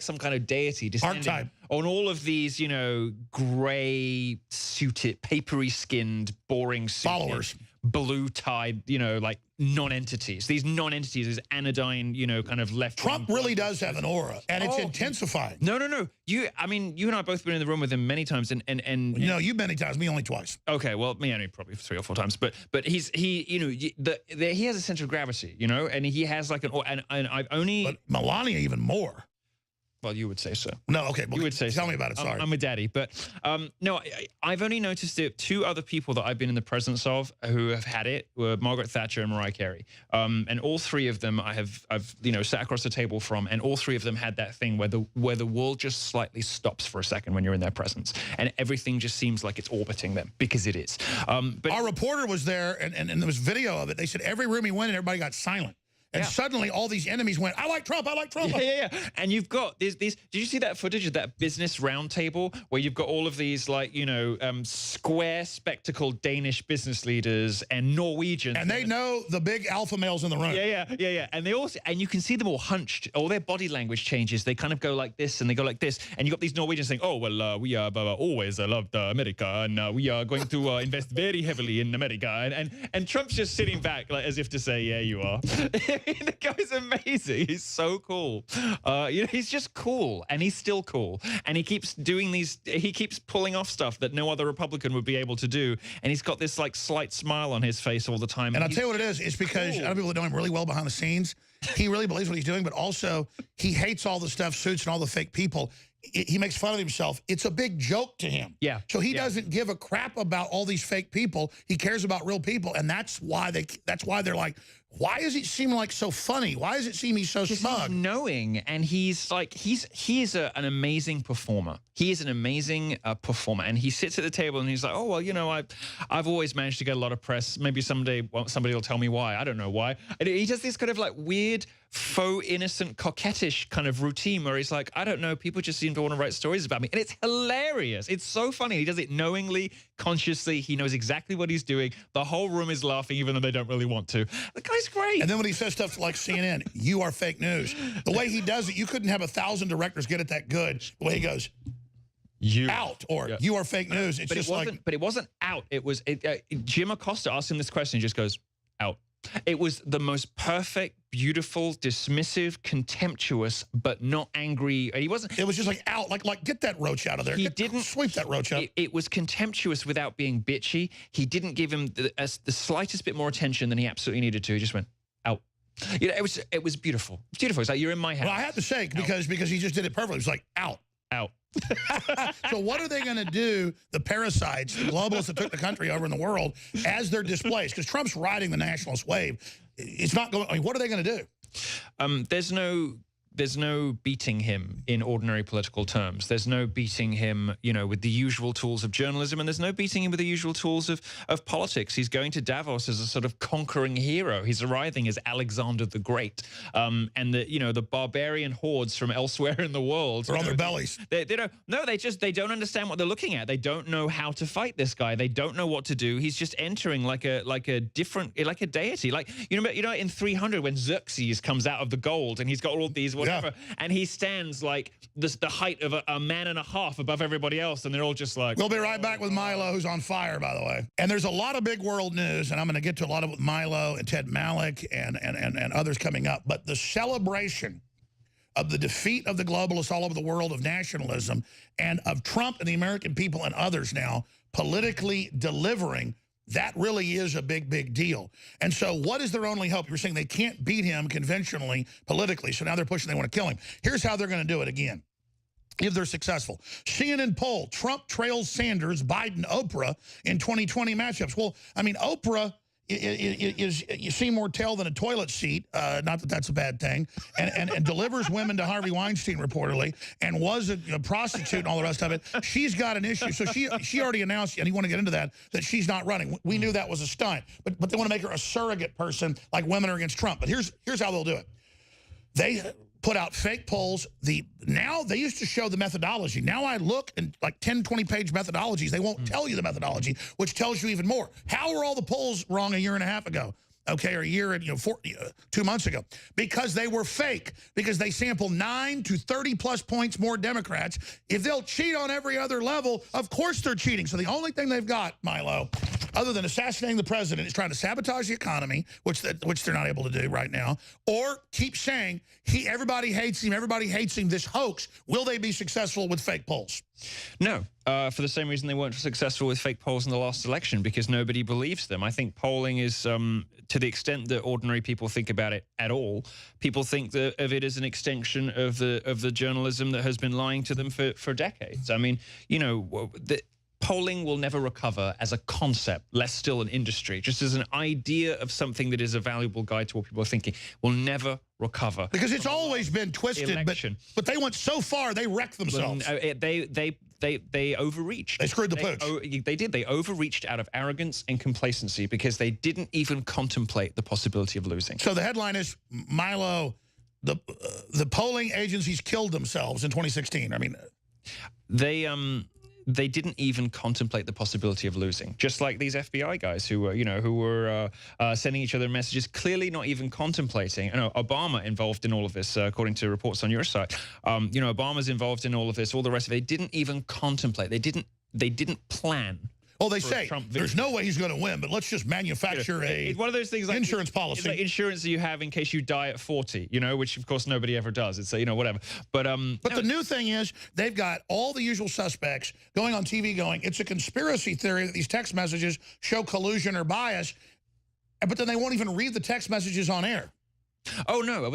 some kind of deity descending on all of these, you know, gray suited, papery skinned, boring followers, blue tied, you know, like non-entities. These non-entities is anodyne, you know, kind of left. Trump really does have an aura, and it's intensifying. No. I mean, you and I have both been in the room with him many times, and you know, you many times, me only twice. Okay, well, me only probably 3 or 4 times, but he you know, he has a center of gravity, you know, and he has like an, and I've only. But Melania even more. Well, you would say so. No, okay. Well, You would say tell so. me about it. Sorry. I'm a daddy. But no, I've only noticed it. 2 other people that I've been in the presence of who have had it were Margaret Thatcher and Mariah Carey. And all 3 of them I've sat across the table from, and all 3 of them had that thing where the world just slightly stops for a second when you're in their presence, and everything just seems like it's orbiting them, because it is. But our reporter was there, and there was video of it. They said every room he went in, everybody got silent. And suddenly all these enemies went, I like Trump, I like Trump. Yeah. And you've got these, did you see that footage of that business roundtable where you've got all of these, like, square spectacled Danish business leaders and Norwegians. And they know the big alpha males in the room. Yeah. And they also, and you can see them all hunched. All their body language changes. They kind of go like this and they go like this. And you got these Norwegians saying, oh, well, we have always loved America, and we are going to invest very heavily in America. And Trump's just sitting back, like, as if to say, yeah, you are. The guy's amazing. He's so cool. He's just cool, and he's still cool. And he keeps doing these. He keeps pulling off stuff that no other Republican would be able to do. And he's got this like slight smile on his face all the time. And I'll tell you what it is. It's because other people that know him really well behind the scenes. He really believes what he's doing, but also he hates all the stuff suits and all the fake people. He makes fun of himself. It's a big joke to him. Yeah. So he doesn't give a crap about all these fake people. He cares about real people, and that's why they're like, why does it seem like so funny? Why does it seem he's so smug? He's knowing, and he's like, he is an amazing performer. He is an amazing performer, and he sits at the table and he's like, oh, well, I've always managed to get a lot of press. Maybe someday somebody will tell me why. I don't know why. And he does this kind of like weird, faux innocent, coquettish kind of routine where he's like, I don't know, people just seem to want to write stories about me. And it's hilarious. It's so funny. He does it knowingly, consciously. He knows exactly what he's doing. The whole room is laughing, even though they don't really want to. The guy's great. And then when he says stuff like CNN, you are fake news. The way he does it, you couldn't have 1,000 directors get it that good. The way he goes, you out, or you are fake news. It's but it wasn't out. It was Jim Acosta asked him this question. He just goes, out. It was the most perfect, beautiful, dismissive, contemptuous, but not angry. He wasn't. It was just like out, like get that roach out of there. He didn't sweep that roach up. It was contemptuous without being bitchy. He didn't give him the slightest bit more attention than he absolutely needed to. He just went out. It was beautiful. It's beautiful. It's like you're in my house. Well, I have to say, because he just did it perfectly. It was like out. So what are they going to do, the parasites, the globalists that took the country over in the world, as they're displaced? Because Trump's riding the nationalist wave. It's not going. I mean, what are they going to do? There's no beating him in ordinary political terms. There's no beating him, with the usual tools of journalism, and there's no beating him with the usual tools of politics. He's going to Davos as a sort of conquering hero. He's arriving as Alexander the Great, and the barbarian hordes from elsewhere in the world are on their bellies. They don't understand what they're looking at. They don't know how to fight this guy. They don't know what to do. He's just entering like a deity. Like in 300 when Xerxes comes out of the gold and he's got all these whatever, and he stands like the height of a man and a half above everybody else, and they're all just like... We'll be right back with Milo, who's on fire, by the way. And there's a lot of big world news, and I'm going to get to a lot of it with Milo and Ted Malloch and others coming up. But the celebration of the defeat of the globalists all over the world, of nationalism, and of Trump and the American people and others now politically delivering, that really is a big, big deal. And so what is their only hope? You were saying they can't beat him conventionally, politically, so now they're pushing, they want to kill him. Here's how they're going to do it again, if they're successful. CNN poll, Trump trails Sanders, Biden, Oprah in 2020 matchups. Well, I mean, Oprah is you see more tail than a toilet seat, not that that's a bad thing, and delivers women to Harvey Weinstein reportedly, and was a prostitute and all the rest of it. She's got an issue. So she already announced, and you want to get into that she's not running. We knew that was a stunt, but they want to make her a surrogate person, like women are against Trump. But here's how they'll do it. They put out fake polls. Now they used to show the methodology. Now I look and like 10, 20-page methodologies. They won't tell you the methodology, which tells you even more. How were all the polls wrong a year and a half ago? Okay, or a year and 2 months ago? Because they were fake. Because they sample 9 to 30+ points more Democrats. If they'll cheat on every other level, of course they're cheating. So the only thing they've got, Milo, other than assassinating the president, is trying to sabotage the economy, which they're not able to do right now, or keep saying everybody hates him, this hoax. Will they be successful with fake polls? No, for the same reason they weren't successful with fake polls in the last election, because nobody believes them. I think polling is, to the extent that ordinary people think about it at all, people think of it as an extension of the journalism that has been lying to them for decades. I mean, you know, polling will never recover as a concept, less still an industry. Just as an idea of something that is a valuable guide to what people are thinking, will never recover. Because it's always been twisted, but they went so far, they wrecked themselves. They overreached. They screwed the pooch. They did. They overreached out of arrogance and complacency because they didn't even contemplate the possibility of losing. So the headline is, Milo, the polling agencies killed themselves in 2016. I mean, they didn't even contemplate the possibility of losing, just like these FBI guys who were sending each other messages, clearly not even contemplating. You know, Obama involved in all of this, according to reports on your site. You know, Obama's involved in all of this. All the rest of it, they didn't even contemplate. They didn't plan. Well, they say there's no way he's going to win, but let's just manufacture it's one of those things like insurance policy. It's like insurance that you have in case you die at 40, you know, which of course nobody ever does. It's, you know, whatever. But the new thing is they've got all the usual suspects going on TV going, it's a conspiracy theory that these text messages show collusion or bias, but then they won't even read the text messages on air. Oh, no.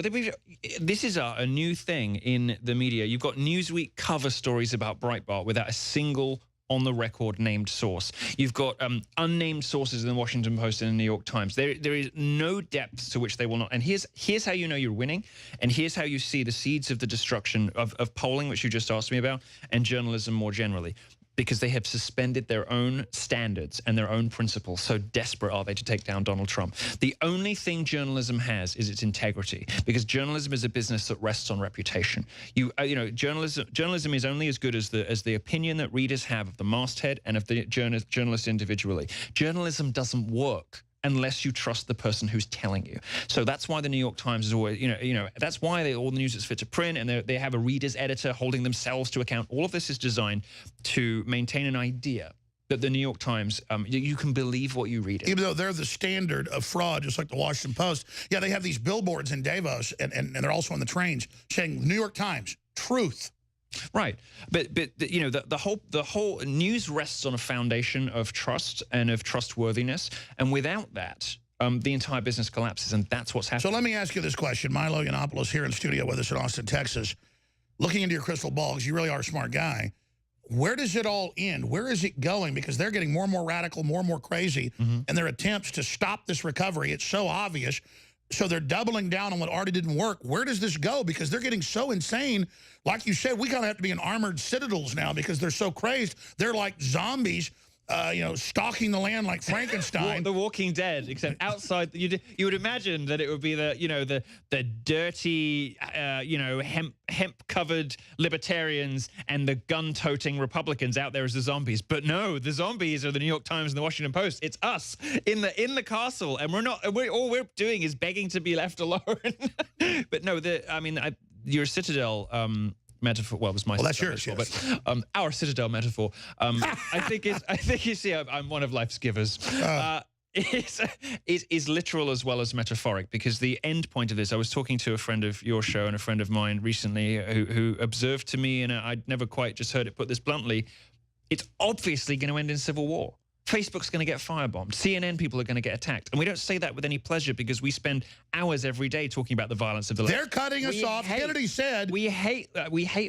This is a new thing in the media. You've got Newsweek cover stories about Breitbart without a single on-the-record named source. You've got unnamed sources in the Washington Post and the New York Times. There is no depth to which they will not. And here's how you know you're winning, and here's how you see the seeds of the destruction of polling, which you just asked me about, and journalism more generally. Because they have suspended their own standards and their own principles. So desperate are they to take down Donald Trump. The only thing journalism has is its integrity, because journalism is a business that rests on reputation. You know, journalism is only as good as the opinion that readers have of the masthead and of the journalist individually. Journalism doesn't work unless you trust the person who's telling you. So that's why the New York Times is always, you know, that's why all the news is fit to print, and they have a reader's editor holding themselves to account. All of this is designed to maintain an idea that the New York Times, you can believe what you read. Even though they're the standard of fraud, just like the Washington Post. Yeah, they have these billboards in Davos, and they're also on the trains saying, New York Times, truth. Right, but you know, the whole news rests on a foundation of trust and of trustworthiness, and without that, the entire business collapses, and that's what's happening. So let me ask you this question. Milo Yiannopoulos here in the studio with us in Austin, Texas. Looking into your crystal ball, because you really are a smart guy, where does it all end? Where is it going? Because they're getting more and more radical, more and more crazy, and their attempts to stop this recovery, it's so obvious. So they're doubling down on what already didn't work. Where does this go? Because they're getting so insane. Like you said, we kind of have to be in armored citadels now because they're so crazed. They're like zombies, you know, stalking the land like Frankenstein. The Walking Dead, except outside. You would imagine that it would be the dirty, you know, hemp covered libertarians and the gun-toting Republicans out there as the zombies. But no, the zombies are the New York Times and the Washington Post. It's us in the castle, and all we're doing is begging to be left alone. But no, I mean, your Citadel metaphor. Well, it was my. Well, that's yours. Metaphor, but our Citadel metaphor. I think you see, I'm one of life's givers. Is literal as well as metaphoric, because the end point of this, I was talking to a friend of your show and a friend of mine recently who observed to me, and I'd never quite just heard it put this bluntly, it's obviously going to end in civil war. Facebook's going to get firebombed. CNN people are going to get attacked. And we don't say that with any pleasure, because we spend hours every day talking about the violence of the left. They're cutting us off. Kennedy said. We hate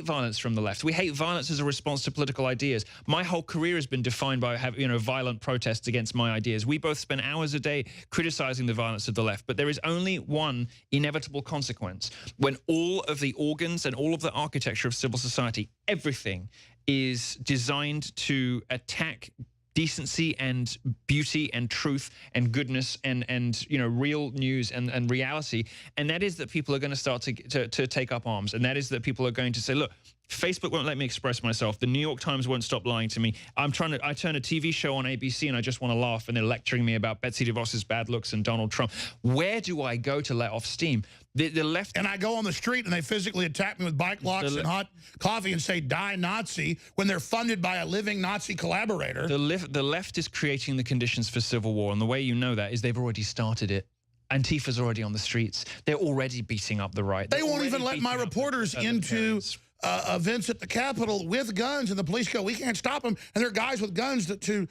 violence from the left. We hate violence as a response to political ideas. My whole career has been defined by violent protests against my ideas. We both spend hours a day criticizing the violence of the left. But there is only one inevitable consequence. When all of the organs and all of the architecture of civil society, everything is designed to attack decency and beauty and truth and goodness and you know, real news and reality, and that is that people are going to start to take up arms, and that is that people are going to say, look, Facebook won't let me express myself. The New York Times won't stop lying to me. I turn a TV show on ABC and I just want to laugh, and they're lecturing me about Betsy DeVos's bad looks and Donald Trump. Where do I go to let off steam? The left... And I go on the street and they physically attack me with bike locks and hot coffee and say, die Nazi, when they're funded by a living Nazi collaborator. The left is creating the conditions for civil war, and the way you know that is they've already started it. Antifa's already on the streets. They're already beating up the right. They won't even let my reporters into events at the Capitol with guns, and the police go, we can't stop them. And there are guys with guns to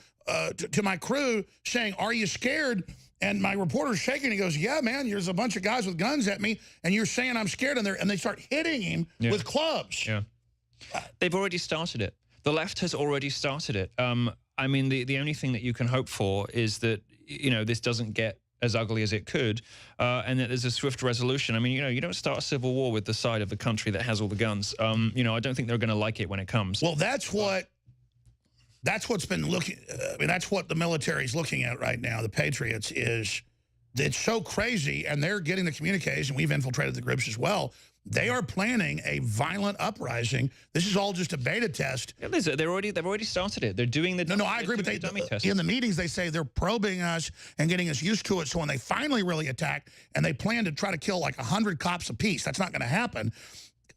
my crew saying, are you scared? And my reporter's shaking. He goes, yeah, man, there's a bunch of guys with guns at me, and you're saying I'm scared. And they start hitting him with clubs. Yeah. They've already started it. The left has already started it. I mean, the only thing that you can hope for is that, you know, this doesn't get as ugly as it could, and that there's a swift resolution. I mean, you know, you don't start a civil war with the side of the country that has all the guns. You know, I don't think they're going to like it when it comes. Well, that's what's been looking. I mean, that's what the military's looking at right now. The Patriots it's so crazy, and they're getting the communiques, and we've infiltrated the groups as well. They are planning a violent uprising. This is all just a beta test. Yeah, they've already started it. They're doing the no. I agree, but in the meetings they say they're probing us and getting us used to it. So when they finally really attack, and they plan to try to kill like 100 cops apiece, that's not going to happen.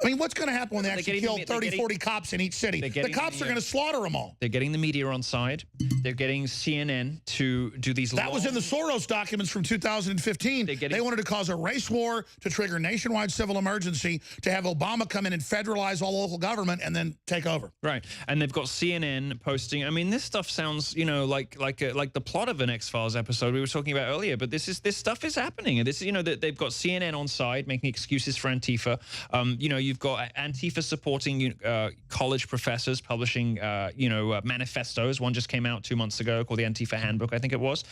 I mean, what's going to happen when they actually kill 30, 40 cops in each city? The cops are going to slaughter them all. They're getting the media on side. They're getting CNN to do these. That was in the Soros documents from 2015. They wanted to cause a race war to trigger nationwide civil emergency, to have Obama come in and federalize all local government and then take over. Right, and they've got CNN posting. I mean, this stuff sounds, you know, like the plot of an X-Files episode we were talking about earlier. But this stuff is happening, and this, you know, they've got CNN on side making excuses for Antifa. You know, you've got Antifa supporting college professors publishing, you know, manifestos. One just came out 2 months ago called the Antifa Handbook, I think it was.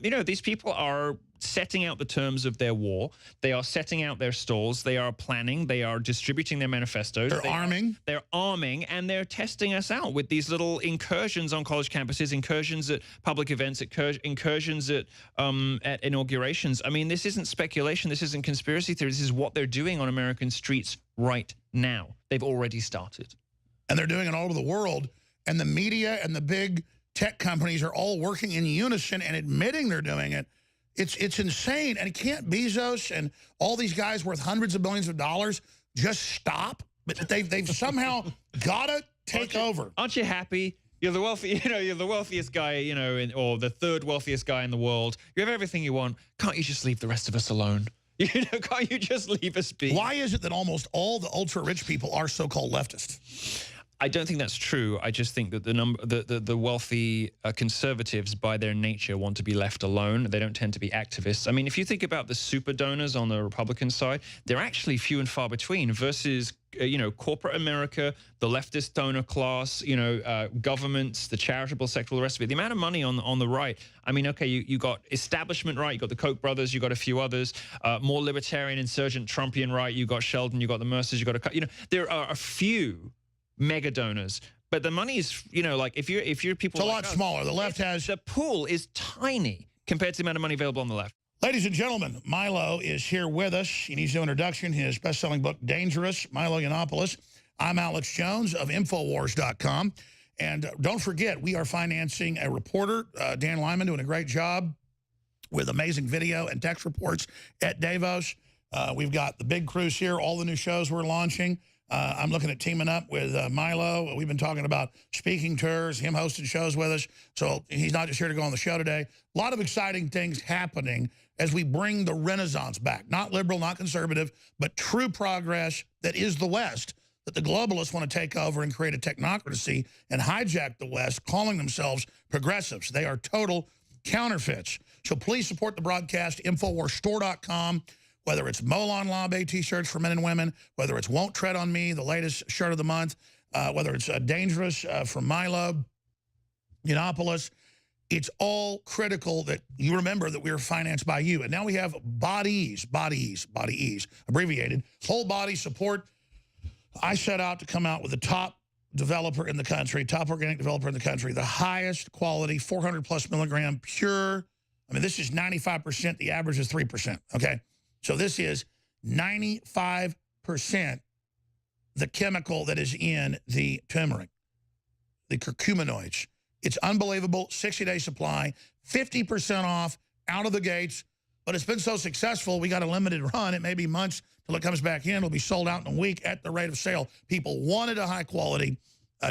You know, these people are setting out the terms of their war. They are setting out their stalls. They are planning. They are distributing their manifestos. They're arming. They're arming, and they're testing us out with these little incursions on college campuses, incursions at public events, incursions at inaugurations. I mean, this isn't speculation. This isn't conspiracy theory. This is what they're doing on American streets right now. They've already started. And they're doing it all over the world. And the media and the big tech companies are all working in unison and admitting they're doing it. It's insane. And can't Bezos and all these guys worth hundreds of billions of dollars just stop? But they've somehow got to take over. Aren't you happy? You're the wealthy, you know, you're the wealthiest guy, you know, or the third wealthiest guy in the world. You have everything you want. Can't you just leave the rest of us alone? You know, can't you just leave us be? Why is it that almost all the ultra-rich people are so-called leftists? I don't think that's true. I just think that the wealthy conservatives, by their nature, want to be left alone. They don't tend to be activists. I mean, if you think about the super donors on the Republican side, they're actually few and far between versus, you know, corporate America, the leftist donor class, you know, governments, the charitable sector, all the rest of it. The amount of money on the right. I mean, okay, you got establishment right, you got the Koch brothers, you got a few others, more libertarian, insurgent, Trumpian right. You got Sheldon, you got the Mercers, you got you know, there are a few mega donors, but the money is, you know, like if you're people, it's a lot smaller. The left has, the pool is tiny compared to the amount of money available on the left. Ladies and gentlemen, Milo is here with us. He needs no introduction. His best-selling book, Dangerous, Milo Yiannopoulos. I'm Alex Jones of Infowars.com. And don't forget, we are financing a reporter, Dan Lyman, doing a great job with amazing video and text reports at Davos. We've got the big cruise here, all the new shows we're launching. I'm looking at teaming up with Milo. We've been talking about speaking tours, him hosting shows with us. So he's not just here to go on the show today. A lot of exciting things happening as we bring the Renaissance back. Not liberal, not conservative, but true progress that is the West, that the globalists want to take over and create a technocracy and hijack the West, calling themselves progressives. They are total counterfeits. So please support the broadcast, InfoWarsStore.com. Whether it's Molon Labe T-shirts for men and women, whether it's Won't Tread on Me, the latest shirt of the month, whether it's Dangerous from Milo, Yiannopoulos, it's all critical that you remember that we are financed by you. And now we have Body Ease, abbreviated, whole body support. I set out to come out with the top developer in the country, top organic developer in the country, the highest quality, 400+ milligram, pure. I mean, this is 95%. The average is 3%, okay? So this is 95% the chemical that is in the turmeric, the curcuminoids. It's unbelievable. 60-day supply, 50% off out of the gates. But it's been so successful, we got a limited run. It may be months till it comes back in. It'll be sold out in a week at the rate of sale. People wanted a high-quality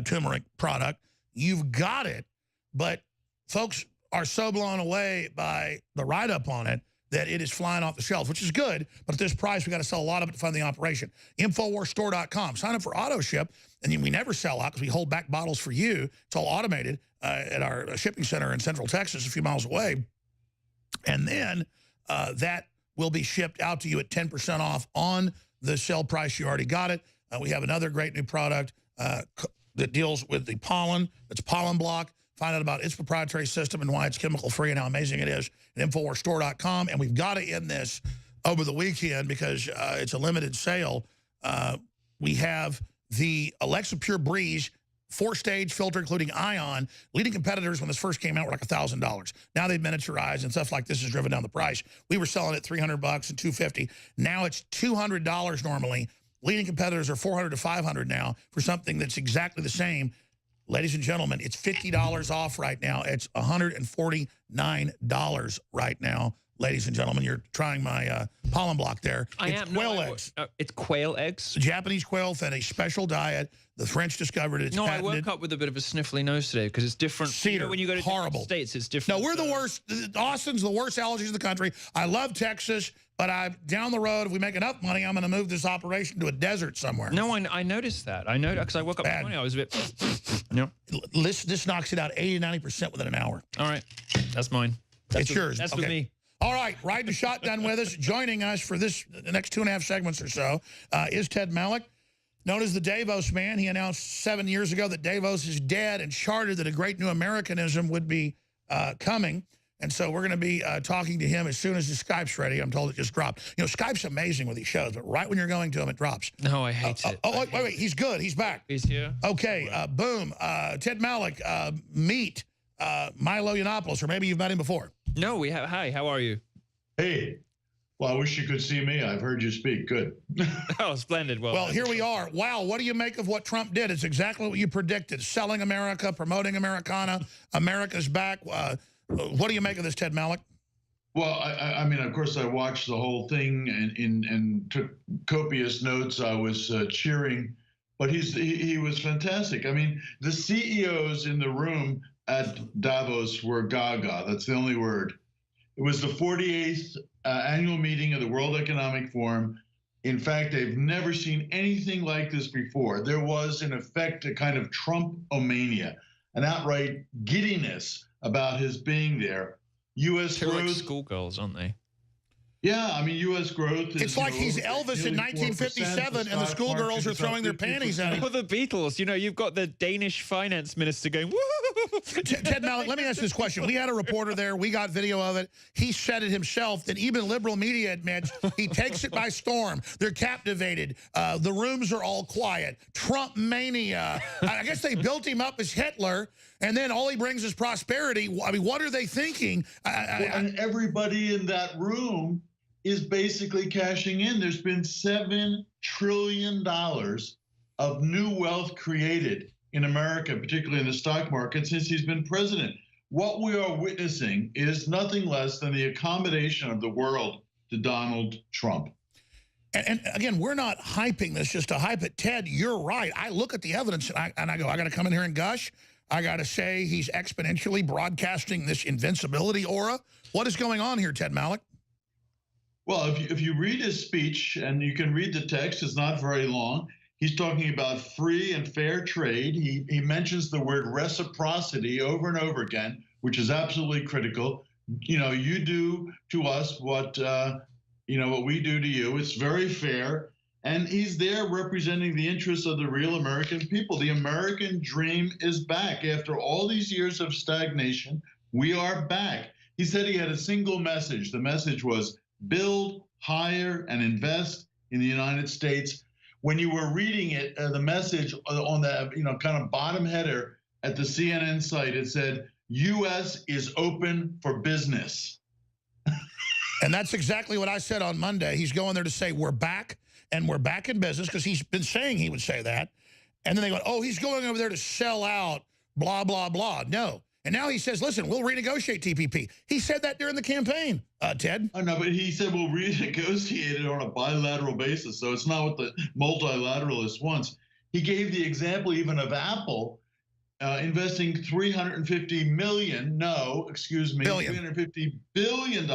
turmeric product. You've got it, but folks are so blown away by the write-up on it that it is flying off the shelves, which is good. But at this price, we got to sell a lot of it to fund the operation. InfoWarsStore.com. Sign up for auto ship, and we never sell out because we hold back bottles for you. It's all automated at our shipping center in Central Texas, a few miles away. And then that will be shipped out to you at 10% off on the sale price. You already got it. We have another great new product that deals with the pollen. It's Pollen Block. Find out about its proprietary system and why it's chemical-free and how amazing it is at InfoWarsStore.com. And we've got to end this over the weekend because it's a limited sale. We have the Alexa Pure Breeze 4-stage filter, including ion. Leading competitors when this first came out were like $1,000. Now they've miniaturized and stuff like this has driven down the price. We were selling it $300 and $250. Now it's $200 normally. Leading competitors are $400 to $500 now for something that's exactly the same. Ladies and gentlemen, it's $50 off right now. It's $149 right now. Ladies and gentlemen, you're trying my pollen block there. It's quail eggs. It's quail eggs? The Japanese quail fed a special diet. The French discovered it. It's patented. I woke up with a bit of a sniffly nose today because it's different. Cedar, you know, when you go to horrible. States, it's different. No, we're the worst. Austin's the worst allergies in the country. I love Texas, but down the road, if we make enough money, I'm going to move this operation to a desert somewhere. No, I noticed that. I know because I woke up this morning. I was a bit. This knocks it out 80-90% within an hour. All right, that's mine. It's yours. That's with me. All right, riding the shotgun with us, joining us for the next 2.5 segments or so, is Ted Malloch, known as the Davos man. He announced 7 years ago that Davos is dead and charted that a great new Americanism would be coming. And so we're going to be talking to him as soon as the Skype's ready. I'm told it just dropped. You know, Skype's amazing with these shows, but right when you're going to him, it drops. No, I hate it. Wait. He's good. He's back. He's here. Okay, boom. Ted Malloch, meet Milo Yiannopoulos, or maybe you've met him before. No, we have. Hi, how are you? Hey. Well, I wish you could see me. I've heard you speak. Good. Oh, splendid. Well, here we are. Wow, what do you make of what Trump did? It's exactly what you predicted. Selling America, promoting Americana, America's back. What do you make of this, Ted Malloch? Well, I mean, of course, I watched the whole thing and took copious notes. I was cheering, but he was fantastic. I mean, the CEOs in the room at Davos were gaga. That's the only word. It was the 48th annual meeting of the World Economic Forum. In fact, they've never seen anything like this before. There was, in effect, a kind of Trump-omania, an outright giddiness about his being there. U.S. They're growth. like schoolgirls, aren't they? Yeah, I mean, U.S. growth is. It's like he's Elvis in 1957 and the schoolgirls are throwing their panties at him. Or the Beatles. You know, you've got the Danish finance minister going, woo! Ted Malloch, let me ask this question. We had a reporter there. We got video of it. He said it himself that even liberal media admits he takes it by storm. They're captivated. The rooms are all quiet. Trump mania. I guess they built him up as Hitler, and then all he brings is prosperity. I mean, what are they thinking? And everybody in that room is basically cashing in. There's been $7 trillion of new wealth created in America, particularly in the stock market, since he's been president. What we are witnessing is nothing less than the accommodation of the world to Donald Trump. And again, we're not hyping this just to hype it. Ted, you're right. I look at the evidence and I go, I got to come in here and gush. I got to say he's exponentially broadcasting this invincibility aura. What is going on here, Ted Malloch? Well, if you read his speech, and you can read the text, it's not very long. He's talking about free and fair trade. He mentions the word reciprocity over and over again, which is absolutely critical. You know, you do to us what what we do to you. It's very fair. And he's there representing the interests of the real American people. The American dream is back. After all these years of stagnation, we are back. He said he had a single message. The message was build, hire, and invest in the United States. When you were reading it, the message on the kind of bottom header at the CNN site, it said, U.S. is open for business. And that's exactly what I said on Monday. He's going there to say we're back. and we're back in business, because he's been saying he would say that. And then they go, oh, he's going over there to sell out, blah, blah, blah. No. And now he says, listen, we'll renegotiate TPP. He said that during the campaign, Ted. I know, but he said we'll renegotiate it on a bilateral basis. So it's not what the multilateralist wants. He gave the example even of Apple investing $350 million, $350 billion,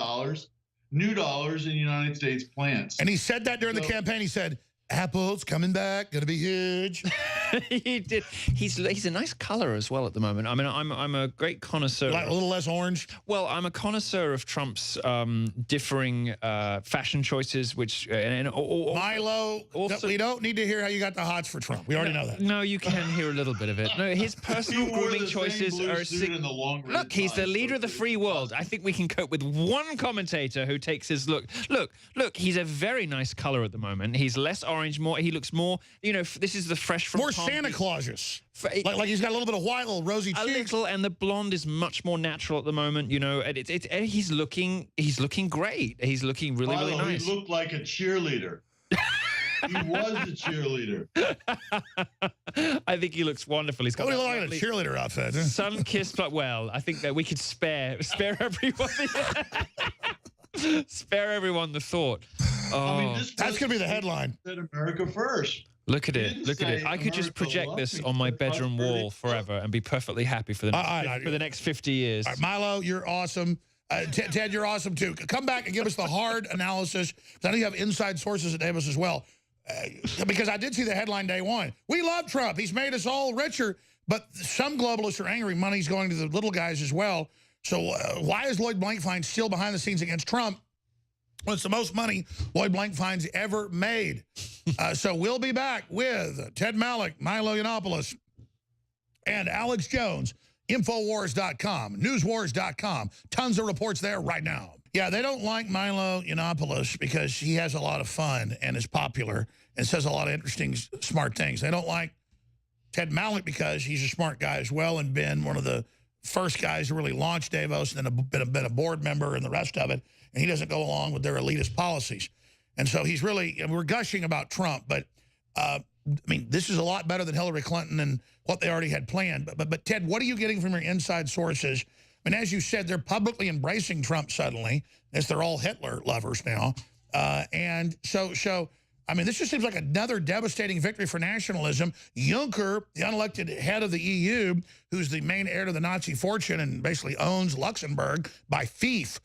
new dollars in United States plants. And he said that during the campaign. He said, Apple's coming back, gonna be huge. He did. He's a nice color as well at the moment. I mean, I'm a great connoisseur. Like a little less orange. Well, I'm a connoisseur of Trump's differing fashion choices, which Milo. Also, we don't need to hear how you got the hots for Trump. We already know that. No, you can hear a little bit of it. No, his personal grooming choices are. Look, he's the leader of the free world. I think we can cope with one commentator who takes his look. Look. He's a very nice color at the moment. He's less orange, more. He looks more. You know, this is the fresh from more Santa Clauses. Like he's got a little bit of white, little rosy cheeks. A little, and the blonde is much more natural at the moment. You know, and he's looking great. He's looking really, really nice. He looked like a cheerleader. He was a cheerleader. I think he looks wonderful. He's got what do you look like in a cheerleader outfit? Sun-kissed, but well, I think that we could spare everyone. Spare everyone the thought. Oh, I mean, that's going to be the headline. Said America first. Look at it. Look at it. I could just project this on my bedroom wall forever and be perfectly happy for the next 50 years. All right, Milo, you're awesome. Ted, you're awesome too. Come back and give us the hard analysis. I know you have inside sources at Davis as well. Because I did see the headline day one. We love Trump. He's made us all richer. But some globalists are angry. Money's going to the little guys as well. So why is Lloyd Blankfein still behind the scenes against Trump? Well, it's the most money Lloyd Blankfein's ever made. So we'll be back with Ted Malloch, Milo Yiannopoulos, and Alex Jones. Infowars.com, newswars.com. Tons of reports there right now. Yeah, they don't like Milo Yiannopoulos because he has a lot of fun and is popular and says a lot of interesting, smart things. They don't like Ted Malloch because he's a smart guy as well and been one of the first guys to really launch Davos and then been a board member and the rest of it. And he doesn't go along with their elitist policies. And so he's really, we're gushing about Trump, but I mean, this is a lot better than Hillary Clinton and what they already had planned. But Ted, what are you getting from your inside sources? I mean, as you said, they're publicly embracing Trump suddenly, as they're all Hitler lovers now. And so, I mean, this just seems like another devastating victory for nationalism. Juncker, the unelected head of the EU, who's the main heir to the Nazi fortune and basically owns Luxembourg by fief,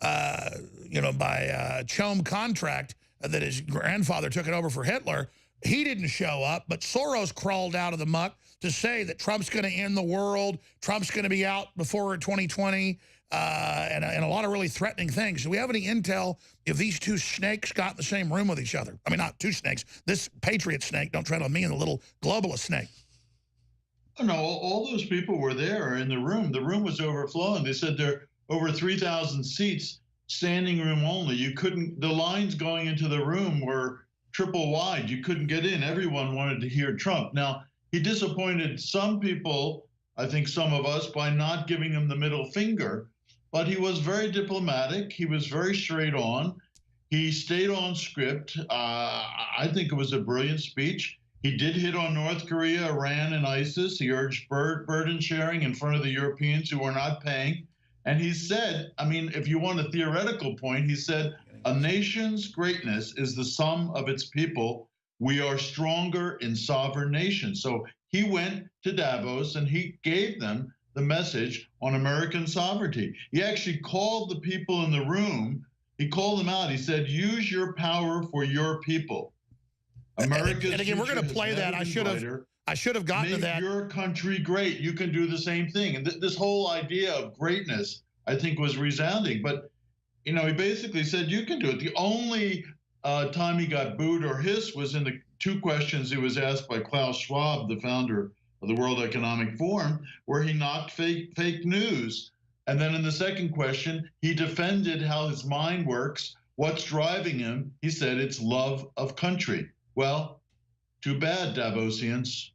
by Chom contract that his grandfather took it over for Hitler. He didn't show up, but Soros crawled out of the muck to say that Trump's going to end the world, Trump's going to be out before 2020, and a lot of really threatening things. Do we have any intel if these two snakes got in the same room with each other? I mean, not two snakes. This patriot snake, don't tread on me, and the little globalist snake. Oh, no, all those people were there in the room. The room was overflowing. They said there are over 3,000 seats, standing room only. You couldn't, the lines going into the room were triple wide. You couldn't get in. Everyone wanted to hear Trump. Now, he disappointed some people, I think some of us, by not giving him the middle finger, but he was very diplomatic. He was very straight on. He stayed on script. I think it was a brilliant speech. He did hit on North Korea, Iran, and ISIS. He urged burden sharing in front of the Europeans who were not paying. And he said, I mean, if you want a theoretical point, he said, a nation's greatness is the sum of its people. We are stronger in sovereign nations. So he went to Davos and he gave them the message on American sovereignty. He actually called the people in the room. He called them out. He said, use your power for your people. America's and again, we're going to play that. I should have gotten to that. Make your country great. You can do the same thing. And this whole idea of greatness, I think, was resounding. But, you know, he basically said, you can do it. The only time he got booed or hissed was in the two questions he was asked by Klaus Schwab, the founder of the World Economic Forum, where he knocked fake news. And then in the second question, he defended how his mind works, what's driving him. He said it's love of country. Well, too bad, Davosians.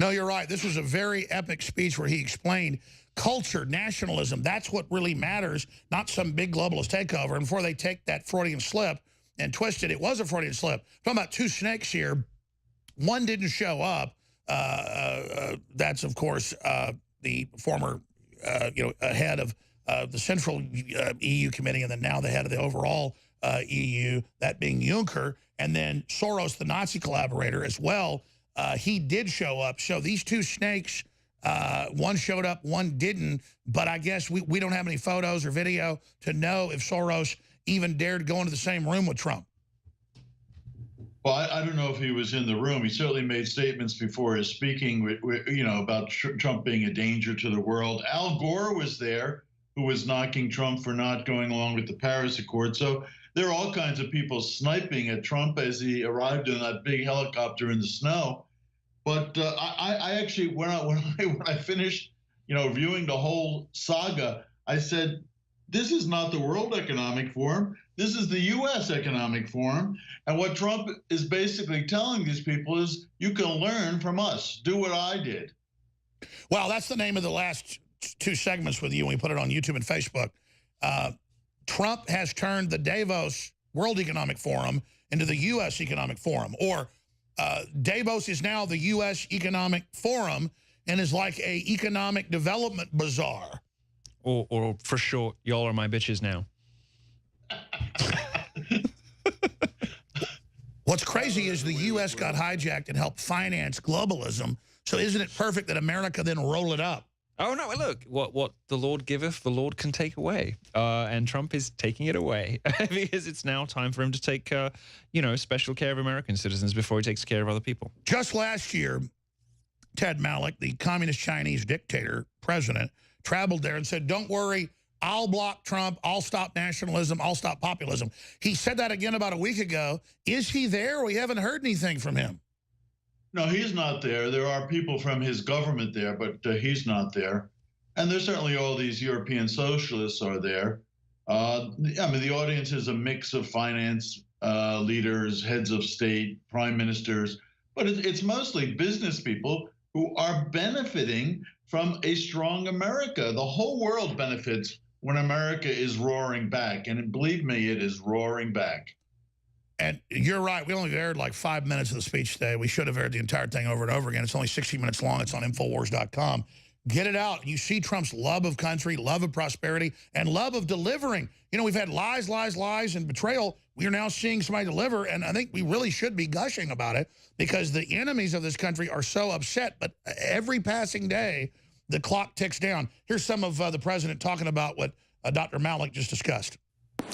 No, you're right. This was a very epic speech where he explained culture, nationalism. That's what really matters, not some big globalist takeover. And before they take that Freudian slip and twisted. It was a Freudian slip. Talking about two snakes here. One didn't show up. That's, of course, the former, head of the Central EU Committee, and then now the head of the overall EU, that being Juncker, and then Soros, the Nazi collaborator, as well. He did show up. So these two snakes, one showed up, one didn't. But I guess we don't have any photos or video to know if Soros even dared go into the same room with Trump. Well, I don't know if he was in the room. He certainly made statements before his speaking, about Trump being a danger to the world. Al Gore was there, who was knocking Trump for not going along with the Paris Accord. So there are all kinds of people sniping at Trump as he arrived in that big helicopter in the snow. But I actually, when I finished, viewing the whole saga, I said, this is not the World Economic Forum. This is the U.S. Economic Forum. And what Trump is basically telling these people is, you can learn from us. Do what I did. Well, that's the name of the last two segments with you when we put it on YouTube and Facebook. Trump has turned the Davos World Economic Forum into the U.S. Economic Forum. Or Davos is now the U.S. Economic Forum and is like a economic development bazaar. Or for short, y'all are my bitches now. What's crazy is the U.S. got hijacked and helped finance globalism. So isn't it perfect that America then roll it up? Oh, no, look, what the Lord giveth, the Lord can take away. And Trump is taking it away because it's now time for him to take, special care of American citizens before he takes care of other people. Just last year, Ted Malek, the communist Chinese dictator president, traveled there and said, don't worry, I'll block Trump, I'll stop nationalism, I'll stop populism. He said that again about a week ago. Is he there? We haven't heard anything from him. No, he's not there. There are people from his government there, but he's not there. And there's certainly all these European socialists are there. The audience is a mix of finance leaders, heads of state, prime ministers, but it's mostly business people who are benefiting from a strong America. The whole world benefits when America is roaring back. And believe me, it is roaring back. And you're right. We only aired like 5 minutes of the speech today. We should have aired the entire thing over and over again. It's only 60 minutes long. It's on Infowars.com. Get it out. You see Trump's love of country, love of prosperity, and love of delivering. We've had lies, lies, lies, and betrayal. We are now seeing somebody deliver, and I think we really should be gushing about it because the enemies of this country are so upset. But every passing day, the clock ticks down. Here's some of the president talking about what Dr. Malek just discussed.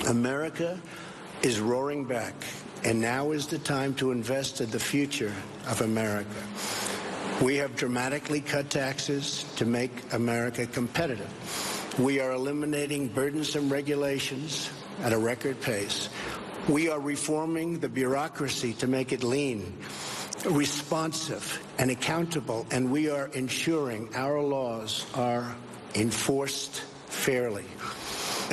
America is roaring back, and now is the time to invest in the future of America. We have dramatically cut taxes to make America competitive. We are eliminating burdensome regulations at a record pace. We are reforming the bureaucracy to make it lean, responsive, and accountable, and we are ensuring our laws are enforced fairly.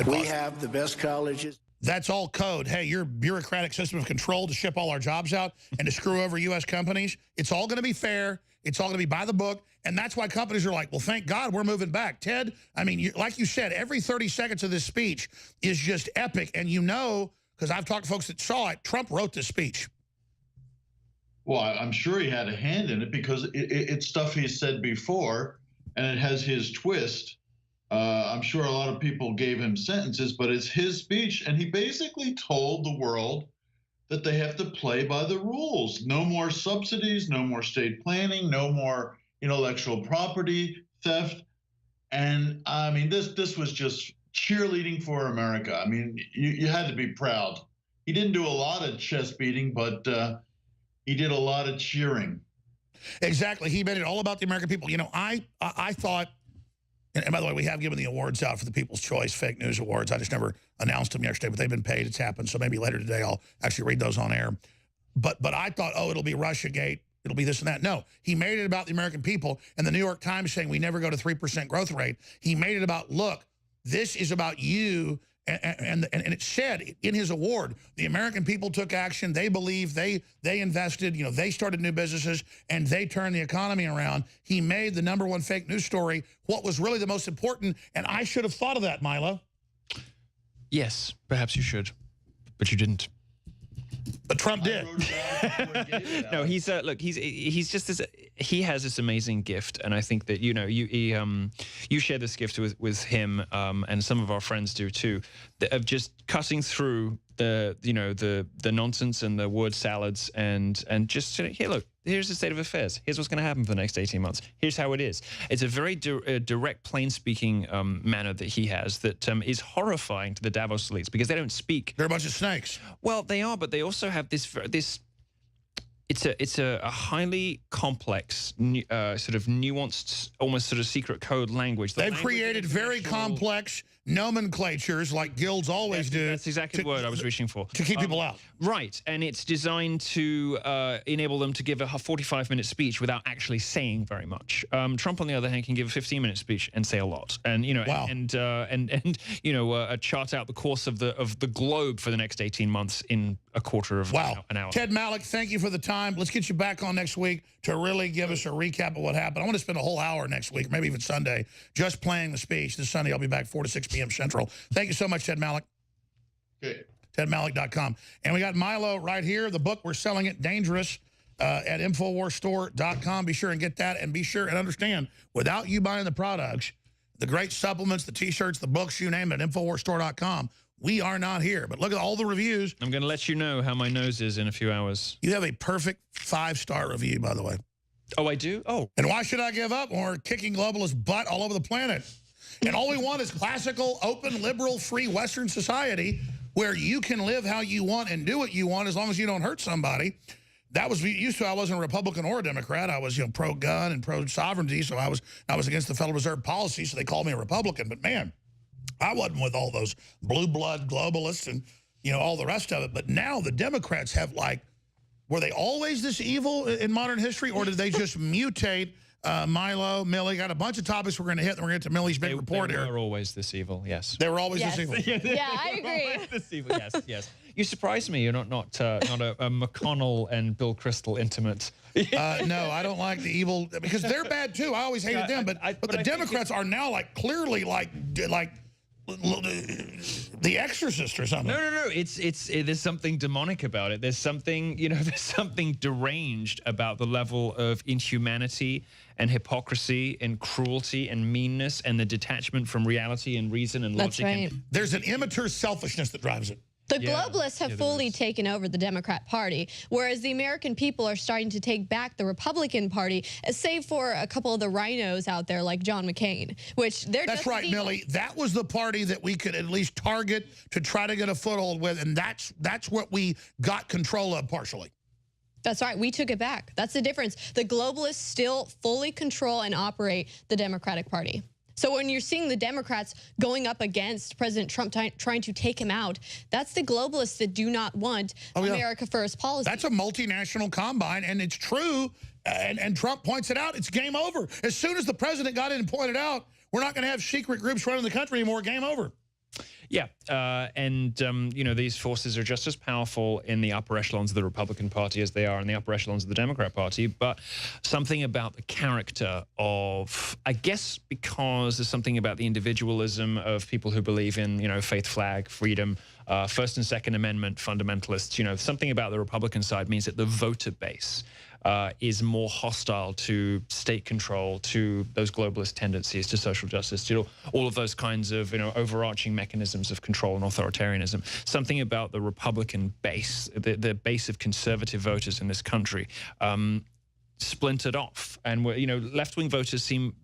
We have the best colleges. That's all code. Hey, your bureaucratic system of control to ship all our jobs out and to screw over U.S. companies, it's all going to be fair. It's all going to be by the book. And that's why companies are like, well, thank God we're moving back. Ted, like you said, every 30 seconds of this speech is just epic. And because I've talked to folks that saw it, Trump wrote this speech. Well, I'm sure he had a hand in it because it's stuff he said before, and it has his twist. I'm sure a lot of people gave him sentences, but it's his speech, and he basically told the world that they have to play by the rules. No more subsidies, no more state planning, no more intellectual property theft. And this was just cheerleading for America. You had to be proud. He didn't do a lot of chest beating, but he did a lot of cheering. Exactly. He made it all about the American people. I thought, and by the way, we have given the awards out for the People's Choice Fake News Awards. I just never announced them yesterday, but they've been paid. It's happened. So maybe later today I'll actually read those on air. But I thought, it'll be Russiagate. It'll be this and that. No, he made it about the American people. And the New York Times saying we never go to 3% growth rate. He made it about, look, this is about you. And it said in his award, the American people took action. They believed, they invested, they started new businesses, and they turned the economy around. He made the #1 fake news story what was really the most important, and I should have thought of that, Milo. Yes, perhaps you should, but you didn't. But Trump did. No, he's look, he's just this. He has this amazing gift, and I think that you share this gift with him, and some of our friends do too, of just cutting through the nonsense and the word salads, and just here, look, here's the state of affairs. Here's what's going to happen for the next 18 months. Here's how it is. It's a very direct, plain-speaking manner that he has that is horrifying to the Davos elites because they don't speak. They're a bunch of snakes. Well, they are, but they also have this. It's a highly complex, sort of nuanced, almost sort of secret code language. They've created very complex nomenclatures like guilds always do. That's exactly the word I was reaching for. To keep people out. Right, and it's designed to enable them to give a 45-minute speech without actually saying very much. Trump, on the other hand, can give a 15-minute speech and say a lot, and wow. and chart out the course of the globe for the next 18 months in a quarter of an hour. Ted Malloch, thank you for the time. Let's get you back on next week to really give us a recap of what happened. I want to spend a whole hour next week, maybe even Sunday, just playing the speech. This Sunday, I'll be back 4 to 6 p.m. Central. Thank you so much, Ted Malloch. Okay. TedMalloch.com. And we got Milo right here. The book, we're selling it, Dangerous, at InfoWarsStore.com. Be sure and get that, and be sure and understand, without you buying the products, the great supplements, the T-shirts, the books, you name it, InfoWarsStore.com, we are not here. But look at all the reviews. I'm going to let you know how my nose is in a few hours. You have a perfect 5-star review, by the way. Oh, I do? Oh. And why should I give up when we're kicking globalist butt all over the planet? And all we want is classical, open, liberal, free Western society where you can live how you want and do what you want as long as you don't hurt somebody. That was used to. I wasn't a Republican or a Democrat. I was, pro-gun and pro-sovereignty, so I was against the Federal Reserve policy, so they called me a Republican. But man, I wasn't with all those blue blood globalists and all the rest of it. But now the Democrats have were they always this evil in modern history, or did they just mutate? Milo, Millie, got a bunch of topics we're going to hit, and we're going to get to Millie's big report here. They were always this evil, yes. They were always this evil. Yeah, I agree. This evil, yes, yes. You surprised me. You're not a McConnell and Bill Kristol intimate. No, I don't like the evil, because they're bad too. I always hated them, but the Democrats are now clearly like The Exorcist or something. No. There's something demonic about it. There's something, there's something deranged about the level of inhumanity and hypocrisy and cruelty and meanness and the detachment from reality and reason and logic. That's right. There's an immature selfishness that drives it. The globalists have fully taken over the Democrat Party, whereas the American people are starting to take back the Republican Party, save for a couple of the rhinos out there like John McCain, which they're That's right, Millie. That was the party that we could at least target to try to get a foothold with, and that's what we got control of partially. That's right. We took it back. That's the difference. The globalists still fully control and operate the Democratic Party. So when you're seeing the Democrats going up against President Trump trying to take him out, that's the globalists that do not want America First policy. That's a multinational combine, and it's true, and Trump points it out. It's game over. As soon as the president got in and pointed out, we're not going to have secret groups running the country anymore. Game over. Yeah, these forces are just as powerful in the upper echelons of the Republican Party as they are in the upper echelons of the Democrat Party, but something about the character of, I guess because there's something about the individualism of people who believe in, faith, flag, freedom, First and Second Amendment fundamentalists, something about the Republican side means that the voter base is more hostile to state control, to those globalist tendencies, to social justice, all of those kinds of, overarching mechanisms of control and authoritarianism. Something about the Republican base, the base of conservative voters in this country, splintered off. And, left-wing voters seem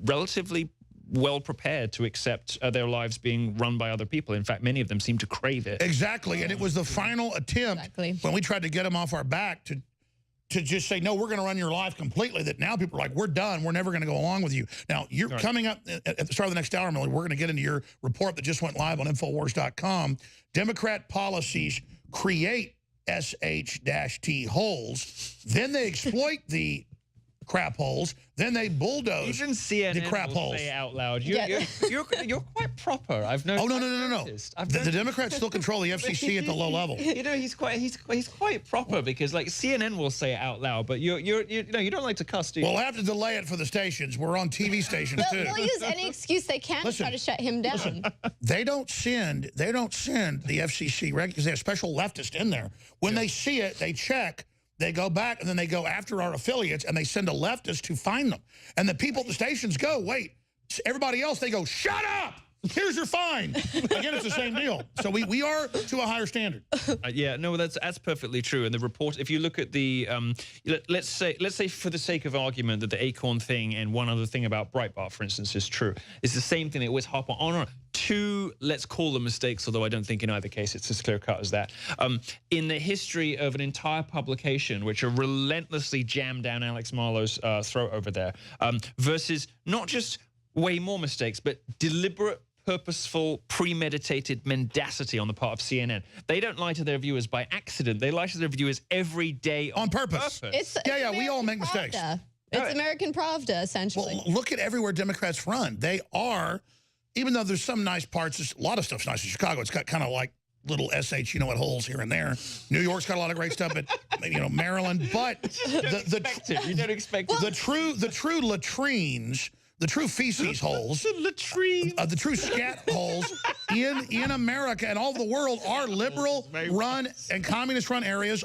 relatively well prepared to accept their lives being run by other people. In fact, many of them seem to crave it. Exactly, and it was the final attempt when we tried to get them off our back to just say, no, we're going to run your life completely, that now people are like, we're done. We're never going to go along with you. Now, you're coming up at the start of the next hour, Millie. We're going to get into your report that just went live on Infowars.com. Democrat policies create SH-T holes. Then they exploit the crap holes. Then they bulldoze Even CNN the crap will holes. say it out loud. You're quite proper. I've noticed. Oh, no. The Democrats still control the FCC at the low level. You know, he's quite proper because like CNN will say it out loud, but you don't like to cuss, do you? We'll have to delay it for the stations. We're on TV stations too. They'll use any excuse they can to try to shut him down. Listen, they don't send the FCC because they have special leftists in there. When they see it, they check. They go back, and then they go after our affiliates, and they send a leftist to find them. And the people at the stations go, wait. Everybody else, they go, shut up! Here's your fine. Again, it's the same deal. So we are to a higher standard. Yeah, no, that's perfectly true. And the report, if you look at the, let's say for the sake of argument that the Acorn thing and one other thing about Breitbart, for instance, is true. It's the same thing. They always hop on. Two, let's call them mistakes, although I don't think in either case it's as clear cut as that. In the history of an entire publication, which are relentlessly jammed down Alex Marlow's throat over there, versus not just way more mistakes, but deliberate, purposeful, premeditated mendacity on the part of CNN. They don't lie to their viewers by accident. They lie to their viewers every day on purpose. Yeah, we all make mistakes. It's American Pravda, essentially. Well, look at everywhere Democrats run. They are, even though there's some nice parts, a lot of stuff's nice in Chicago. It's got kind of like little what holes here and there. New York's got a lot of great stuff, but Maryland. But you don't expect it. The true latrines. The true feces holes, the true scat holes in America and all over the world are liberal-run and communist-run areas.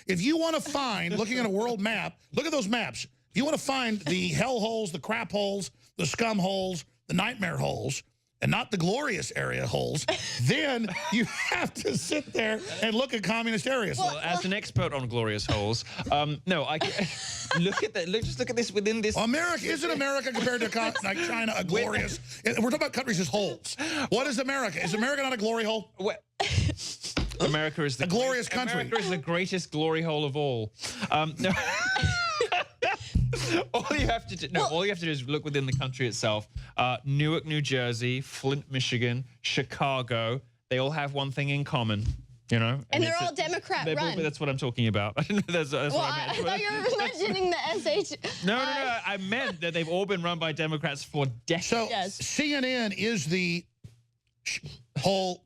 If you want to find, looking at a world map, look at those maps. If you want to find the hell holes, the crap holes, the scum holes, the nightmare holes, and not the glorious area holes, then you have to sit there and look at communist areas. Well, as an expert on glorious holes, no, I look at that. Just look at this within this. Isn't America compared to like China a glorious? We're talking about countries as holes. What is America? Is America not a glory hole? America is the glorious country. America is the greatest glory hole of all. No. All you have to do is look within the country itself. Newark, New Jersey, Flint, Michigan, Chicago. They all have one thing in common, you know. And they're all Democrat-run. That's what I'm talking about. That's what I meant. I thought you were mentioning the SH. No. I meant that they've all been run by Democrats for decades. So CNN is the whole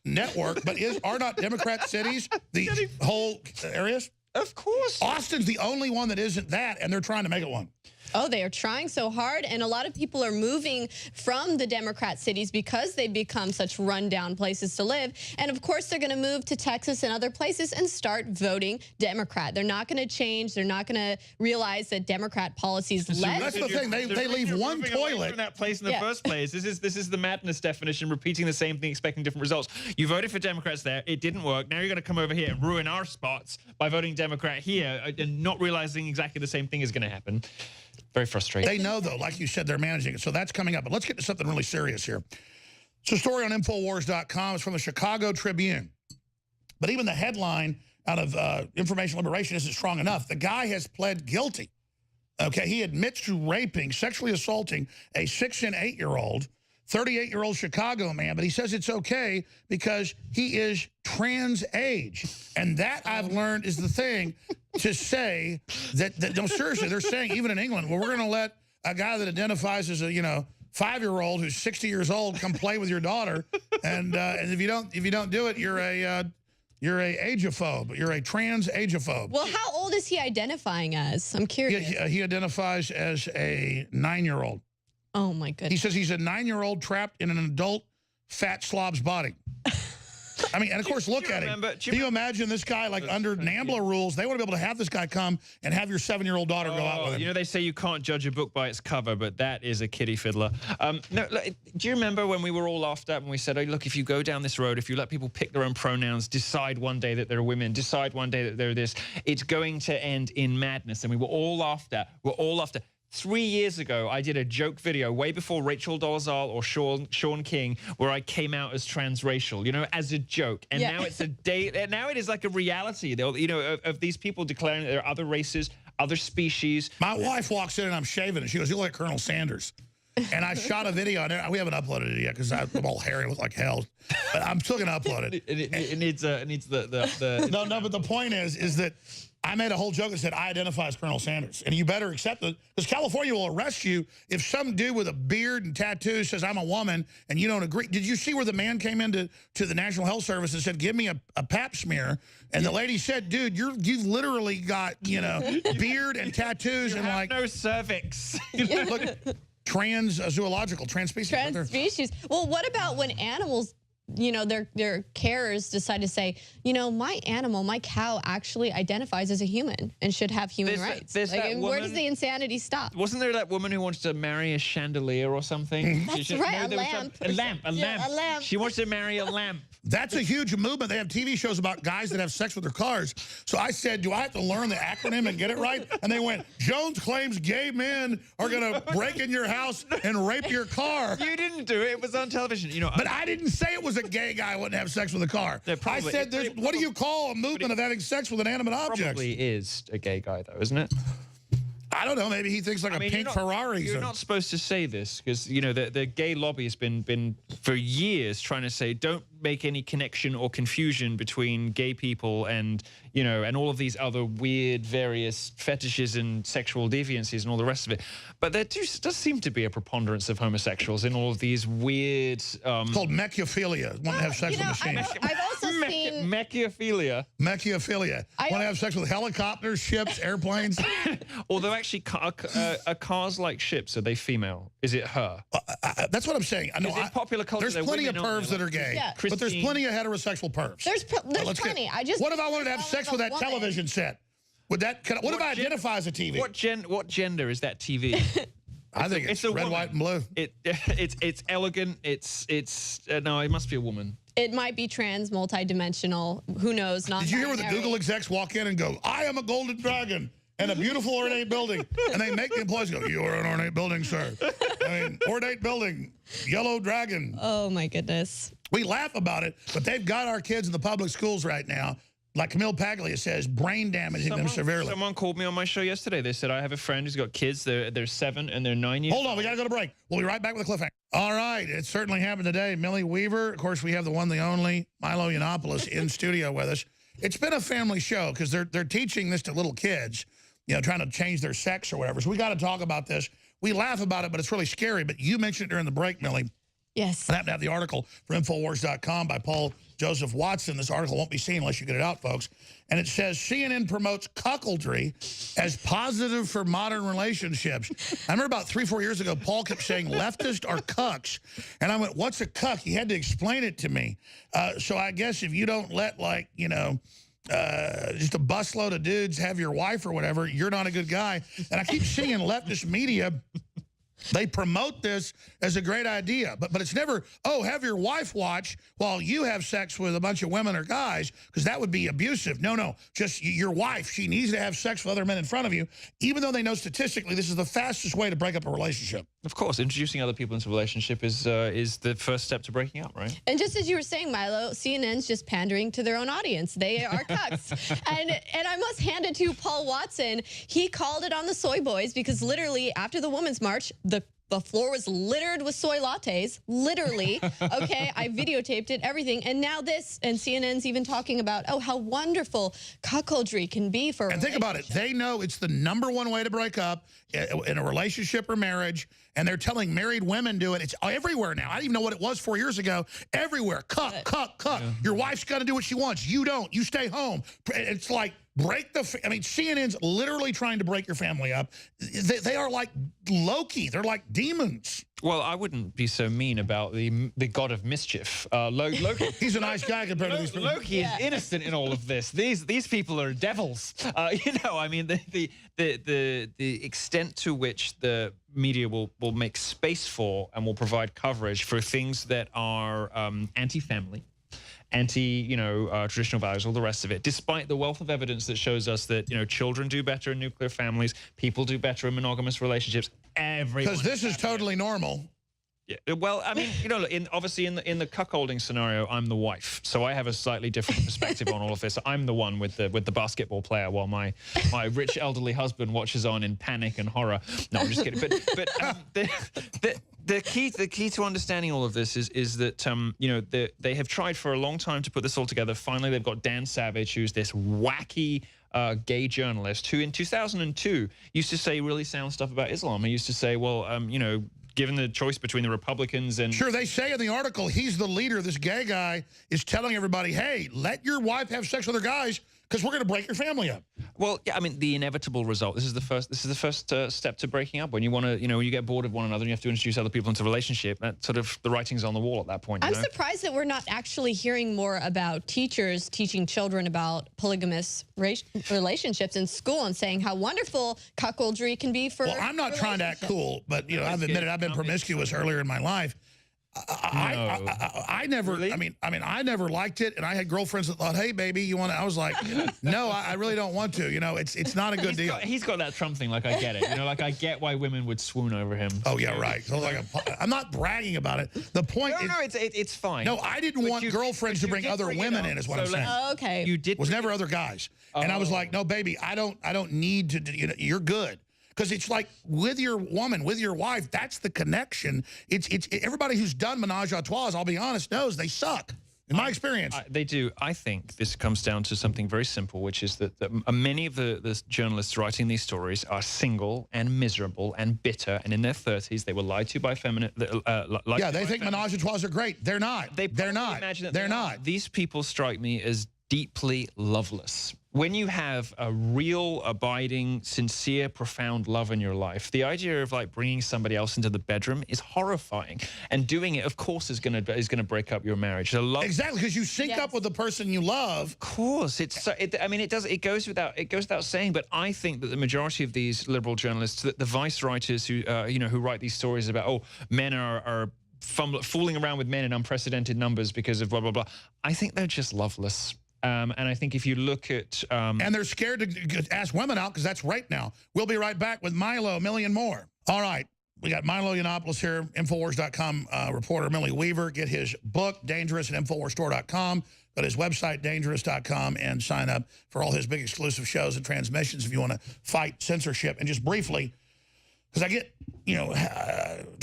network, but are not Democrat cities the whole areas? Of course. Austin's the only one that isn't that, and they're trying to make it one. Oh, they are trying so hard, and a lot of people are moving from the Democrat cities because they become such rundown places to live. And of course, they're going to move to Texas and other places and start voting Democrat. They're not going to change. They're not going to realize that Democrat policies led. That's the thing. They leave one toilet from that place in the first place. This is the madness definition, repeating the same thing, expecting different results. You voted for Democrats there. It didn't work. Now you're going to come over here and ruin our spots by voting Democrat here and not realizing exactly the same thing is going to happen. Very frustrating. They know, though, like you said, they're managing it. So that's coming up. But let's get to something really serious here. It's a story on Infowars.com. It's from the Chicago Tribune. But even the headline out of Information Liberation isn't strong enough. The guy has pled guilty. Okay, he admits to raping, sexually assaulting a 6- and 8-year-old, 38-year-old Chicago man. But he says it's okay because he is trans age. And that, I've learned, is the thing to say that no, seriously, they're saying even in England, well, we're going to let a guy that identifies as a 5-year-old who's 60 years old come play with your daughter, and if you don't do it, you're a ageophobe. You're a trans ageophobe. Well, how old is he identifying as? I'm curious. He identifies as a 9-year-old. Oh my goodness. He says he's a 9-year-old trapped in an adult fat slob's body. I mean, and of course, look at him. Can you imagine this guy, like under NAMBLA rules, they want to be able to have this guy come and have your 7-year-old daughter go out with him. You know, they say you can't judge a book by its cover, but that is a kiddie fiddler. No, do you remember when we were all laughed at when we said, oh, look, if you go down this road, if you let people pick their own pronouns, decide one day that they're women, decide one day that they're this, it's going to end in madness. And we were all laughed at. We're all laughed at. 3 years ago, I did a joke video way before Rachel Dolezal or Sean King, where I came out as transracial, as a joke. And now it's now it is like a reality, of these people declaring that there are other races, other species. My wife walks in and I'm shaving, and she goes, "You look like Colonel Sanders." And I shot a video, and we haven't uploaded it yet because I'm all hairy and look like hell. But I'm still going to upload it. It needs the No, but the point is that I made a whole joke that said, I identify as Colonel Sanders, and you better accept it, because California will arrest you if some dude with a beard and tattoos says, I'm a woman, and you don't agree. Did you see where the man came into the National Health Service and said, give me a pap smear? And the lady said, dude, you've literally got, you know, beard and tattoos and like no cervix. Look, zoological, trans-species. Trans-species. Well, what about when animals, you know, their carers decide to say, you know, my animal, my cow actually identifies as a human and should have human rights. Like, where does the insanity stop? Wasn't there that woman who wanted to marry a chandelier or something? That's right, a lamp. A lamp. She wants to marry a lamp. That's a huge movement. They have TV shows about guys that have sex with their cars. So I said, do I have to learn the acronym and get it right? And they went, Jones claims gay men are going to break in your house and rape your car. You didn't do it. It was on television. You know, but I didn't say it was a gay guy who wouldn't have sex with a car. I said, what do you call a movement of having sex with an animate object? Probably is a gay guy, though, isn't it? I don't know. Maybe he thinks like a pink Ferrari. You're not supposed to say this because, you know, the gay lobby has been for years trying to say don't make any connection or confusion between gay people and, you know, and all of these other weird various fetishes and sexual deviancies and all the rest of it. But there does seem to be a preponderance of homosexuals in all of these weird... It's called mechophilia. Want to have sex with machines. I've also seen... Mechophilia. Mechophilia. Want to have sex with helicopters, ships, airplanes. Although actually are cars like ships, are they female? Is it her? That's what I'm saying. I know. In popular culture, there's plenty of pervs that are gay. Yeah. But there's plenty of heterosexual pervs. There's plenty. What if I wanted to have sex with that television set? Would that? What if I identify as a TV? What gender is that TV? I think it's red, white, and blue. It's elegant. No, it must be a woman. It might be trans, multi-dimensional. Who knows? Did you hear where the Google execs walk in and go, I am a golden dragon and a beautiful ornate building, and they make the employees go, you are an ornate building, sir. I mean, ornate building, yellow dragon. Oh my goodness. We laugh about it, but they've got our kids in the public schools right now, like Camille Paglia says, brain damaging them severely. Someone called me on my show yesterday. They said, I have a friend who's got kids. They're 7 and they're 9 years old. Hold on, we got to go to break. We'll be right back with a cliffhanger. All right, it certainly happened today. Millie Weaver, of course, we have the one, the only, Milo Yiannopoulos in studio with us. It's been a family show because they're teaching this to little kids, you know, trying to change their sex or whatever. So we got to talk about this. We laugh about it, but it's really scary. But you mentioned it during the break, Millie. Yes. I happen to have the article from Infowars.com by Paul Joseph Watson. This article won't be seen unless you get it out, folks. And it says, CNN promotes cuckoldry as positive for modern relationships. I remember about 3 or 4 years ago, Paul kept saying leftist are cucks. And I went, what's a cuck? He had to explain it to me. So I guess if you don't let, like, you know, just a busload of dudes have your wife or whatever, you're not a good guy. And I keep seeing leftist media, they promote this as a great idea, but it's never, oh, have your wife watch while you have sex with a bunch of women or guys, because that would be abusive. No, just your wife. She needs to have sex with other men in front of you, even though they know statistically this is the fastest way to break up a relationship. Of course, introducing other people into a relationship is the first step to breaking up, right? And just as you were saying, Milo, CNN's just pandering to their own audience. They are cucks. and I must hand it to Paul Watson. He called it on the soy boys because literally after the Women's March, the floor was littered with soy lattes, literally. Okay, I videotaped it, everything. And now this, and CNN's even talking about, oh, how wonderful cuckoldry can be for And think about it. They know it's the #1 way to break up in a relationship or marriage, and they're telling married women do it. It's everywhere now. I didn't even know what it was 4 years ago. Everywhere. Cuck. Yeah. Your wife's got to do what she wants. You don't. You stay home. It's like, break the... I mean, CNN's literally trying to break your family up. They are like Loki. They're like demons. Well, I wouldn't be so mean about the god of mischief. Loki. He's a nice guy compared to these people. Loki is innocent in all of this. These people are devils. You know, I mean, the extent to which the media will make space for and will provide coverage for things that are anti-family, traditional values, all the rest of it, despite the wealth of evidence that shows us that, you know, children do better in nuclear families, people do better in monogamous relationships, everyone. Because this is totally normal. Yeah, well, I mean, you know, look, obviously in the cuckolding scenario, I'm the wife, so I have a slightly different perspective on all of this. I'm the one with the basketball player, while my rich elderly husband watches on in panic and horror. No, I'm just kidding. But the key to understanding all of this is that you know, they have tried for a long time to put this all together. Finally, they've got Dan Savage, who's this wacky gay journalist who in 2002 used to say really sound stuff about Islam. He used to say, well, you know, given the choice between the Republicans and... Sure, they say in the article, he's the leader. This gay guy is telling everybody, hey, let your wife have sex with other guys because we're going to break your family up. Well, yeah, I mean, the inevitable result. This is the first step to breaking up. When you want to, you know, when you get bored of one another and you have to introduce other people into a relationship, that sort of, the writing's on the wall at that point. I'm surprised that we're not actually hearing more about teachers teaching children about polygamous relationships in school and saying how wonderful cuckoldry can be for... Well, I'm not trying to act cool, but, you know, I've admitted I've been promiscuous earlier in my life. I never, really? I mean, I never liked it, and I had girlfriends that thought, hey, baby, you want to, I was like, no, I really don't want to, you know, it's not a good deal. He's got that Trump thing, like, I get it, you know, like, I get why women would swoon over him. Oh, yeah, right. So, like, I'm not bragging about it. The point is... No, it's fine. No, I didn't want girlfriends to bring other women in, is what I'm saying. Oh, okay. You did. It was never other guys. And I was like, no, baby, I don't need to, you know, you're good. Because it's like with your woman, with your wife, that's the connection. It's everybody who's done menage a trois, I'll be honest, knows they suck. In my experience. They do. I think this comes down to something very simple, which is that many of the journalists writing these stories are single and miserable and bitter, and in their 30s they were lied to by feminine. Yeah, they think menage a trois are great. They're not. They're not. They're not. These people strike me as deeply loveless. When you have a real, abiding, sincere, profound love in your life, the idea of like bringing somebody else into the bedroom is horrifying. And doing it, of course, is gonna break up your marriage. Exactly, because you sync up with the person you love. Of course, I mean, it goes without saying. But I think that the majority of these liberal journalists, the Vice writers who you know, who write these stories about, oh, men are fooling around with men in unprecedented numbers because of blah blah blah. I think they're just loveless. And I think if you look at... and they're scared to ask women out because that's rape now. We'll be right back with Milo, a million more. All right. We got Milo Yiannopoulos here, Infowars.com reporter Millie Weaver. Get his book, Dangerous, at InfoWarsStore.com. Go to his website, Dangerous.com, and sign up for all his big exclusive shows and transmissions if you want to fight censorship. And just briefly, because I get, you know,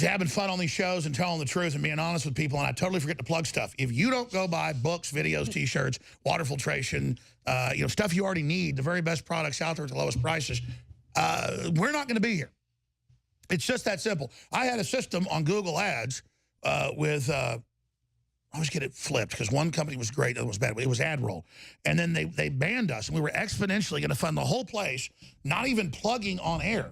having fun on these shows and telling the truth and being honest with people, and I totally forget to plug stuff. If you don't go buy books, videos, T-shirts, water filtration, you know, stuff you already need, the very best products out there at the lowest prices, we're not going to be here. It's just that simple. I had a system on Google Ads with... I always get it flipped because one company was great, the other was bad. It was AdRoll. And then they banned us, and we were exponentially going to fund the whole place, not even plugging on air.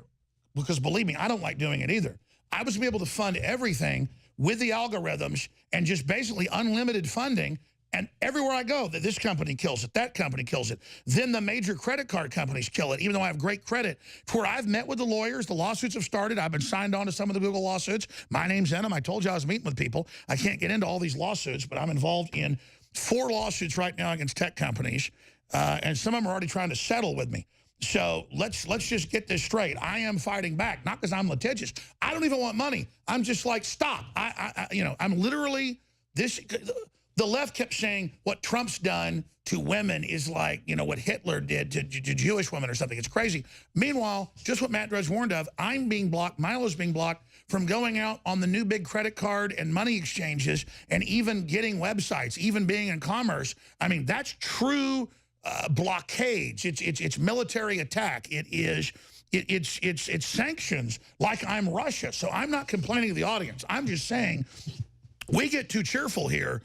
Because believe me, I don't like doing it either. I was to be able to fund everything with the algorithms and just basically unlimited funding. And everywhere I go, that this company kills it, that company kills it. Then the major credit card companies kill it, even though I have great credit. To where I've met with the lawyers, the lawsuits have started. I've been signed on to some of the Google lawsuits. My name's in them. I told you I was meeting with people. I can't get into all these lawsuits, but I'm involved in 4 lawsuits right now against tech companies. And some of them are already trying to settle with me. So let's just get this straight. I am fighting back, not because I'm litigious. I don't even want money. I'm just like, stop. You know, I'm literally this. The left kept saying what Trump's done to women is like, you know, what Hitler did to Jewish women or something. It's crazy. Meanwhile, just what Matt Drudge warned of, I'm being blocked, Milo's being blocked from going out on the new big credit card and money exchanges and even getting websites, even being in commerce. I mean, that's true blockades. It's military attack. It's sanctions like I'm Russia. So I'm not complaining to the audience. I'm just saying we get too cheerful here.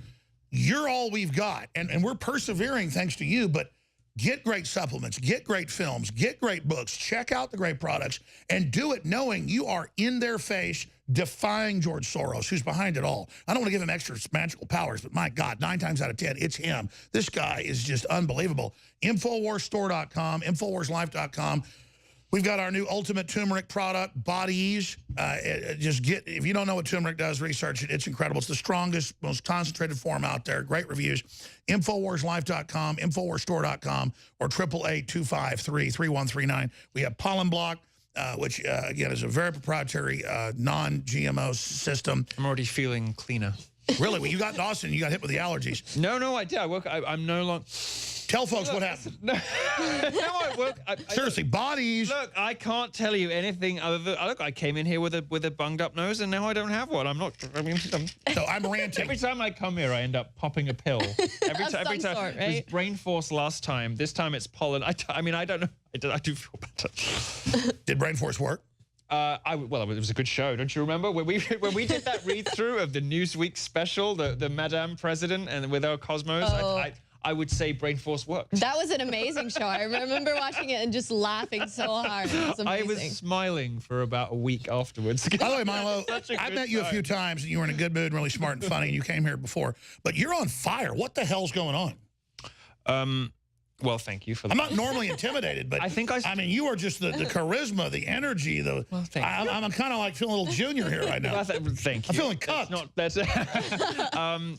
You're all we've got. And we're persevering thanks to you, but get great supplements, get great films, get great books, check out the great products, and do it knowing you are in their face defying George Soros, who's behind it all. I don't want to give him extra magical powers, but my God, 9 times out of 10, it's him. This guy is just unbelievable. InfoWarsStore.com, InfoWarsLife.com. We've got our new ultimate turmeric product, Bodies. If you don't know what turmeric does, research it. It's incredible. It's the strongest, most concentrated form out there. Great reviews. InfoWarsLife.com, InfoWarsStore.com, or 888-253-3139. We have Pollen Block, which, again, is a very proprietary non-GMO system. I'm already feeling cleaner. Really? When you got Dawson, you got hit with the allergies. No, I did. I'm no longer... Tell folks what happened. No, Seriously, bodies. Look, I can't tell you anything other than look. I came in here with a bunged up nose, and now I don't have one. I'm not. I mean, So I'm ranting. Every time I come here, I end up popping a pill. Every time. Sort, right? It was brain force last time. This time it's pollen. I mean, I don't know. I do feel better. Did brain force work? Well, it was a good show. Don't you remember when we did that read through of the Newsweek special, the Madame President, and with our Cosmos? Oh. I would say brain force worked. That was an amazing show. I remember watching it and just laughing so hard. It was amazing. I was smiling for about a week afterwards. By the way, Milo, I've met you a few times, and you were in a good mood and really smart and funny, and you came here before. But you're on fire. What the hell's going on? Well, thank you for that. I'm not normally intimidated, but I mean, you are just the charisma, the energy. Well, thank you. I'm kind of like feeling a little junior here right now. Well, thank you. I'm feeling cucked.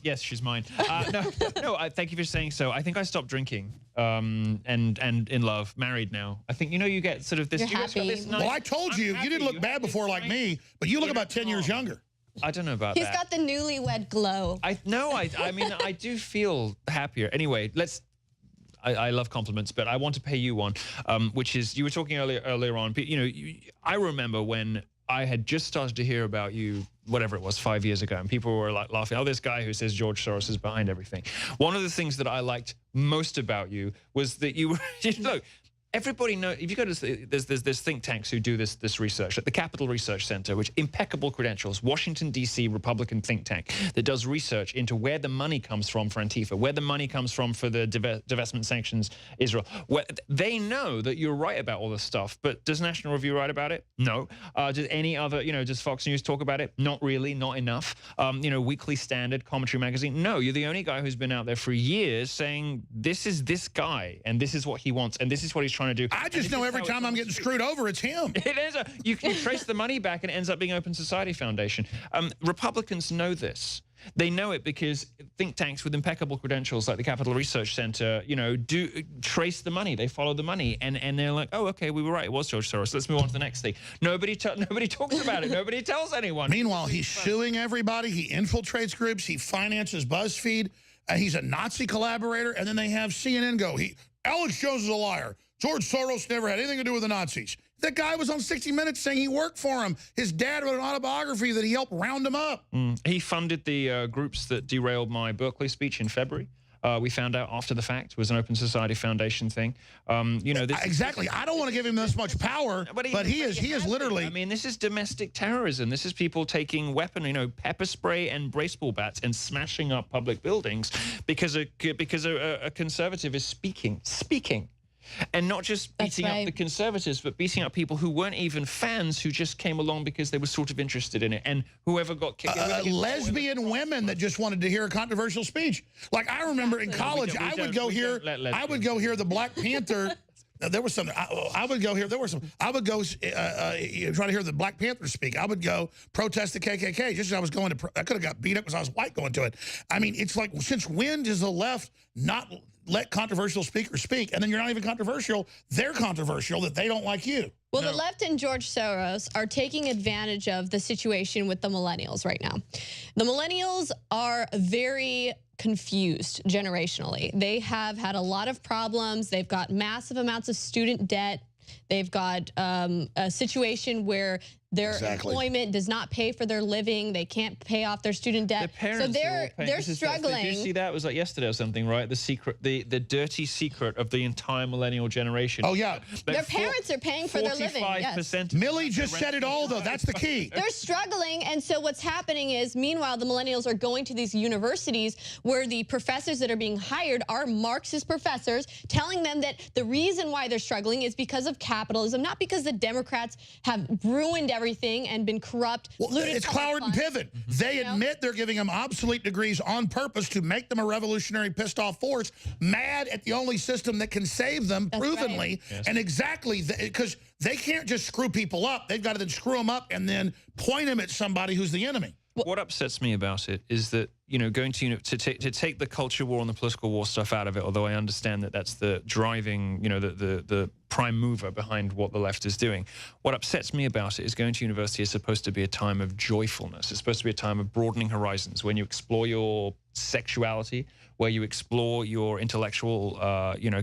Yes, she's mine. No. Thank you for saying so. I think I stopped drinking. And in love, married now. I think you get sort of this. You're happy. This nice, well, I told you didn't look bad before like me, but you look about 10 years younger. I don't know about He's that. got the newlywed glow. I mean, I do feel happier. Anyway, I love compliments, but I want to pay you one, which is you were talking earlier on. But, I remember when I had just started to hear about you, whatever it was, 5 years ago, and people were like laughing. Oh, this guy who says George Soros is behind everything. One of the things that I liked most about you was that you were look. Everybody knows, if you go to, there's think tanks who do this research at the Capital Research Center, which impeccable credentials, Washington, D.C. Republican think tank that does research into where the money comes from for Antifa, where the money comes from for the divestment sanctions Israel. They know that you're right about all this stuff, but does National Review write about it? No. Does any other, does Fox News talk about it? Not really, not enough. Weekly Standard, Commentary Magazine? No, you're the only guy who's been out there for years saying this is this guy, and this is what he wants, and this is what he's trying to do. I just know every time I'm getting screwed over, it's him. It is. You can trace the money back and it ends up being Open Society Foundation. Republicans know this. They know it because think tanks with impeccable credentials like the Capital Research Center, do trace the money. They follow the money. And they're like, oh, okay, we were right. It was George Soros. Let's move on to the next thing. Nobody talks about it. Nobody tells anyone. Meanwhile, he's suing everybody. He infiltrates groups. He finances BuzzFeed. He's a Nazi collaborator. And then they have CNN go, Alex Jones is a liar. George Soros never had anything to do with the Nazis. That guy was on 60 Minutes saying he worked for him. His dad wrote an autobiography that he helped round him up. He funded the groups that derailed my Berkeley speech in February. We found out after the fact it was an Open Society Foundation thing. Exactly. I don't want to give him this much power, but he is literally. I mean, this is domestic terrorism. This is people taking pepper spray and baseball bats and smashing up public buildings because a conservative is speaking. And not just beating up the conservatives, but beating up people who weren't even fans, who just came along because they were sort of interested in it. And whoever got kicked. Lesbian women that just wanted to hear a controversial speech. Like, I remember in college, I would go hear the Black Panther. There was some. I would go here. There were some. I would go try to hear the Black Panther speak. I would go protest the KKK. Just as I was going to, I could have got beat up because I was white going to it. I mean, it's like, since when does the left not let controversial speakers speak? And then you're not even controversial. They're controversial that they don't like you. Well, the left and George Soros are taking advantage of the situation with the millennials right now. The millennials are very confused generationally. They have had a lot of problems. They've got massive amounts of student debt. They've got a situation where their employment does not pay for their living. They can't pay off their student debt. So they're struggling. Did you see that? It was like yesterday or something, right? The secret, the dirty secret of the entire millennial generation. Oh, yeah. Their parents are paying for their living. 45%. Millie just said it all, though. That's the key. They're struggling. And so what's happening is, meanwhile, the millennials are going to these universities where the professors that are being hired are Marxist professors, telling them that the reason why they're struggling is because of capitalism, not because the Democrats have ruined everything and been corrupt. Well, it's Cloward and Pivot. They admit they're giving them obsolete degrees on purpose to make them a revolutionary, pissed off force, mad at the only system that can save them, provenly. Right. Yes. And exactly, because they can't just screw people up. They've got to then screw them up and then point them at somebody who's the enemy. What upsets me about it is that, going to take the culture war and the political war stuff out of it, although I understand that that's the driving, the prime mover behind what the left is doing. What upsets me about it is going to university is supposed to be a time of joyfulness. It's supposed to be a time of broadening horizons, when you explore your sexuality, where you explore your intellectual,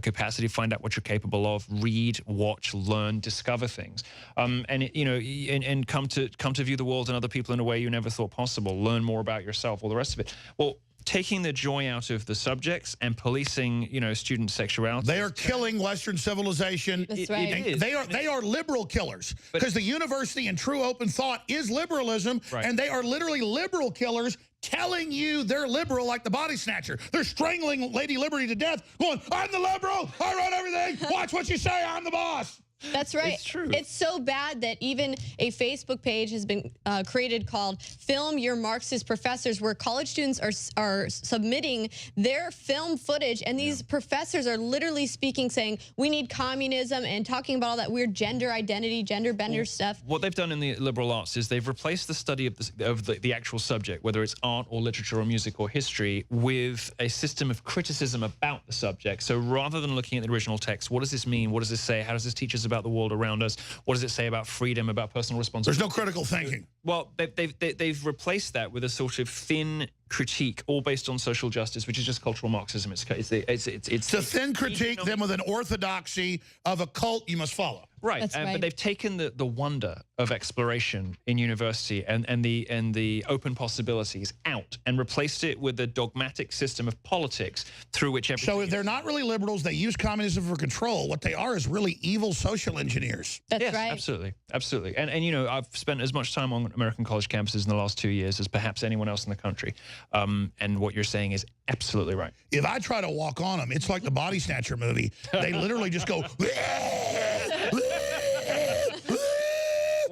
capacity, find out what you're capable of, read, watch, learn, discover things, and come to view the world and other people in a way you never thought possible. Learn more about yourself, all the rest of it. Well, taking the joy out of the subjects and policing, student sexuality. They are killing Western civilization. That's right. They are liberal killers, because the university and true open thought is liberalism, and they are literally liberal killers, telling you they're liberal like the body snatcher. They're strangling Lady Liberty to death, going, I'm the liberal, I run everything, watch what you say, I'm the boss. That's right. It's true. It's so bad that even a Facebook page has been created called Film Your Marxist Professors, where college students are submitting their film footage, and these professors are literally speaking, saying, we need communism, and talking about all that weird gender identity, gender bender stuff. What they've done in the liberal arts is they've replaced the study of the actual subject, whether it's art or literature or music or history, with a system of criticism about the subject. So rather than looking at the original text, what does this mean? What does this say? How does this teach us about the world around us? What does it say about freedom, about personal responsibility? There's no critical thinking. Well, they've replaced that with a sort of thin critique, all based on social justice, which is just cultural Marxism. It's a thin critique, then with an orthodoxy of a cult you must follow. Right, right. But they've taken the wonder of exploration in university and the open possibilities out and replaced it with a dogmatic system of politics through which everything. So if they're not really liberals, they use communism for control. What they are is really evil social engineers. That's yes, right. Absolutely, absolutely. And I've spent as much time on American college campuses in the last 2 years as perhaps anyone else in the country. And what you're saying is absolutely right. If I try to walk on them, it's like the Body Snatcher movie. They literally just go.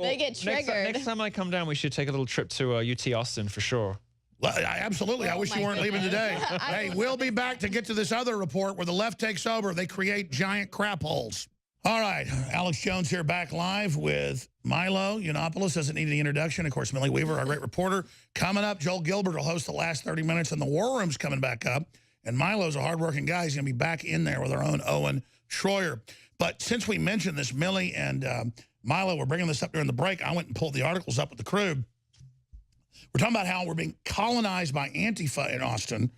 They get triggered. Next time I come down, we should take a little trip to UT Austin for sure. Well, absolutely. I wish you weren't leaving today. Hey, we'll be back to get to this other report where the left takes over. They create giant crap holes. All right. Alex Jones here, back live with Milo. Yiannopoulos doesn't need any introduction. Of course, Millie Weaver, our great reporter. Coming up, Joel Gilbert will host the last 30 minutes, and the War Room's coming back up. And Milo's a hardworking guy. He's going to be back in there with our own Owen Schroyer. But since we mentioned this, Millie and Milo were bringing this up during the break. I went and pulled the articles up with the crew. We're talking about how we're being colonized by Antifa in Austin,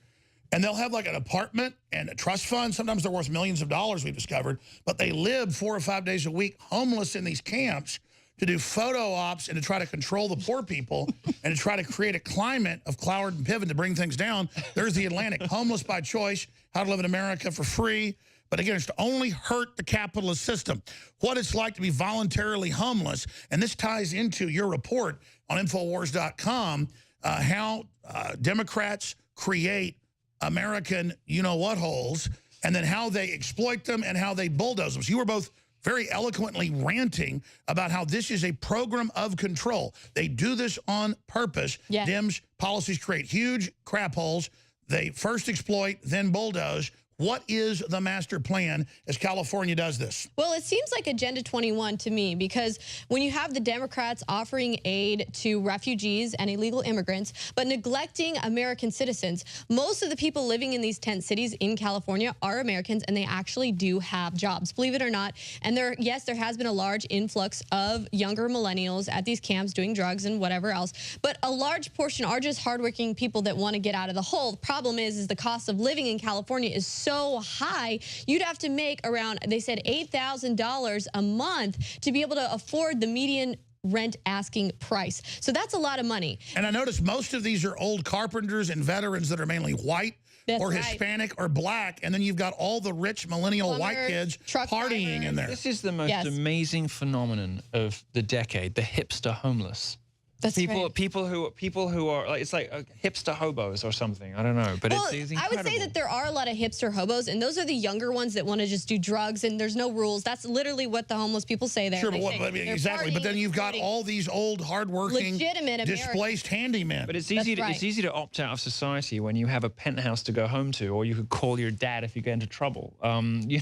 and they'll have like an apartment and a trust fund. Sometimes they're worth millions of dollars, we've discovered, but they live 4 or 5 days a week homeless in these camps to do photo ops and to try to control the poor people and to try to create a climate of Cloward and Piven to bring things down. There's the Atlantic, homeless by choice, how to live in America for free. But again, it's to only hurt the capitalist system. What it's like to be voluntarily homeless. And this ties into your report on Infowars.com, how Democrats create American you-know-what holes, and then how they exploit them and how they bulldoze them. So you were both very eloquently ranting about how this is a program of control. They do this on purpose. Yeah. Dems policies create huge crap holes. They first exploit, then bulldoze. What is the master plan as California does this? Well, it seems like Agenda 21 to me, because when you have the Democrats offering aid to refugees and illegal immigrants, but neglecting American citizens, most of the people living in these tent cities in California are Americans, and they actually do have jobs, believe it or not. And yes, there has been a large influx of younger millennials at these camps doing drugs and whatever else, but a large portion are just hardworking people that want to get out of the hole. The problem is the cost of living in California is so high, you'd have to make around, they said, $8,000 a month to be able to afford the median rent asking price. So that's a lot of money. And I noticed most of these are old carpenters and veterans that are mainly white or Hispanic or black. And then you've got all the rich millennial white kids partying in there. This is the most amazing phenomenon of the decade, the hipster homeless. That's people who are like, it's like hipster hobos or something. I don't know, but it's incredible. I would say that there are a lot of hipster hobos, and those are the younger ones that want to just do drugs and there's no rules. That's literally what the homeless people say there. Sure, but exactly. But then you've got all these old, hardworking, legitimate displaced handymen. But it's easy. It's easy to opt out of society when you have a penthouse to go home to, or you could call your dad if you get into trouble.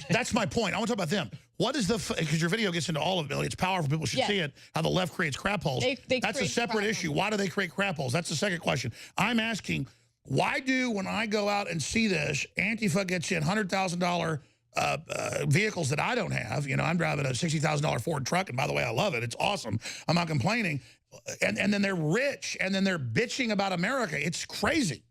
That's my point. I want to talk about them. What is because your video gets into all of it, Billy. It's powerful. People should see it, how the left creates crap holes. That's a separate issue. Why do they create crap holes? That's the second question. I'm asking, why when I go out and see this, Antifa gets in $100,000 vehicles that I don't have. You know, I'm driving a $60,000 Ford truck, and by the way, I love it. It's awesome. I'm not complaining. And then they're rich, and then they're bitching about America. It's crazy.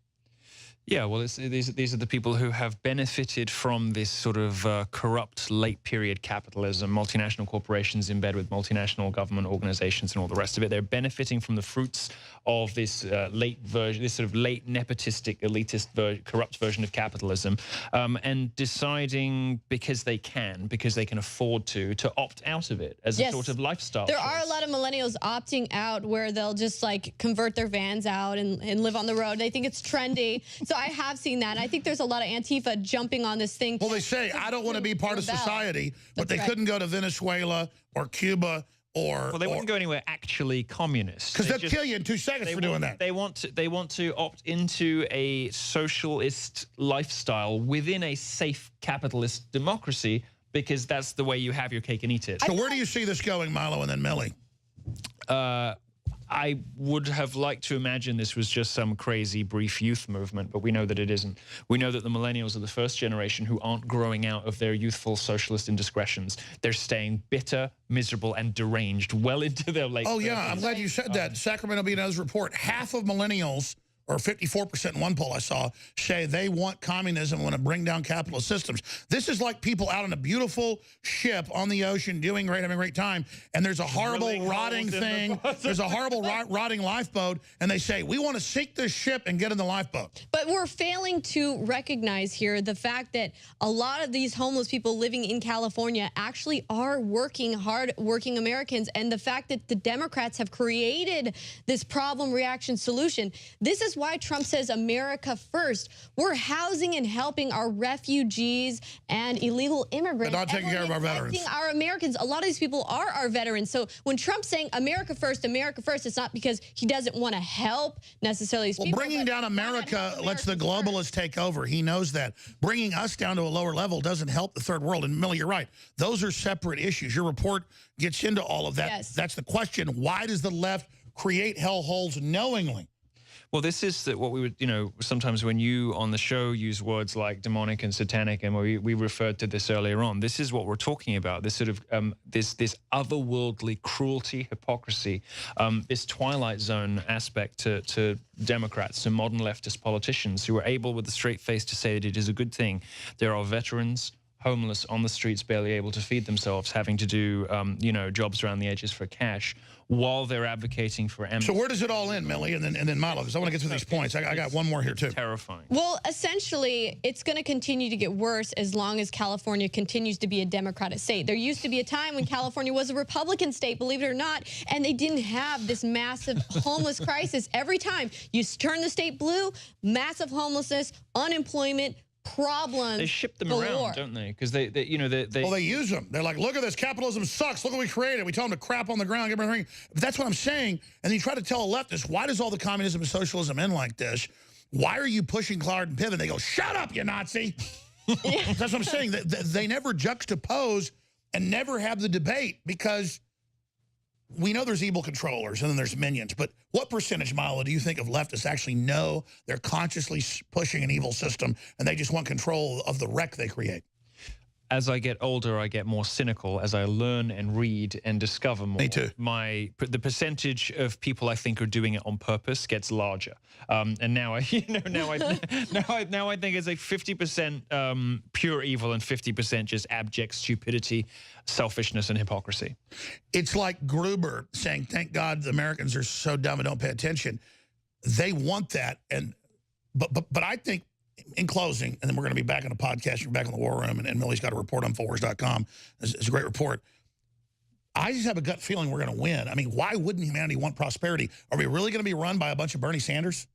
Yeah, well, these are the people who have benefited from this sort of corrupt late period capitalism, multinational corporations in bed with multinational government organizations and all the rest of it. They're benefiting from the fruits of this late version, this sort of late nepotistic, elitist, corrupt version of capitalism, and deciding because they can afford to opt out of it as a sort of lifestyle. There are a lot of millennials opting out where they'll just like convert their vans out and live on the road. They think it's trendy. So I have seen that. I think there's a lot of Antifa jumping on this thing. Well, they say, I don't want to be part of society, but they couldn't go to Venezuela or Cuba or... Well, they wouldn't go anywhere actually communist. Because they'll kill you in 2 seconds for doing that. They want to opt into a socialist lifestyle within a safe capitalist democracy because that's the way you have your cake and eat it. So where do you see this going, Milo, and then Millie? I would have liked to imagine this was just some crazy brief youth movement, but we know that it isn't. We know that the millennials are the first generation who aren't growing out of their youthful socialist indiscretions. They're staying bitter, miserable, and deranged well into their late 30s. Oh, yeah, I'm glad you said that. Sacramento Bee-Nose report, half of millennials, or 54% in one poll I saw, say they want communism and want to bring down capitalist systems. This is like people out on a beautiful ship on the ocean doing great, having a great time, and there's a horrible rotting thing. There's a horrible rotting lifeboat, and they say, we want to sink this ship and get in the lifeboat. But we're failing to recognize here the fact that a lot of these homeless people living in California actually are working, hard-working Americans, and the fact that the Democrats have created this problem reaction solution. This is why Trump says America first. We're housing and helping our refugees and illegal immigrants. But not taking care of our veterans. Our Americans. A lot of these people are our veterans. So when Trump's saying America first, it's not because he doesn't want to help necessarily these people. Well, bringing down America lets the globalists take over. He knows that. Bringing us down to a lower level doesn't help the third world. And Millie, you're right. Those are separate issues. Your report gets into all of that. Yes. That's the question. Why does the left create hellholes knowingly? Well, this is what we would, you know, sometimes when you on the show use words like demonic and satanic, and we referred to this earlier on, this is what we're talking about, this sort of, this otherworldly cruelty, hypocrisy, this Twilight Zone aspect to Democrats, to modern leftist politicians who are able with a straight face to say that it is a good thing. There are veterans, homeless on the streets, barely able to feed themselves, having to do, you know, jobs around the edges for cash, while they're advocating for amnesty. So where does it all end, Millie, and then Milo, because I want to get through these points. I got one more here, too. Terrifying. Well, essentially, it's going to continue to get worse as long as California continues to be a Democratic state. There used to be a time when California was a Republican state, believe it or not, and they didn't have this massive homeless crisis. Every time you turn the state blue, massive homelessness, unemployment, problems. They ship them galore. around, don't they? Because they you know, they well, they use them. They're like, look at this, capitalism sucks. Look what we created. We tell them to crap on the ground, give them a ring. But that's what I'm saying. And then you try to tell a leftist, why does all the communism and socialism end like this? Why are you pushing Clark and Piven? They go, shut up, you Nazi. That's what I'm saying. They never juxtapose and never have the debate because we know there's evil controllers and then there's minions, but what percentage, Milo, do you think of leftists actually know they're consciously pushing an evil system and they just want control of the wreck they create? As I get older, I get more cynical as I learn and read and discover more. Me too. The percentage of people I think are doing it on purpose gets larger. And now I, you know, now I think it's like 50% pure evil and 50% just abject stupidity, selfishness, and hypocrisy. It's like Gruber saying, thank God the Americans are so dumb and don't pay attention. They want that. But I think, in closing, and then we're going to be back on the podcast, we're back in the war room, and Millie's got a report on Infowars.com. It's a great report. I just have a gut feeling we're going to win. I mean, why wouldn't humanity want prosperity? Are we really going to be run by a bunch of Bernie Sanders?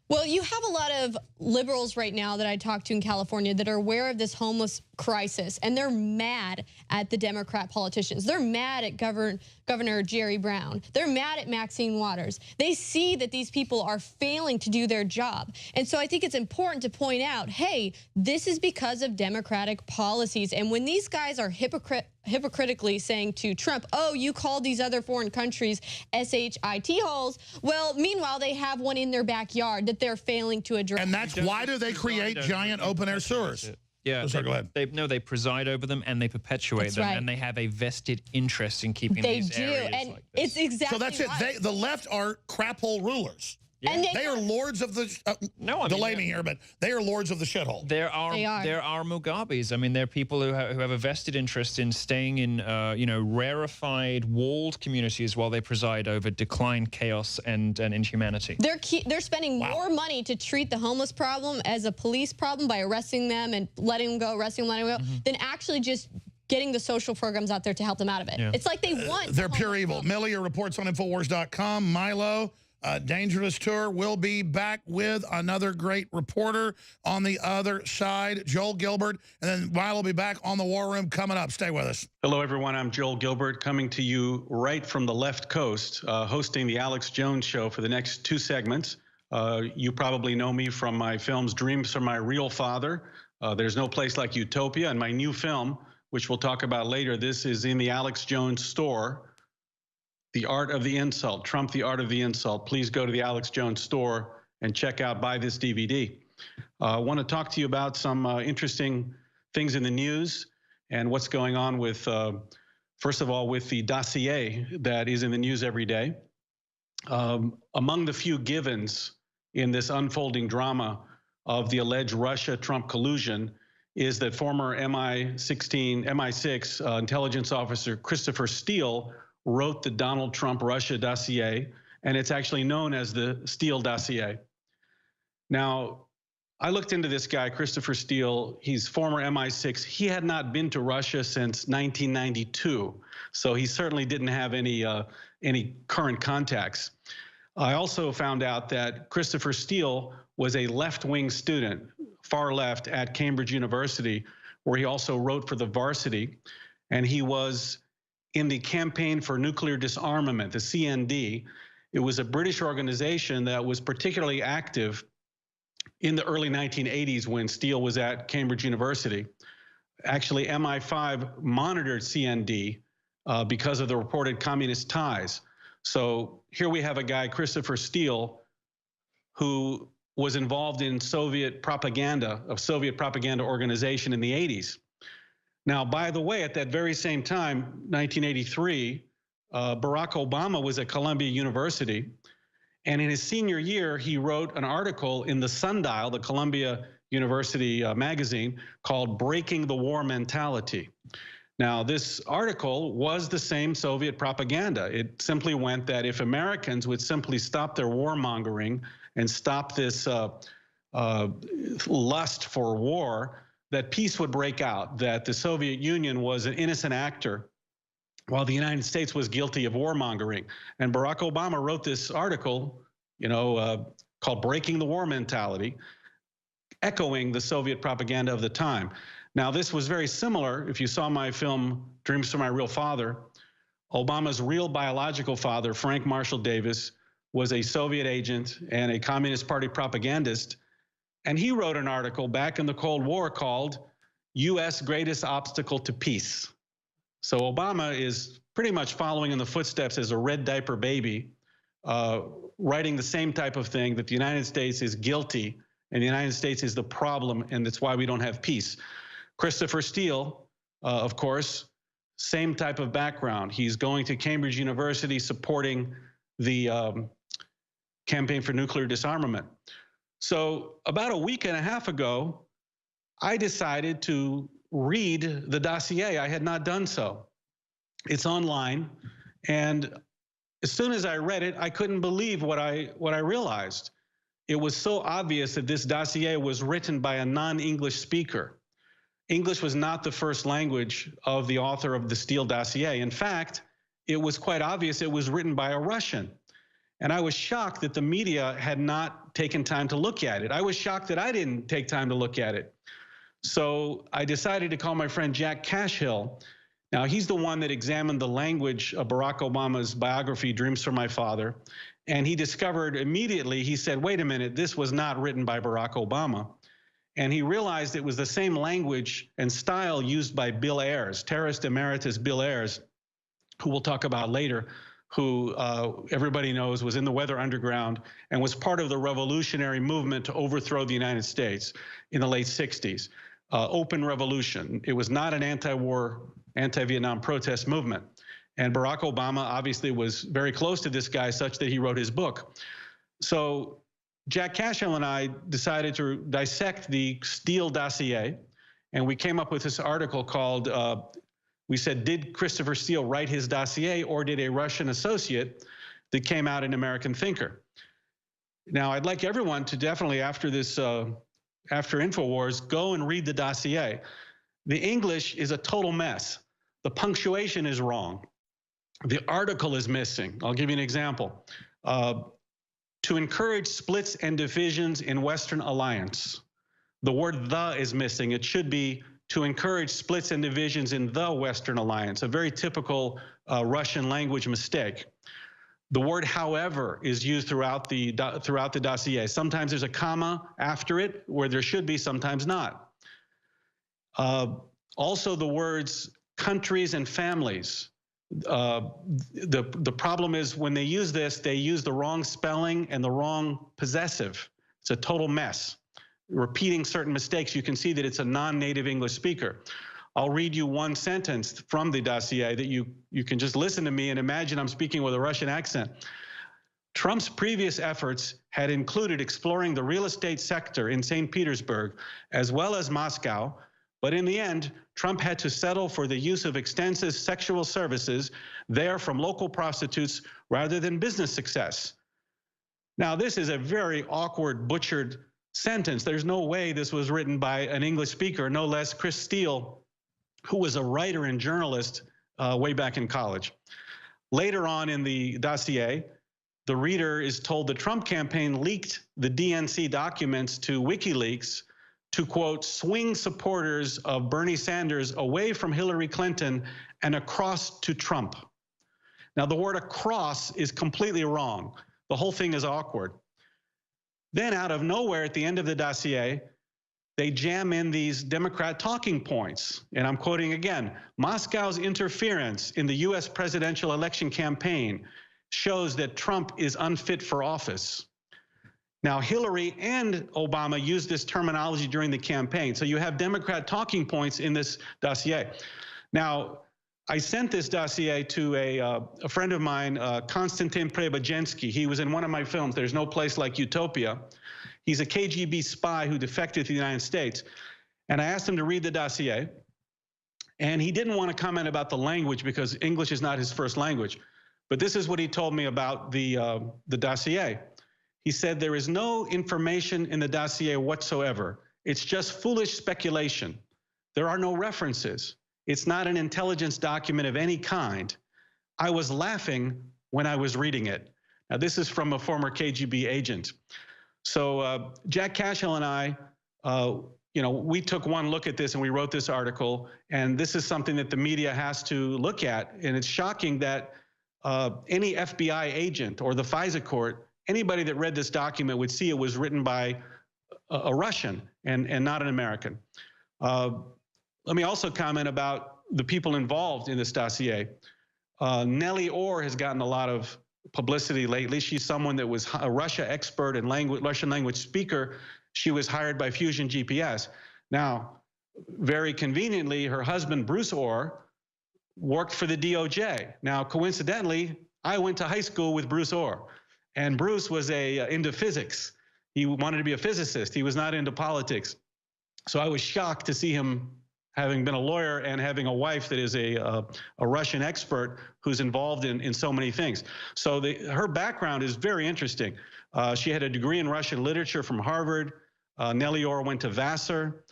Well, you have a lot of liberals right now that I talk to in California that are aware of this homeless crisis, and they're mad at the Democrat politicians. They're mad at Governor Jerry Brown. They're mad at Maxine Waters. They see that these people are failing to do their job. And so I think it's important to point out, hey, this is because of Democratic policies. And when these guys are hypocritically saying to Trump, oh, you call these other foreign countries SHIT holes, well, meanwhile, they have one in their backyard that they're failing to address. And that's why do they create giant open-air sewers? Yeah, sorry, go ahead. They preside over them and they perpetuate That's them, right. and they have a vested interest in keeping They these do, areas and like this. it's exactly So that's it. right. The left are crap hole rulers. Yeah. And They are lords of the. No, I mean, delay me here, but they are lords of the shithole. There are Mugabes. I mean, there are people who have a vested interest in staying in rarefied, walled communities while they preside over decline, chaos, and inhumanity. They're spending more money to treat the homeless problem as a police problem by arresting them and letting them go, arresting them, letting them go, than actually just getting the social programs out there to help them out of it. Yeah. It's like they want. They're pure evil. Millie reports on Infowars.com. Milo. Dangerous Tour will be back with another great reporter on the other side, Joel Gilbert, and then Milo will be back on the War Room coming up. Stay with us. Hello, everyone. I'm Joel Gilbert coming to you right from the left coast, hosting the Alex Jones Show for the next 2 segments. You probably know me from my films Dreams from My Real Father, There's No Place Like Utopia, and my new film, which we'll talk about later. This is in the Alex Jones store. The Art of the Insult, Trump, the Art of the Insult. Please go to the Alex Jones store and check out, buy this DVD. I want to talk to you about some interesting things in the news and what's going on with, first of all, with the dossier that is in the news every day. Among the few givens in this unfolding drama of the alleged Russia-Trump collusion is that former MI6 intelligence officer Christopher Steele wrote the Donald Trump Russia dossier, and it's actually known as the Steele dossier. Now, I looked into this guy, Christopher Steele. He's former MI6. He had not been to Russia since 1992, so he certainly didn't have any current contacts. I also found out that Christopher Steele was a left-wing student, far left, at Cambridge University, where he also wrote for the Varsity, and he was in the Campaign for Nuclear Disarmament, the CND. It was a British organization that was particularly active in the early 1980s when Steele was at Cambridge University. Actually, MI5 monitored CND because of the reported communist ties. So here we have a guy, Christopher Steele, who was involved in Soviet propaganda organization in the 80s. Now, by the way, at that very same time, 1983, Barack Obama was at Columbia University. And in his senior year, he wrote an article in the Sundial, the Columbia University magazine, called Breaking the War Mentality. Now, this article was the same Soviet propaganda. It simply went that if Americans would simply stop their warmongering and stop this lust for war, that peace would break out, that the Soviet Union was an innocent actor while the United States was guilty of warmongering. And Barack Obama wrote this article, called Breaking the War Mentality, echoing the Soviet propaganda of the time. Now, this was very similar. If you saw my film, Dreams from My Real Father, Obama's real biological father, Frank Marshall Davis, was a Soviet agent and a Communist Party propagandist. And he wrote an article back in the Cold War called U.S. Greatest Obstacle to Peace. So Obama is pretty much following in the footsteps as a red diaper baby, writing the same type of thing, that the United States is guilty and the United States is the problem, and that's why we don't have peace. Christopher Steele, of course, same type of background. He's going to Cambridge University supporting the Campaign for Nuclear Disarmament. So about a week and a half ago, I decided to read the dossier. I had not done so. It's online, and as soon as I read it, I couldn't believe what I realized. It was so obvious that this dossier was written by a non-English speaker. English was not the first language of the author of the Steele dossier. In fact, it was quite obvious it was written by a Russian. And I was shocked that the media had not taken time to look at it. I was shocked that I didn't take time to look at it. So I decided to call my friend Jack Cashill. Now, he's the one that examined the language of Barack Obama's biography, Dreams from My Father. And he discovered immediately, he said, wait a minute, this was not written by Barack Obama. And he realized it was the same language and style used by Bill Ayers, terrorist emeritus Bill Ayers, who we'll talk about later, who everybody knows was in the Weather Underground and was part of the revolutionary movement to overthrow the United States in the late 60s. open revolution. It was not an anti-war, anti-Vietnam protest movement. And Barack Obama obviously was very close to this guy such that he wrote his book. So Jack Cashill and I decided to dissect the Steele dossier, and we came up with this article called, we said, did Christopher Steele write his dossier, or did a Russian associate, that came out in American Thinker? Now, I'd like everyone to definitely, after this, after InfoWars, go and read the dossier. The English is a total mess. The punctuation is wrong. The article is missing. I'll give you an example. To encourage splits and divisions in Western alliance. The word "the" is missing. It should be to encourage splits and divisions in the Western alliance, a very typical Russian language mistake. The word "however" is used throughout the dossier. Sometimes there's a comma after it where there should be, sometimes not. Also, the words "countries" and "families." The problem is when they use this, they use the wrong spelling and the wrong possessive. It's a total mess. Repeating certain mistakes, you can see that it's a non-native English speaker. I'll read you one sentence from the dossier that you can just listen to me and imagine I'm speaking with a Russian accent. Trump's previous efforts had included exploring the real estate sector in St. Petersburg, as well as Moscow, but in the end, Trump had to settle for the use of extensive sexual services there from local prostitutes rather than business success. Now, this is a very awkward, butchered sentence. There's no way this was written by an English speaker, no less Chris Steele, who was a writer and journalist way back in college. Later on in the dossier, the reader is told the Trump campaign leaked the DNC documents to WikiLeaks to, quote, swing supporters of Bernie Sanders away from Hillary Clinton and across to Trump. Now, the word across is completely wrong. The whole thing is awkward. Then out of nowhere at the end of the dossier, they jam in these Democrat talking points. And I'm quoting again, Moscow's interference in the US presidential election campaign shows that Trump is unfit for office. Now, Hillary and Obama used this terminology during the campaign. So you have Democrat talking points in this dossier. Now, I sent this dossier to a friend of mine, Konstantin Preobrazhensky. He was in one of my films, There's No Place Like Utopia. He's a KGB spy who defected to the United States. And I asked him to read the dossier. And he didn't want to comment about the language because English is not his first language. But this is what he told me about the dossier. He said, there is no information in the dossier whatsoever. It's just foolish speculation. There are no references. It's not an intelligence document of any kind. I was laughing when I was reading it. Now, this is from a former KGB agent. So Jack Cashill and I, we took one look at this and we wrote this article. And this is something that the media has to look at. And it's shocking that any FBI agent or the FISA court, anybody that read this document would see it was written by a Russian and not an American. Let me also comment about the people involved in this dossier. Nellie Orr has gotten a lot of publicity lately. She's someone that was a Russia expert and Russian language speaker. She was hired by Fusion GPS. Now, very conveniently, her husband, Bruce Orr, worked for the DOJ. Now, coincidentally, I went to high school with Bruce Orr. And Bruce was into physics. He wanted to be a physicist. He was not into politics. So I was shocked to see him having been a lawyer and having a wife that is a Russian expert who's involved in so many things. So her background is very interesting. She had a degree in Russian literature from Harvard. Nellie Orr went to Vassar,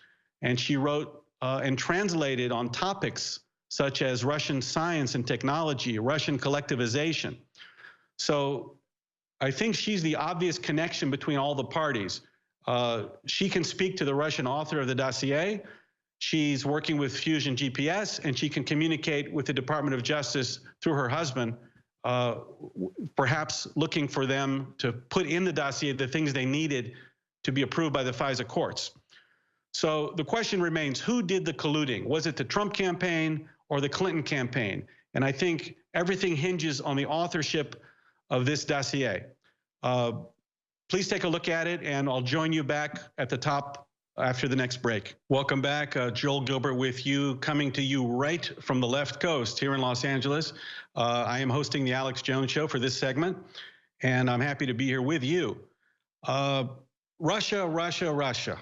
and she wrote and translated on topics such as Russian science and technology, Russian collectivization. So I think she's the obvious connection between all the parties. She can speak to the Russian author of the dossier. She's working with Fusion GPS, and she can communicate with the Department of Justice through her husband, perhaps looking for them to put in the dossier the things they needed to be approved by the FISA courts. So the question remains, who did the colluding? Was it the Trump campaign or the Clinton campaign? And I think everything hinges on the authorship of this dossier. Please take a look at it, and I'll join you back at the top after the next break. Welcome back. Joel Gilbert with you, coming to you right from the left coast here in Los Angeles. I am hosting the Alex Jones Show for this segment, and I'm happy to be here with you. Russia, Russia, Russia.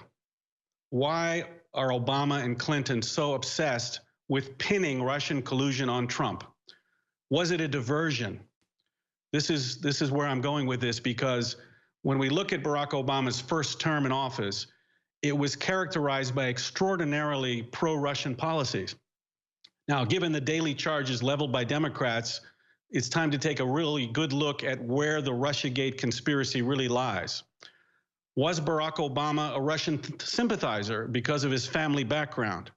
Why are Obama and Clinton so obsessed with pinning Russian collusion on Trump? Was it a diversion? This is where I'm going with this, because when we look at Barack Obama's first term in office, it was characterized by extraordinarily pro-Russian policies. Now, given the daily charges leveled by Democrats, it's time to take a really good look at where the Russiagate conspiracy really lies. Was Barack Obama a Russian sympathizer because of his family background?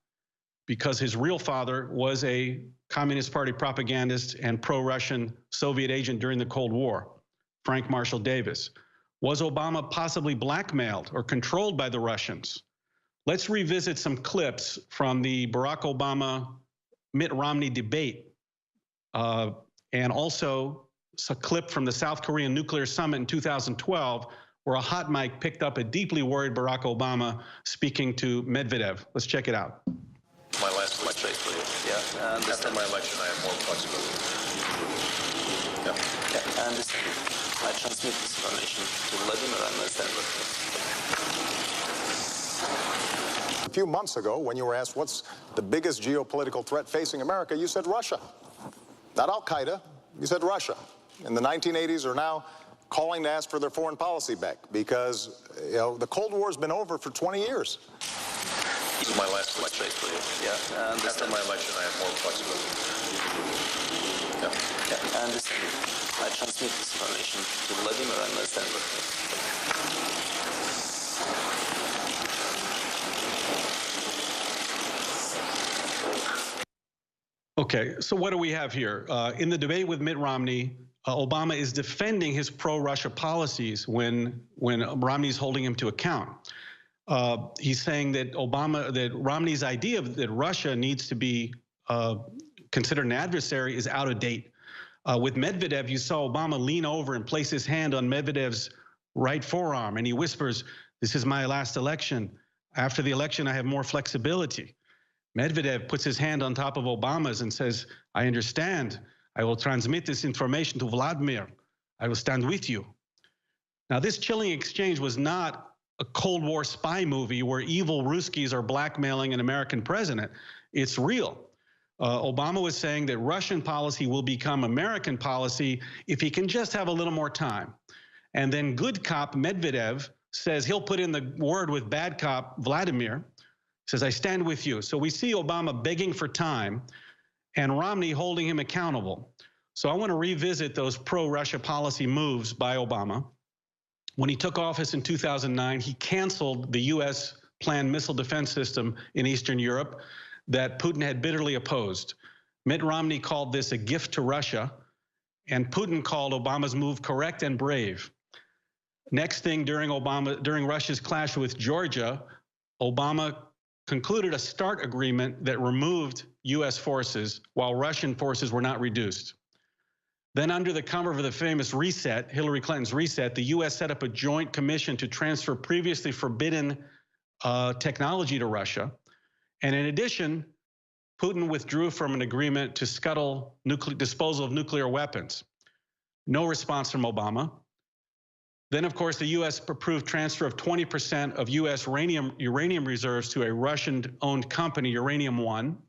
Because his real father was a Communist Party propagandist and pro-Russian Soviet agent during the Cold War, Frank Marshall Davis. Was Obama possibly blackmailed or controlled by the Russians? Let's revisit some clips from the Barack Obama-Mitt Romney debate, and also a clip from the South Korean nuclear summit in 2012, where a hot mic picked up a deeply worried Barack Obama speaking to Medvedev. Let's check it out. My last election, yeah. After my election, I have more flexibility. Yeah, I understand. I transmit this information to Vladimir and understand what. A few months ago, when you were asked what's the biggest geopolitical threat facing America, you said Russia. Not Al-Qaeda, you said Russia. In the 1980s are now calling to ask for their foreign policy back because, you know, the Cold War's been over for 20 years. This is my last election, yeah. After my election, I have more flexibility. Yeah, I understand. I transmit this information to Vladimir and understand what. Okay, so what do we have here? In the debate with Mitt Romney, Obama is defending his pro-Russia policies when Romney's holding him to account. He's saying that Romney's idea that Russia needs to be considered an adversary is out of date. With Medvedev, you saw Obama lean over and place his hand on Medvedev's right forearm, and he whispers, "This is my last election. After the election, I have more flexibility." Medvedev puts his hand on top of Obama's and says, "I understand. I will transmit this information to Vladimir. I will stand with you." Now, this chilling exchange was not a Cold War spy movie where evil Ruskies are blackmailing an American president. It's real. Obama was saying that Russian policy will become American policy if he can just have a little more time. And then good cop Medvedev says he'll put in the word with bad cop Vladimir, says, "I stand with you." So we see Obama begging for time and Romney holding him accountable. So I want to revisit those pro-Russia policy moves by Obama. When he took office in 2009, he canceled the U.S. planned missile defense system in Eastern Europe that Putin had bitterly opposed. Mitt Romney called this a gift to Russia, and Putin called Obama's move correct and brave. Next thing, during Russia's clash with Georgia, Obama concluded a START agreement that removed U.S. forces while Russian forces were not reduced. Then under the cover of the famous reset, Hillary Clinton's reset, the U.S. set up a joint commission to transfer previously forbidden technology to Russia. And in addition, Putin withdrew from an agreement to scuttle disposal of nuclear weapons. No response from Obama. Then, of course, the U.S. approved transfer of 20% of U.S. uranium reserves to a Russian-owned company, Uranium One.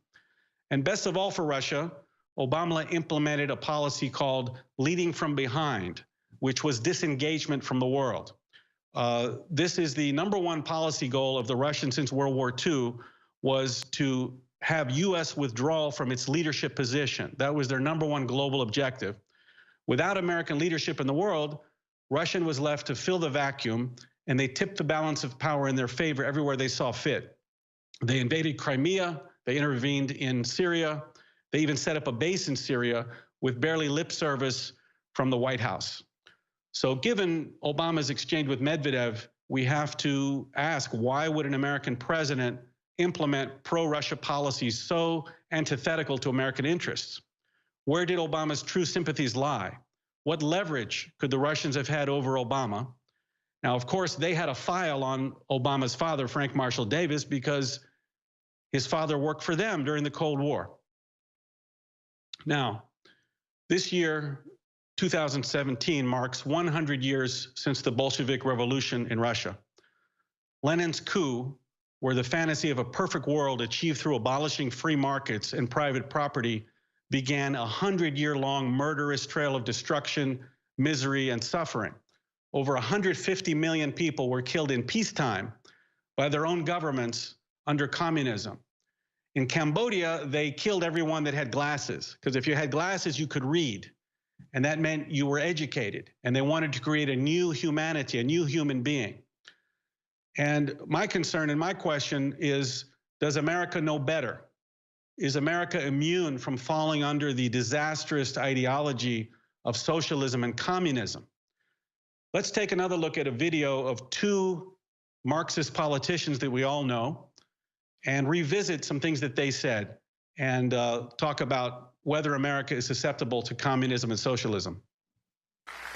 And best of all for Russia, Obama implemented a policy called leading from behind, which was disengagement from the world. This is the #1 policy goal of the Russians since World War II, was to have U.S. withdrawal from its leadership position. That was their #1 global objective. Without American leadership in the world, Russia was left to fill the vacuum, and they tipped the balance of power in their favor everywhere they saw fit. They invaded Crimea, they intervened in Syria, they even set up a base in Syria with barely lip service from the White House. So given Obama's exchange with Medvedev, we have to ask, why would an American president implement pro-Russia policies so antithetical to American interests? Where did Obama's true sympathies lie? What leverage could the Russians have had over Obama? Now, of course, they had a file on Obama's father, Frank Marshall Davis, because his father worked for them during the Cold War. Now, this year, 2017, marks 100 years since the Bolshevik Revolution in Russia. Lenin's coup, where the fantasy of a perfect world achieved through abolishing free markets and private property, began a 100-year-long murderous trail of destruction, misery, and suffering. Over 150 million people were killed in peacetime by their own governments under communism. In Cambodia, they killed everyone that had glasses, because if you had glasses, you could read, and that meant you were educated, and they wanted to create a new humanity, a new human being. And my concern and my question is, does America know better? Is America immune from falling under the disastrous ideology of socialism and communism? Let's take another look at a video of two Marxist politicians that we all know and revisit some things that they said and talk about whether America is susceptible to communism and socialism.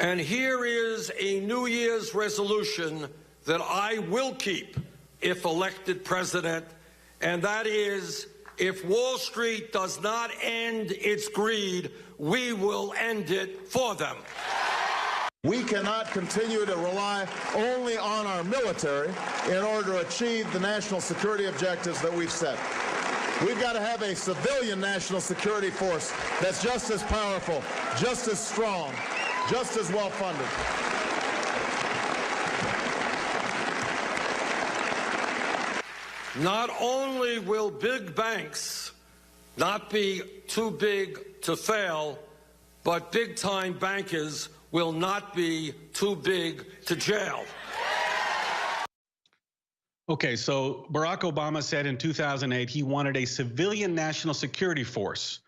And here is a New Year's resolution that I will keep if elected president, and that is, if Wall Street does not end its greed, we will end it for them. We cannot continue to rely only on our military in order to achieve the national security objectives that we've set. We've got to have a civilian national security force that's just as powerful, just as strong, just as well funded. Not only will big banks not be too big to fail, but big-time bankers will not be too big to jail. Okay, so Barack Obama said in 2008 he wanted a civilian national security force,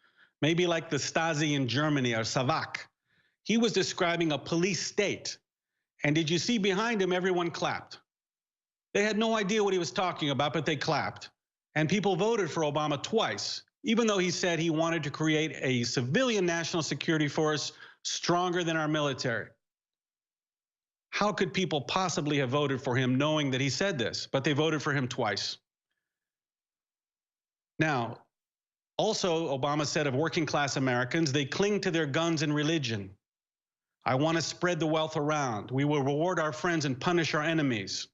maybe like the Stasi in Germany or SAVAK. He was describing a police state. And did you see behind him, everyone clapped. They had no idea what he was talking about, but they clapped. And people voted for Obama twice, even though he said he wanted to create a civilian national security force stronger than our military. How could people possibly have voted for him knowing that he said this? But they voted for him twice. Now, also, Obama said of working class Americans, they cling to their guns and religion. I want to spread the wealth around. We will reward our friends and punish our enemies.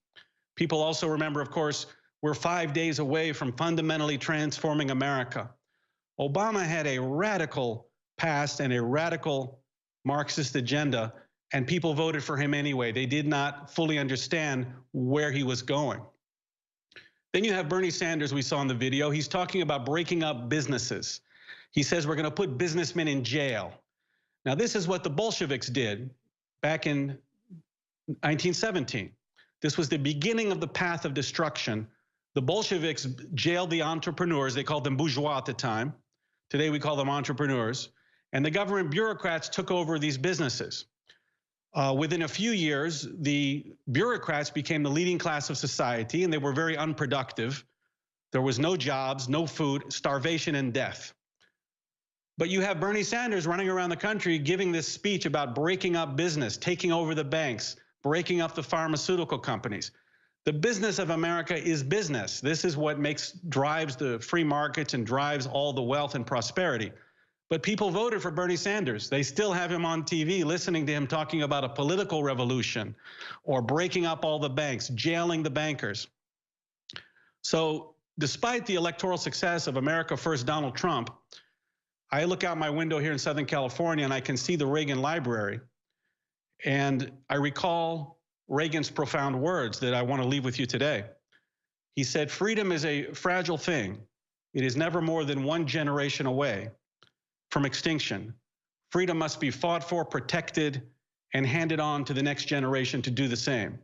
People also remember, of course, we're 5 days away from fundamentally transforming America. Obama had a radical past and a radical Marxist agenda, and people voted for him anyway. They did not fully understand where he was going. Then you have Bernie Sanders, we saw in the video. He's talking about breaking up businesses. He says we're going to put businessmen in jail. Now, this is what the Bolsheviks did back in 1917. This was the beginning of the path of destruction. The Bolsheviks jailed the entrepreneurs. They called them bourgeois at the time. Today we call them entrepreneurs. And the government bureaucrats took over these businesses. Within a few years, the bureaucrats became the leading class of society, and they were very unproductive. There was no jobs, no food, starvation, and death. But you have Bernie Sanders running around the country giving this speech about breaking up business, taking over the banks, breaking up the pharmaceutical companies. The business of America is business. This is what drives the free markets and drives all the wealth and prosperity. But people voted for Bernie Sanders. They still have him on TV, listening to him talking about a political revolution or breaking up all the banks, jailing the bankers. So despite the electoral success of America First Donald Trump, I look out my window here in Southern California and I can see the Reagan Library. And I recall Reagan's profound words that I want to leave with you today. He said, freedom is a fragile thing. It is never more than one generation away from extinction. Freedom must be fought for, protected, and handed on to the next generation to do the same.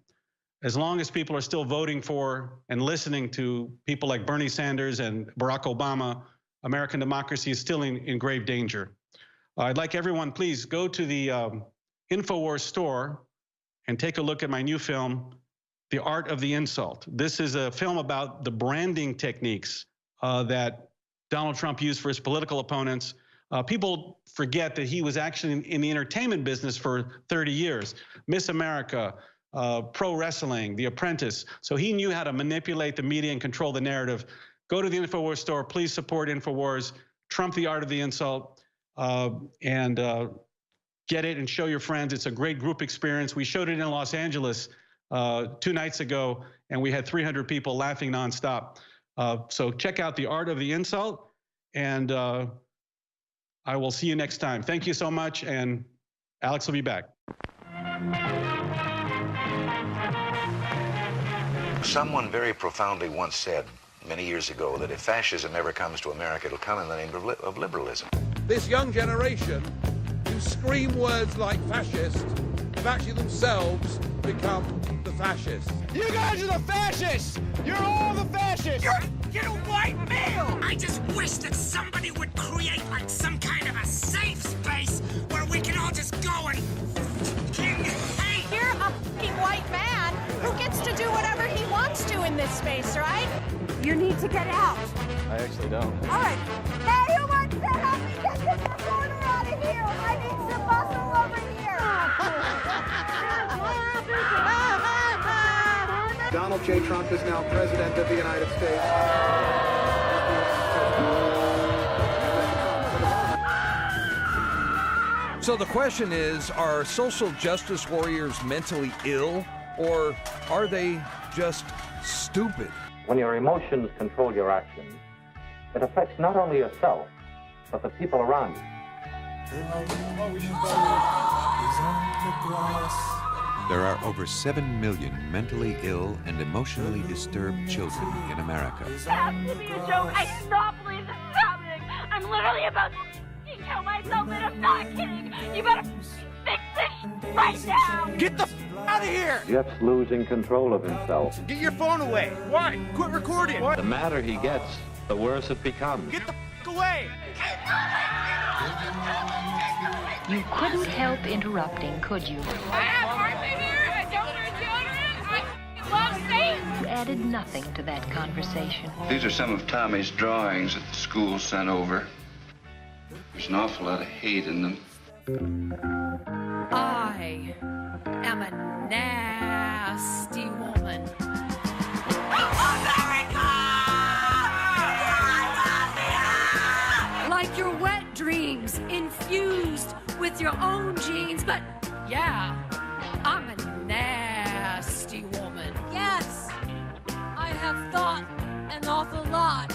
As long as people are still voting for and listening to people like Bernie Sanders and Barack Obama, American democracy is still in grave danger. I'd like everyone, please go to the InfoWars store and take a look at my new film, The Art of the Insult. This is a film about the branding techniques that Donald Trump used for his political opponents. People forget that he was actually in the entertainment business for 30 years. Miss America, pro wrestling, The Apprentice. So he knew how to manipulate the media and control the narrative. Go to the InfoWars store. Please support InfoWars. Trump the Art of the Insult. And get it and show your friends. It's a great group experience. We showed it in Los Angeles 2 nights ago, and we had 300 people laughing nonstop. So check out The Art of the Insult, and I will see you next time. Thank you so much, and Alex will be back. Someone very profoundly once said many years ago that if fascism ever comes to America, it'll come in the name of liberalism. This young generation who scream words like fascist have actually themselves become the fascists. You guys are the fascists! You're all the fascists! You're a white male! I just wish that somebody would create like some kind of a safe space where we can all just go and hate. You're a fucking white man who gets to do whatever he wants to in this space, right? You need to get out. I actually don't. All right. Hey, who wants to help me get this reporter out of here? I need some muscle over here. Donald J. Trump is now president of the United States. So the question is, are social justice warriors mentally ill, or are they just stupid? When your emotions control your actions, it affects not only yourself, but the people around you. There are over 7 million mentally ill and emotionally disturbed children in America. It has to be a joke. I cannot believe this is happening. I'm literally about to kill myself, and I'm not kidding. You better fix this right now. Get the out of here! Jeff's losing control of himself. Get your phone away! Why? Quit recording! What? The madder he gets, the worse it becomes. Get the away! You couldn't help interrupting, could you? I have Martha here. I don't wear deodorant. I love Satan. You added nothing to that conversation. These are some of Tommy's drawings that the school sent over. There's an awful lot of hate in them. I am a nasty woman. Like your wet dreams infused with your own genes, but yeah, I'm a nasty woman. Yes, I have thought an awful lot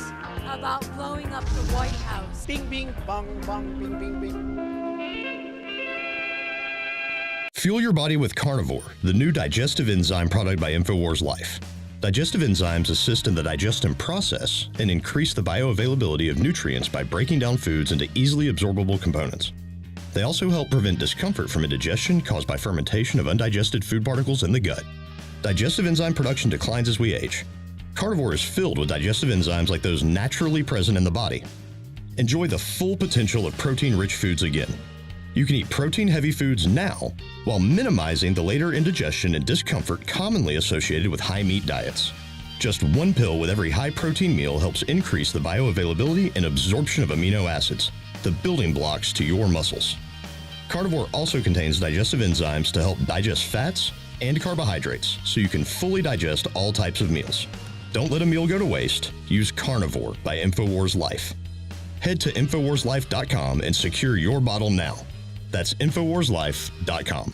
about blowing up the White House. Bing, bing, bong, bong, bing, bing, bing. Fuel your body with Carnivore, the new digestive enzyme product by InfoWars Life. Digestive enzymes assist in the digestion process and increase the bioavailability of nutrients by breaking down foods into easily absorbable components. They also help prevent discomfort from indigestion caused by fermentation of undigested food particles in the gut. Digestive enzyme production declines as we age. Carnivore is filled with digestive enzymes like those naturally present in the body. Enjoy the full potential of protein-rich foods again. You can eat protein-heavy foods now while minimizing the later indigestion and discomfort commonly associated with high-meat diets. Just one pill with every high-protein meal helps increase the bioavailability and absorption of amino acids, the building blocks to your muscles. Carnivore also contains digestive enzymes to help digest fats and carbohydrates so you can fully digest all types of meals. Don't let a meal go to waste. Use Carnivore by InfoWars Life. Head to InfoWarsLife.com and secure your bottle now. That's InfoWarsLife.com.